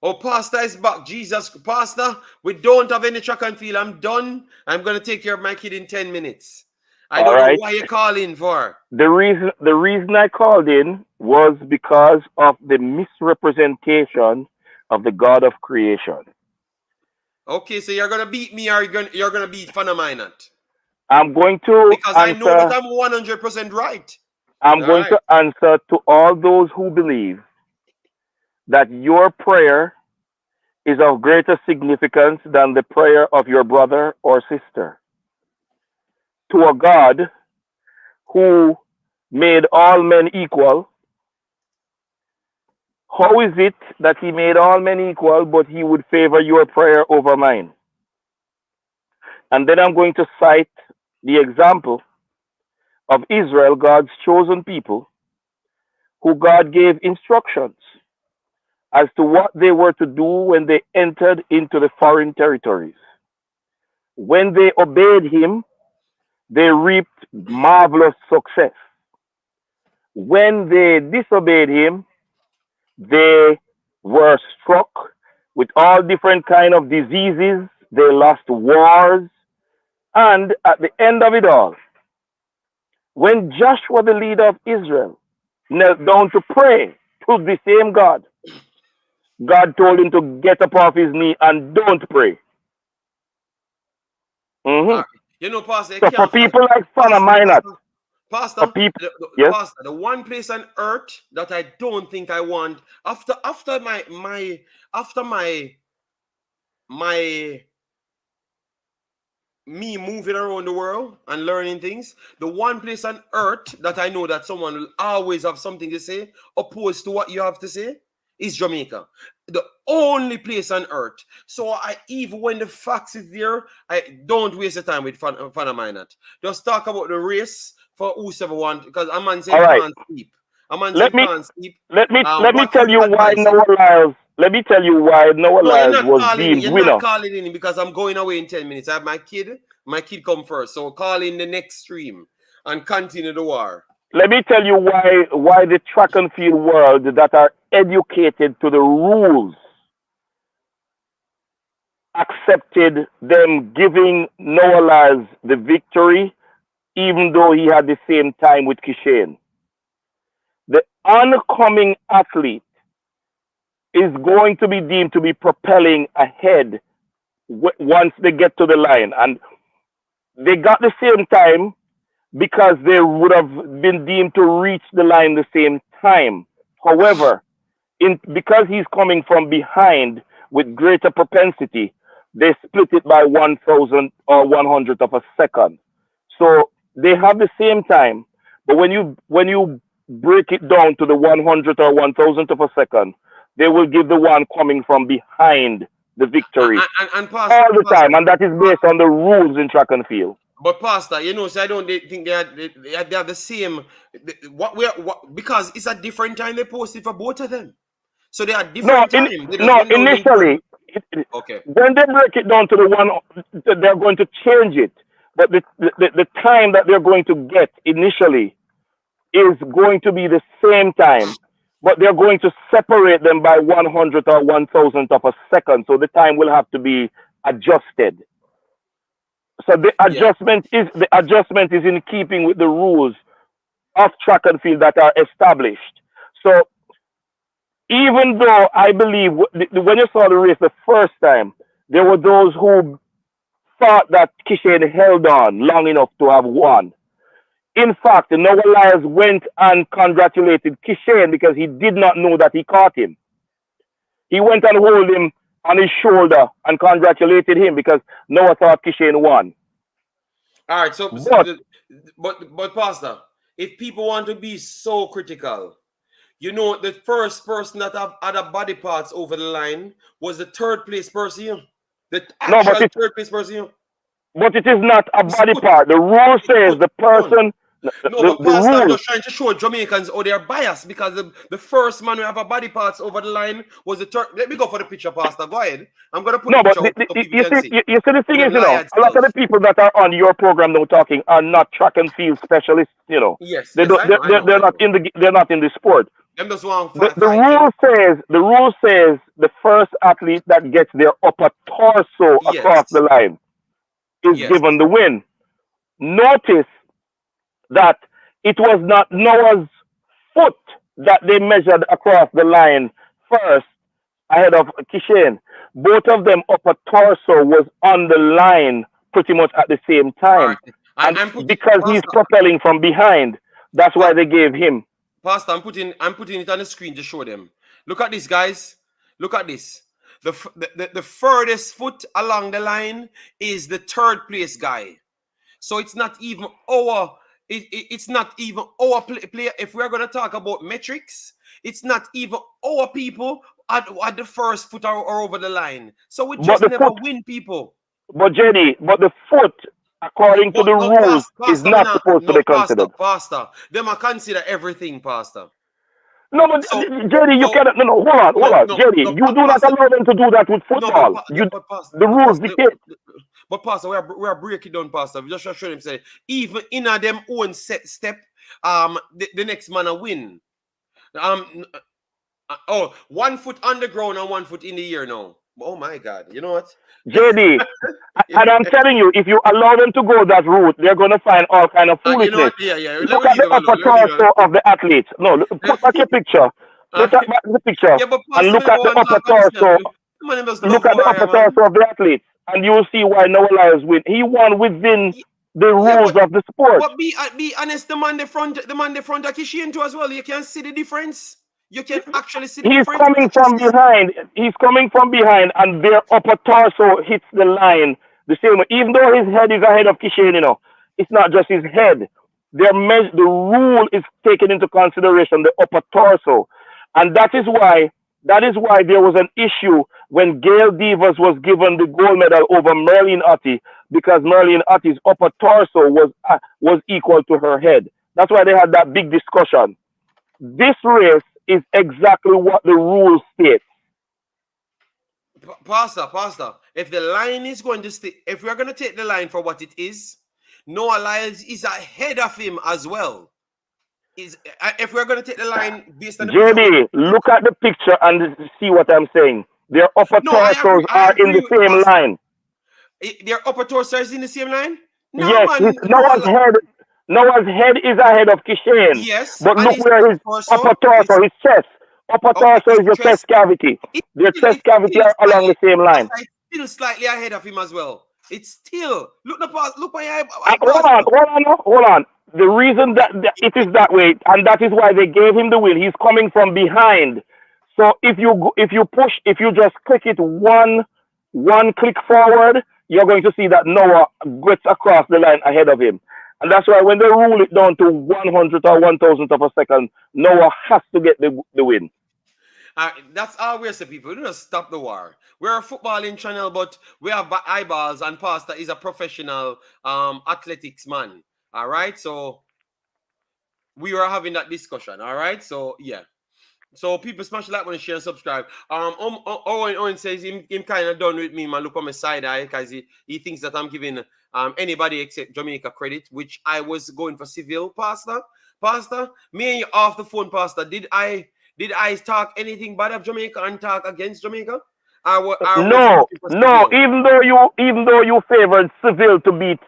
Oh, Pastor is back. Jesus, Pastor, we don't have any track and field. I'm done. I'm going to take care of my kid in 10 minutes. I don't know why you're calling for. The reason I called in was because of the misrepresentation of the God of creation. Okay, so you're going to beat me or you're going to beat fan of mine not? I'm going to because answer, I know that I'm 100% right. I'm going to answer to all those who believe that your prayer is of greater significance than the prayer of your brother or sister. To a God who made all men equal, how is it that he made all men equal, but he would favor your prayer over mine? And then I'm going to cite the example of Israel, God's chosen people, who God gave instructions as to what they were to do when they entered into the foreign territories. When they obeyed him, they reaped marvelous success. When they disobeyed him, they were struck with all different kind of diseases. They lost wars. And at the end of it all, when Joshua, the leader of Israel, knelt down to pray to the same God. God told him to get up off his knee and don't pray. You know, Pastor, So for people like Fana Minot, Pastor, yes, Pastor, the one place on earth that I don't think I want after me moving around the world and learning things, the one place on earth that I know that someone will always have something to say opposed to what you have to say is Jamaica. The only place on earth. So even when the facts is there, I don't waste the time with Fana Minot. Just talk about the race for whoever want, because a man said can't sleep. A man said can't sleep. Let me tell you why Noah Lyles. Let me tell you why Noah Lyles was deemed winner. You're not calling in because I'm going away in 10 minutes. I have my kid. My kid come first. So call in the next stream and continue the war. Let me tell you why the track and field world that are educated to the rules accepted them giving Noah Lyles the victory, even though he had the same time with Kishane. The oncoming athlete is going to be deemed to be propelling ahead once they get to the line. And they got the same time because they would have been deemed to reach the line the same time. However, because he's coming from behind with greater propensity, they split it by 1,000 or 100th of a second. So they have the same time, but when you break it down to the 100th or 1,000th of a second, they will give the one coming from behind the victory and Pastor, all the time, and that is based on the rules in track and field. But Pastor, you know, so I don't think they are the same. Because it's a different time they posted for both of them. So they are different times. Initially, okay. When they break it down to the one, they're going to change it. But the time that they're going to get initially is going to be the same time. But they're going to separate them by 100th or 1,000th of a second. So the time will have to be adjusted. So the adjustment is in keeping with the rules of track and field that are established. So even though I believe when you saw the race the first time, there were those who thought that Kishane held on long enough to have won. In fact, Noah Lyles went and congratulated Kishane because he did not know that he caught him. He went and held him on his shoulder and congratulated him because Noah thought Kishane won. All right, but Pastor, if people want to be so critical, you know, the first person that have other body parts over the line was the third place person. The actual third place person. But it is not a body part. The rule says the person. But Pastor, I'm just trying to show Jamaicans how they are biased because the first man who have a body parts over the line was the third. Let me go for the picture, Pastor. Go ahead. I'm going to put the picture up. You see, the thing is, you know, a lot of the people that are on your program now talking are not track and field specialists, you know. Yes. They're not in the sport. Them just want the rule says the first athlete that gets their upper torso across the line is given the win. Notice that it was not Noah's foot that they measured across the line first ahead of Kishane. Both of them upper torso was on the line pretty much at the same time. Right. And because he's propelling from behind, that's why they gave him. Pastor, I'm putting it on the screen to show them. Look at this, guys. Look at this. The furthest foot along the line is the third place guy. So it's not even our player. If we're going to talk about metrics, it's not even our people at the first foot or over the line. So we just never win people. But Jenny, the foot, according to the rules, is not supposed to be considered. Pastor, them are consider everything, Pastor. No, but Jerry, you cannot. No, hold on, Jerry. You do not allow them to do that with football. The rules dictate. But Pastor, we are breaking down, Pastor. We just show them say even in a them own set step, the next man a win. 1 foot on the ground and 1 foot in the air now. Oh my God! You know what? JD, and I'm telling you, if you allow them to go that route, they're going to find all kind of You know foolishness. what? Yeah. Let Look me at leave the them upper alone. Let me leave them torso of the athlete. No, put back your picture. alone. Put back the picture Yeah, but and Pastor, look me at go the and upper talk honestly. torso. Man, just Look love at the warrior, upper man. torso of the athlete, and you will see why Noah Lyles win. He won within the Yeah, rules of the sport. but be honest, the man the front of Kishin too as well. You can see the difference. You can actually see the He's difference. coming Watch from this. behind. He's coming from behind, and their upper torso hits the line the same way. Even though his head is ahead of Kishane, it's not just his head. The rule is taken into consideration the upper torso, and that is why there was an issue when Gail Devers was given the gold medal over Merlin Ottey, because Merlin Ottey's upper torso was equal to her head. That's why they had that big discussion. This race is exactly what the rule states. Pastor, if the line is going to stay, if we're going to take the line for what it is, Noah Lyles is ahead of him as well. If we're going to take the line based on the picture, JD, look at the picture and see what I'm saying. Their upper no, torsos I are in agree the with the same pastor. line. Their upper torso is in the same line. No, Yes, man. Noah's head is ahead of Kishane. Yes, But and look his where his torso upper torso, is his chest. Upper torso his is your chest chest. cavity. Their chest cavity Still are along slightly, the same line. it's still slightly ahead of him as well. It's still look my Hold on. The reason that it is that way, and that is why they gave him the win. He's coming from behind. So if you just click it one click forward, you're going to see that Noah gets across the line ahead of him. And that's why when they rule it down to 100 or 1,000th of a second, Noah has to get the win. That's all we're saying, people. We just stop the war. We're a footballing channel, but we have eyeballs, and Pastor is a professional athletics man. All right, so we were having that discussion. All right, so yeah. So people smash like button, share and subscribe. Owen says him kind of done with me, man. Look on my side eye because he thinks that I'm giving anybody except Jamaica credit, which I was going for civil, Pastor. Me and you off the phone, Pastor. Did I talk anything bad of Jamaica and talk against Jamaica? No. Even though you favored Seville to beat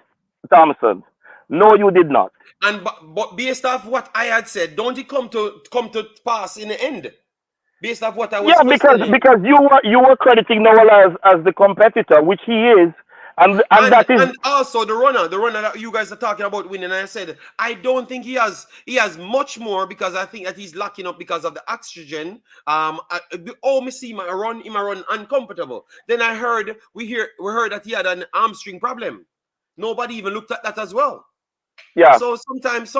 Thompson, no, you did not. And but based off what I had said, don't it come to pass in the end? Based off what I was because you were crediting Noah as the competitor, which he is, and that is. And also the runner that you guys are talking about winning. And I said I don't think he has much more, because I think that he's locking up because of the oxygen. Me see him run uncomfortable. Then we heard that he had an hamstring problem. Nobody even looked at that as well. Yeah. So sometimes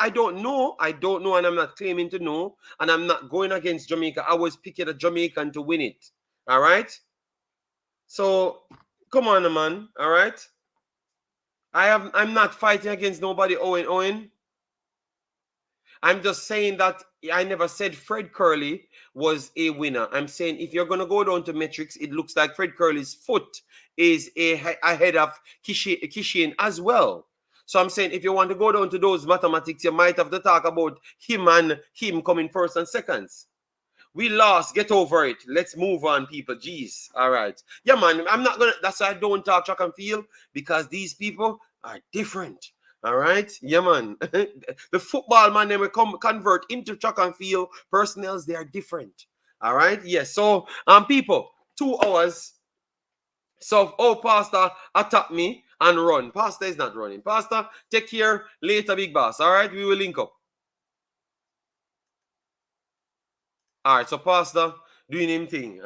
I don't know, and I'm not claiming to know, and I'm not going against Jamaica. I was picking a Jamaican to win it. All right. So come on, man. All right. I'm not fighting against nobody, Owen. I'm just saying that I never said Fred Curley was a winner. I'm saying if you're going to go down to metrics, it looks like Fred Curley's foot is ahead of Kishin as well. So I'm saying if you want to go down to those mathematics, you might have to talk about him coming first and seconds. We lost. Get over it. Let's move on, people. Jeez. All right. Yeah, man. That's why I don't talk track and field, because these people are different. All right. Yeah, man. The football man, they will convert into track and field personnels. They are different. All right. Yes. So, people, 2 hours. So, Pastor attack me and run. Pastor is not running. Pastor, take care later, big boss. All right. We will link up. All right, so Pastor doing him thing.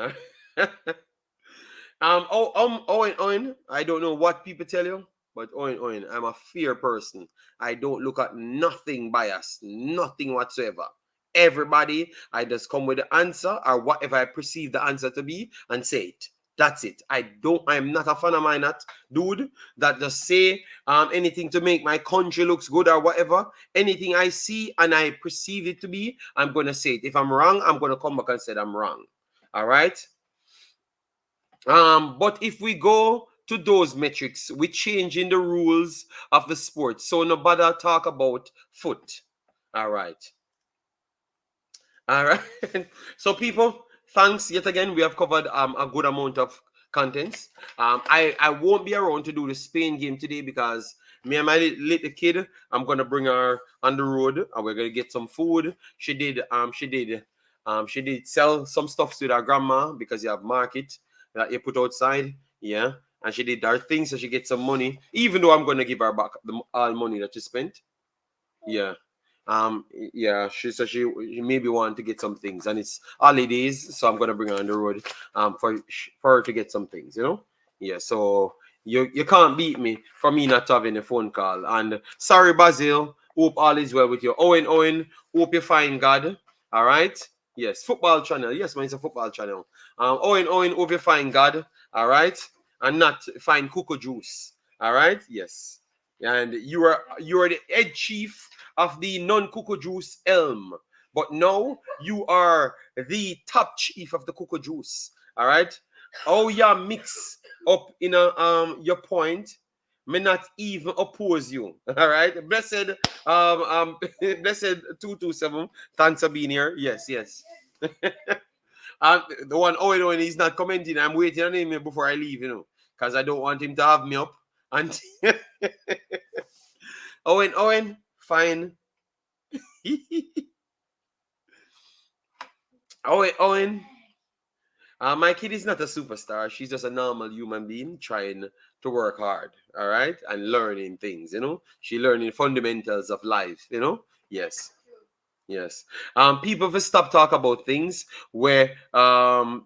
Owen, I don't know what people tell you, but Owen, I'm a fair person. I don't look at nothing biased, nothing whatsoever. Everybody, I just come with the answer or whatever I perceive the answer to be and say it. That's it. I'm not a fan of mine, that dude that just say anything to make my country looks good or whatever. Anything I see and I perceive it to be, I'm going to say it. If I'm wrong, I'm going to come back and say I'm wrong. All right. But if we go to those metrics, we're changing the rules of the sport. So nobody talk about foot. All right. So people, thanks yet again. We have covered a good amount of contents. I won't be around to do the Spain game today because me and my little kid, I'm gonna bring her on the road and we're gonna get some food. She did sell some stuff to her grandma because you have market that you put outside. Yeah. And she did her thing so she gets some money, even though I'm gonna give her back the all money that she spent. Yeah. Yeah, she maybe want to get some things, and it's holidays, so I'm gonna bring her on the road for her to get some things, you know. Yeah, so you can't beat me for me not having a phone call. And sorry, Basil. Hope all is well with you. Owen. Hope you find God. All right. Yes, football channel. Yes, man, it's a football channel. Owen. Hope you find God. All right, and not find cocoa juice. All right. Yes, and you are the head chief of the non-cocoa juice elm. But now you are the top chief of the cocoa juice. All right. Oh yeah, mix up in a your point. May not even oppose you. All right. Blessed blessed 227. Thanks for being here. Yes. The one Owen he's not commenting. I'm waiting on him before I leave, because I don't want him to have me up. And Owen, fine. Owen, my kid is not a superstar. She's just a normal human being trying to work hard, all right, and learning things. She learning fundamentals of life. Yes. People will stop talk about things where the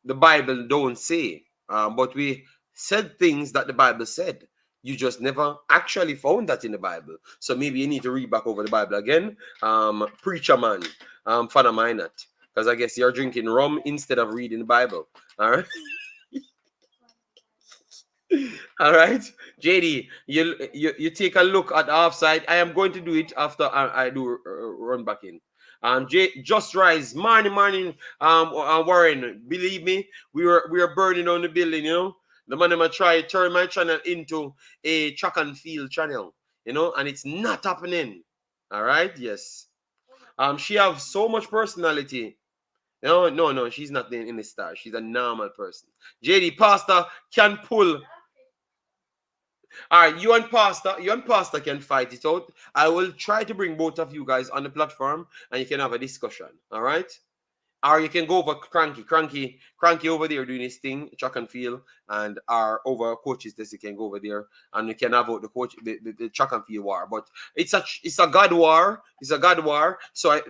Bible don't say, but we said things that the Bible said. You just never actually found that in the Bible. So maybe you need to read back over the Bible again. Preacher man, Father Minot, because I guess you're drinking rum instead of reading the Bible. All right. All right, JD, you take a look at the offside. I am going to do it after I do run back in. Just rise, morning. Warren, believe me, we are burning on the building. The man I try turn my channel into a track and field channel. And it's not happening. All right, yes. She have so much personality. No, she's not in the star. She's a normal person. JD, Pastor can pull. All right, you and Pastor can fight it out. I will try to bring both of you guys on the platform and you can have a discussion. All right? Or you can go over Cranky over there doing his thing, track and field, and our over coaches this you can go over there and we can have out the track and field war. But it's a God war. It's a God war. So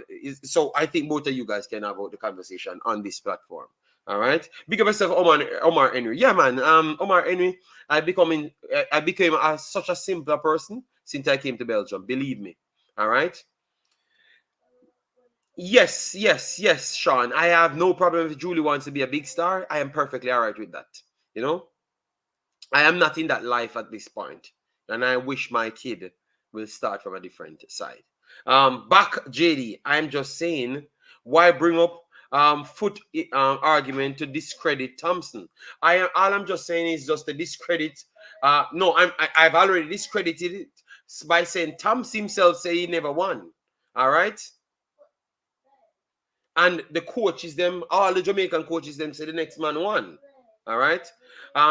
I think both of you guys can have out the conversation on this platform. All right. Big up yourself, Omar Henry. Yeah, man. Omar Henry, I became such a simpler person since I came to Belgium. Believe me. All right. Yes, Sean. I have no problem if Julie wants to be a big star. I am perfectly all right with that. I am not in that life at this point, and I wish my kid will start from a different side. Back JD. I'm just saying, why bring up foot argument to discredit Thompson? All I'm just saying is just to discredit. No, I've already discredited it by saying Thompson himself say he never won. All right. And the coaches, all the Jamaican coaches, say the next man won. All right.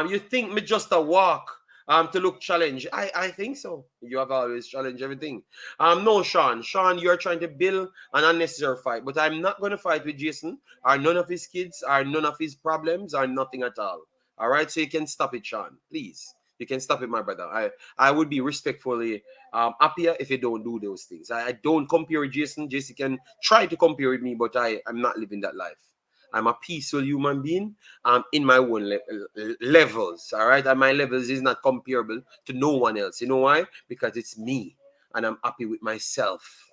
You think me just a walk to look challenge? I think so. You have always challenged everything. No, Sean, you're trying to build an unnecessary fight, but I'm not going to fight with Jason or none of his kids or none of his problems or nothing at all. All right. So you can stop it, Sean. Please. You can stop it, my brother. I would be respectfully happier if you don't do those things. I don't compare with Jason. Jason can try to compare with me, but I'm not living that life. I'm a peaceful human being in my own levels, all right? And my levels is not comparable to no one else. You know why? Because it's me, and I'm happy with myself.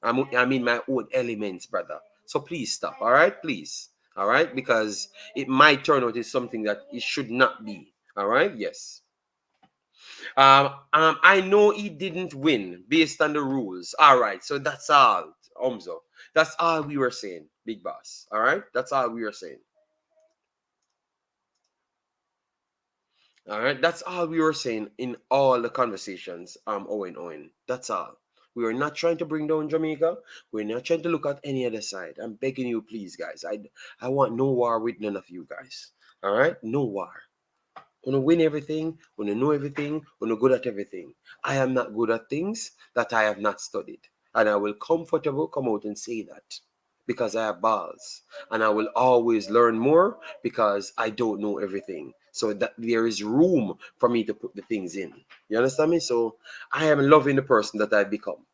I'm in my own elements, brother. So please stop, all right? Please, all right? Because it might turn out as something that it should not be, all right? Yes. I know he didn't win based on the rules. All right, so that's all, Omzo. That's all we were saying, Big Boss. All right, that's all we were saying. All right, that's all we were saying in all the conversations. Owen. That's all. We are not trying to bring down Jamaica. We're not trying to look at any other side. I'm begging you, please, guys. I want no war with none of you guys. All right? No war. Want to win everything, want to know everything, want to good at everything. I am not good at things that I have not studied. And I will comfortable come out and say that because I have balls. And I will always learn more because I don't know everything. So that there is room for me to put the things in. You understand me? So I am loving the person that I've become.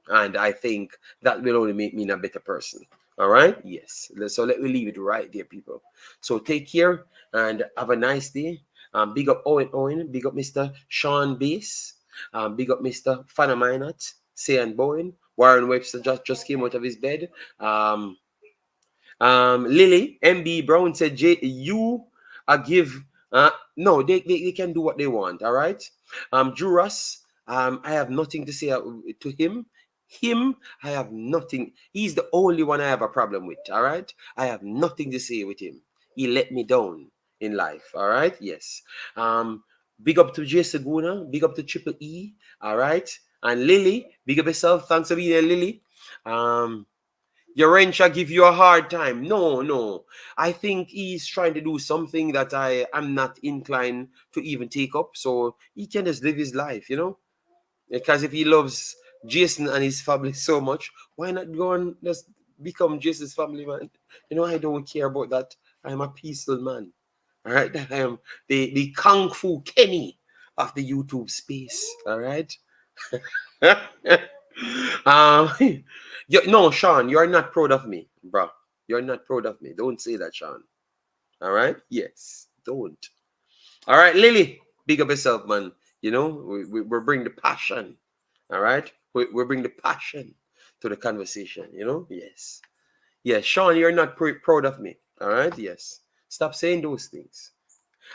And I think that will only make me a better person. All right? Yes. So let me leave it right there, people. So take care and have a nice day. Big up Owen. Big up Mr. Sean Bass. Big up Mr. Fana Minot. Sayan Bowen. Warren Webster just came out of his bed. Lily MB Brown said, you give. No, they can do what they want. All right. Juras. I have nothing to say to him. I have nothing. He's the only one I have a problem with. All right. I have nothing to say with him. He let me down in life. All right. Yes. Big up to Jay Saguna. Big up to Triple E. All right. And Lily. Big up yourself. Thanks for being here, Lily. Your wrench give you a hard time. No. I think he's trying to do something that I am not inclined to even take up. So he can just live his life, you know? Because if he loves Jason and his family so much, why not go and just become Jason's family, man? You know, I don't care about that. I'm a peaceful man. All right? I am the Kung Fu Kenny of the YouTube space. All right? No, Sean, you're not proud of me, bro. You're not proud of me. Don't say that, Sean. All right? Yes, don't. All right, Lily, big up yourself, man. You know, we're bringing the passion. All right? We're bringing the passion to the conversation, you know? Yes. Yes, Sean, you're not proud of me. All right? Yes. Stop saying those things.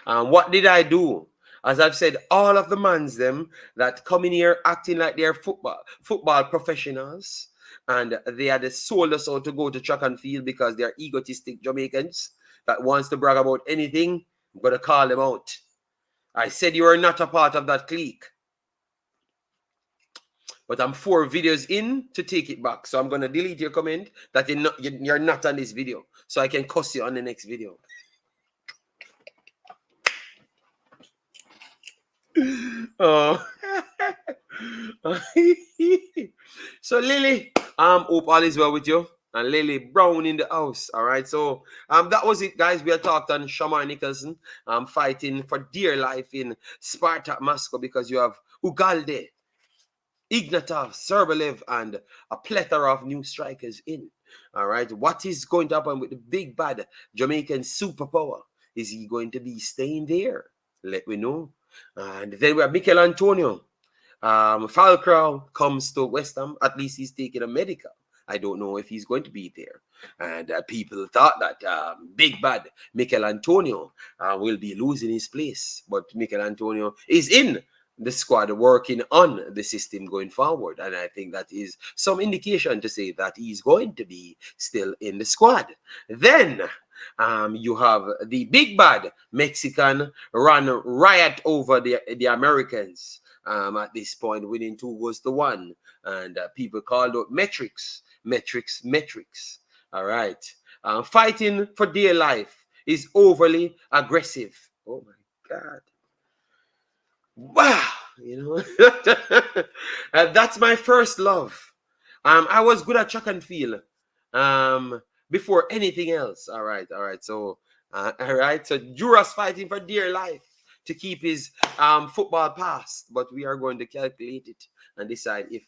What did I do? As I've said, all of the mans them that come in here acting like they're football professionals, and they had sold us out to go to track and field because they're egotistic Jamaicans that wants to brag about anything. I'm gonna call them out. I said you are not a part of that clique. But I'm 4 videos in to take it back. So I'm gonna delete your comment that you're not on this video. So I can cuss you on the next video. Oh. So Lily, hope all is well with you. And Lily Brown in the house. All right. So that was it, guys. We are talking on Shamar Nicholson fighting for dear life in Spartak Moscow because you have Ugalde, Ignatov, Serbilev, and a plethora of new strikers in. All right. What is going to happen with the big bad Jamaican superpower? Is he going to be staying there? Let me know. And then we have Mikel Antonio. Falcao comes to West Ham. At least he's taking a medical. I don't know if he's going to be there. And people thought that big bad Mikel Antonio will be losing his place. But Mikel Antonio is in the squad working on the system going forward. And I think that is some indication to say that he's going to be still in the squad. Then you have the big bad Mexican run riot over the Americans. At this point, winning 2-1. And people called out metrics. All right. Fighting for dear life is overly aggressive. Oh, my God. Wow. You know, that's my first love. I was good at track and field before anything else. All right. So, So Juras fighting for dear life to keep his football pass, but we are going to calculate it and decide if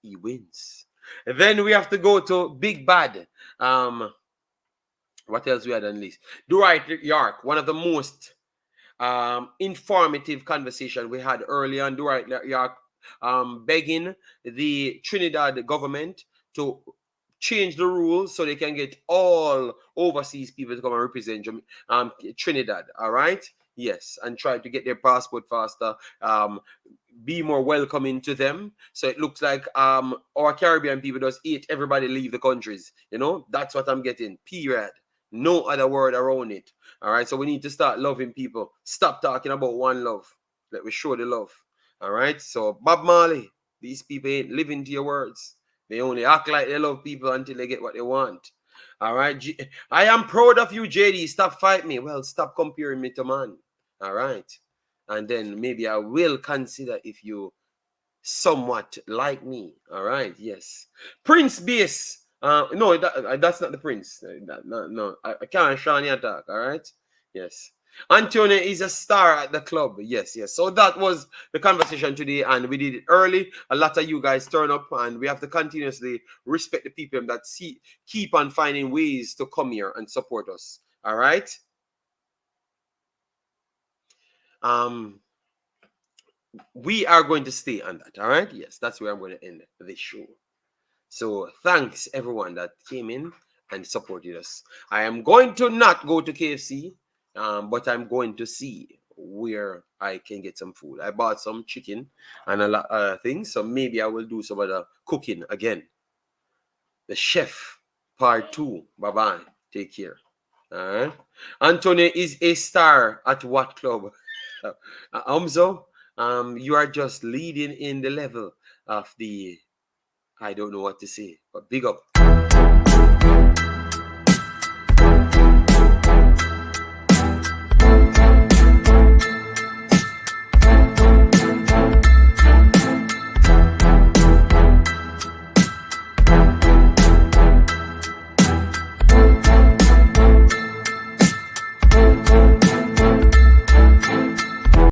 he wins. And then we have to go to Big Bad. What else we had on list? Dwight Yorke, one of the most informative conversation we had earlier on. Dwight Yorke begging the Trinidad government to change the rules so they can get all overseas people to come and represent Trinidad. All right. Yes, and try to get their passport faster, be more welcoming to them. So it looks like our Caribbean people just eat everybody leave the countries. You know, that's what I'm getting. Period. No other word around it. All right. So we need to start loving people. Stop talking about one love. Let me show the love. All right. So Bob Marley, These people ain't living to your words. They only act like they love people until they get what they want. All right. I am proud of you, JD. Stop fighting me. Well, stop comparing me to man. All right. And then maybe I will consider if you somewhat like me. All right. Yes. Prince Bass. No, that's not the Prince. No. I can't Shani attack. All right. Yes. Antonio is a star at the club. Yes. So that was the conversation today, and we did it early. A lot of you guys turn up, and we have to continuously respect the people that keep on finding ways to come here and support us. All right. We are going to stay on that. All right. Yes, that's where I'm going to end this show. So thanks everyone that came in and supported us. I am going to not go to KFC, but I'm going to see where I can get some food. I bought some chicken and a lot of things, so maybe I will do some other cooking again. The Chef Part 2. Bye-bye. Take care. All right. Antonio is a star at what club? Umzo, you are just leading in the level of the, I don't know what to say, but big up.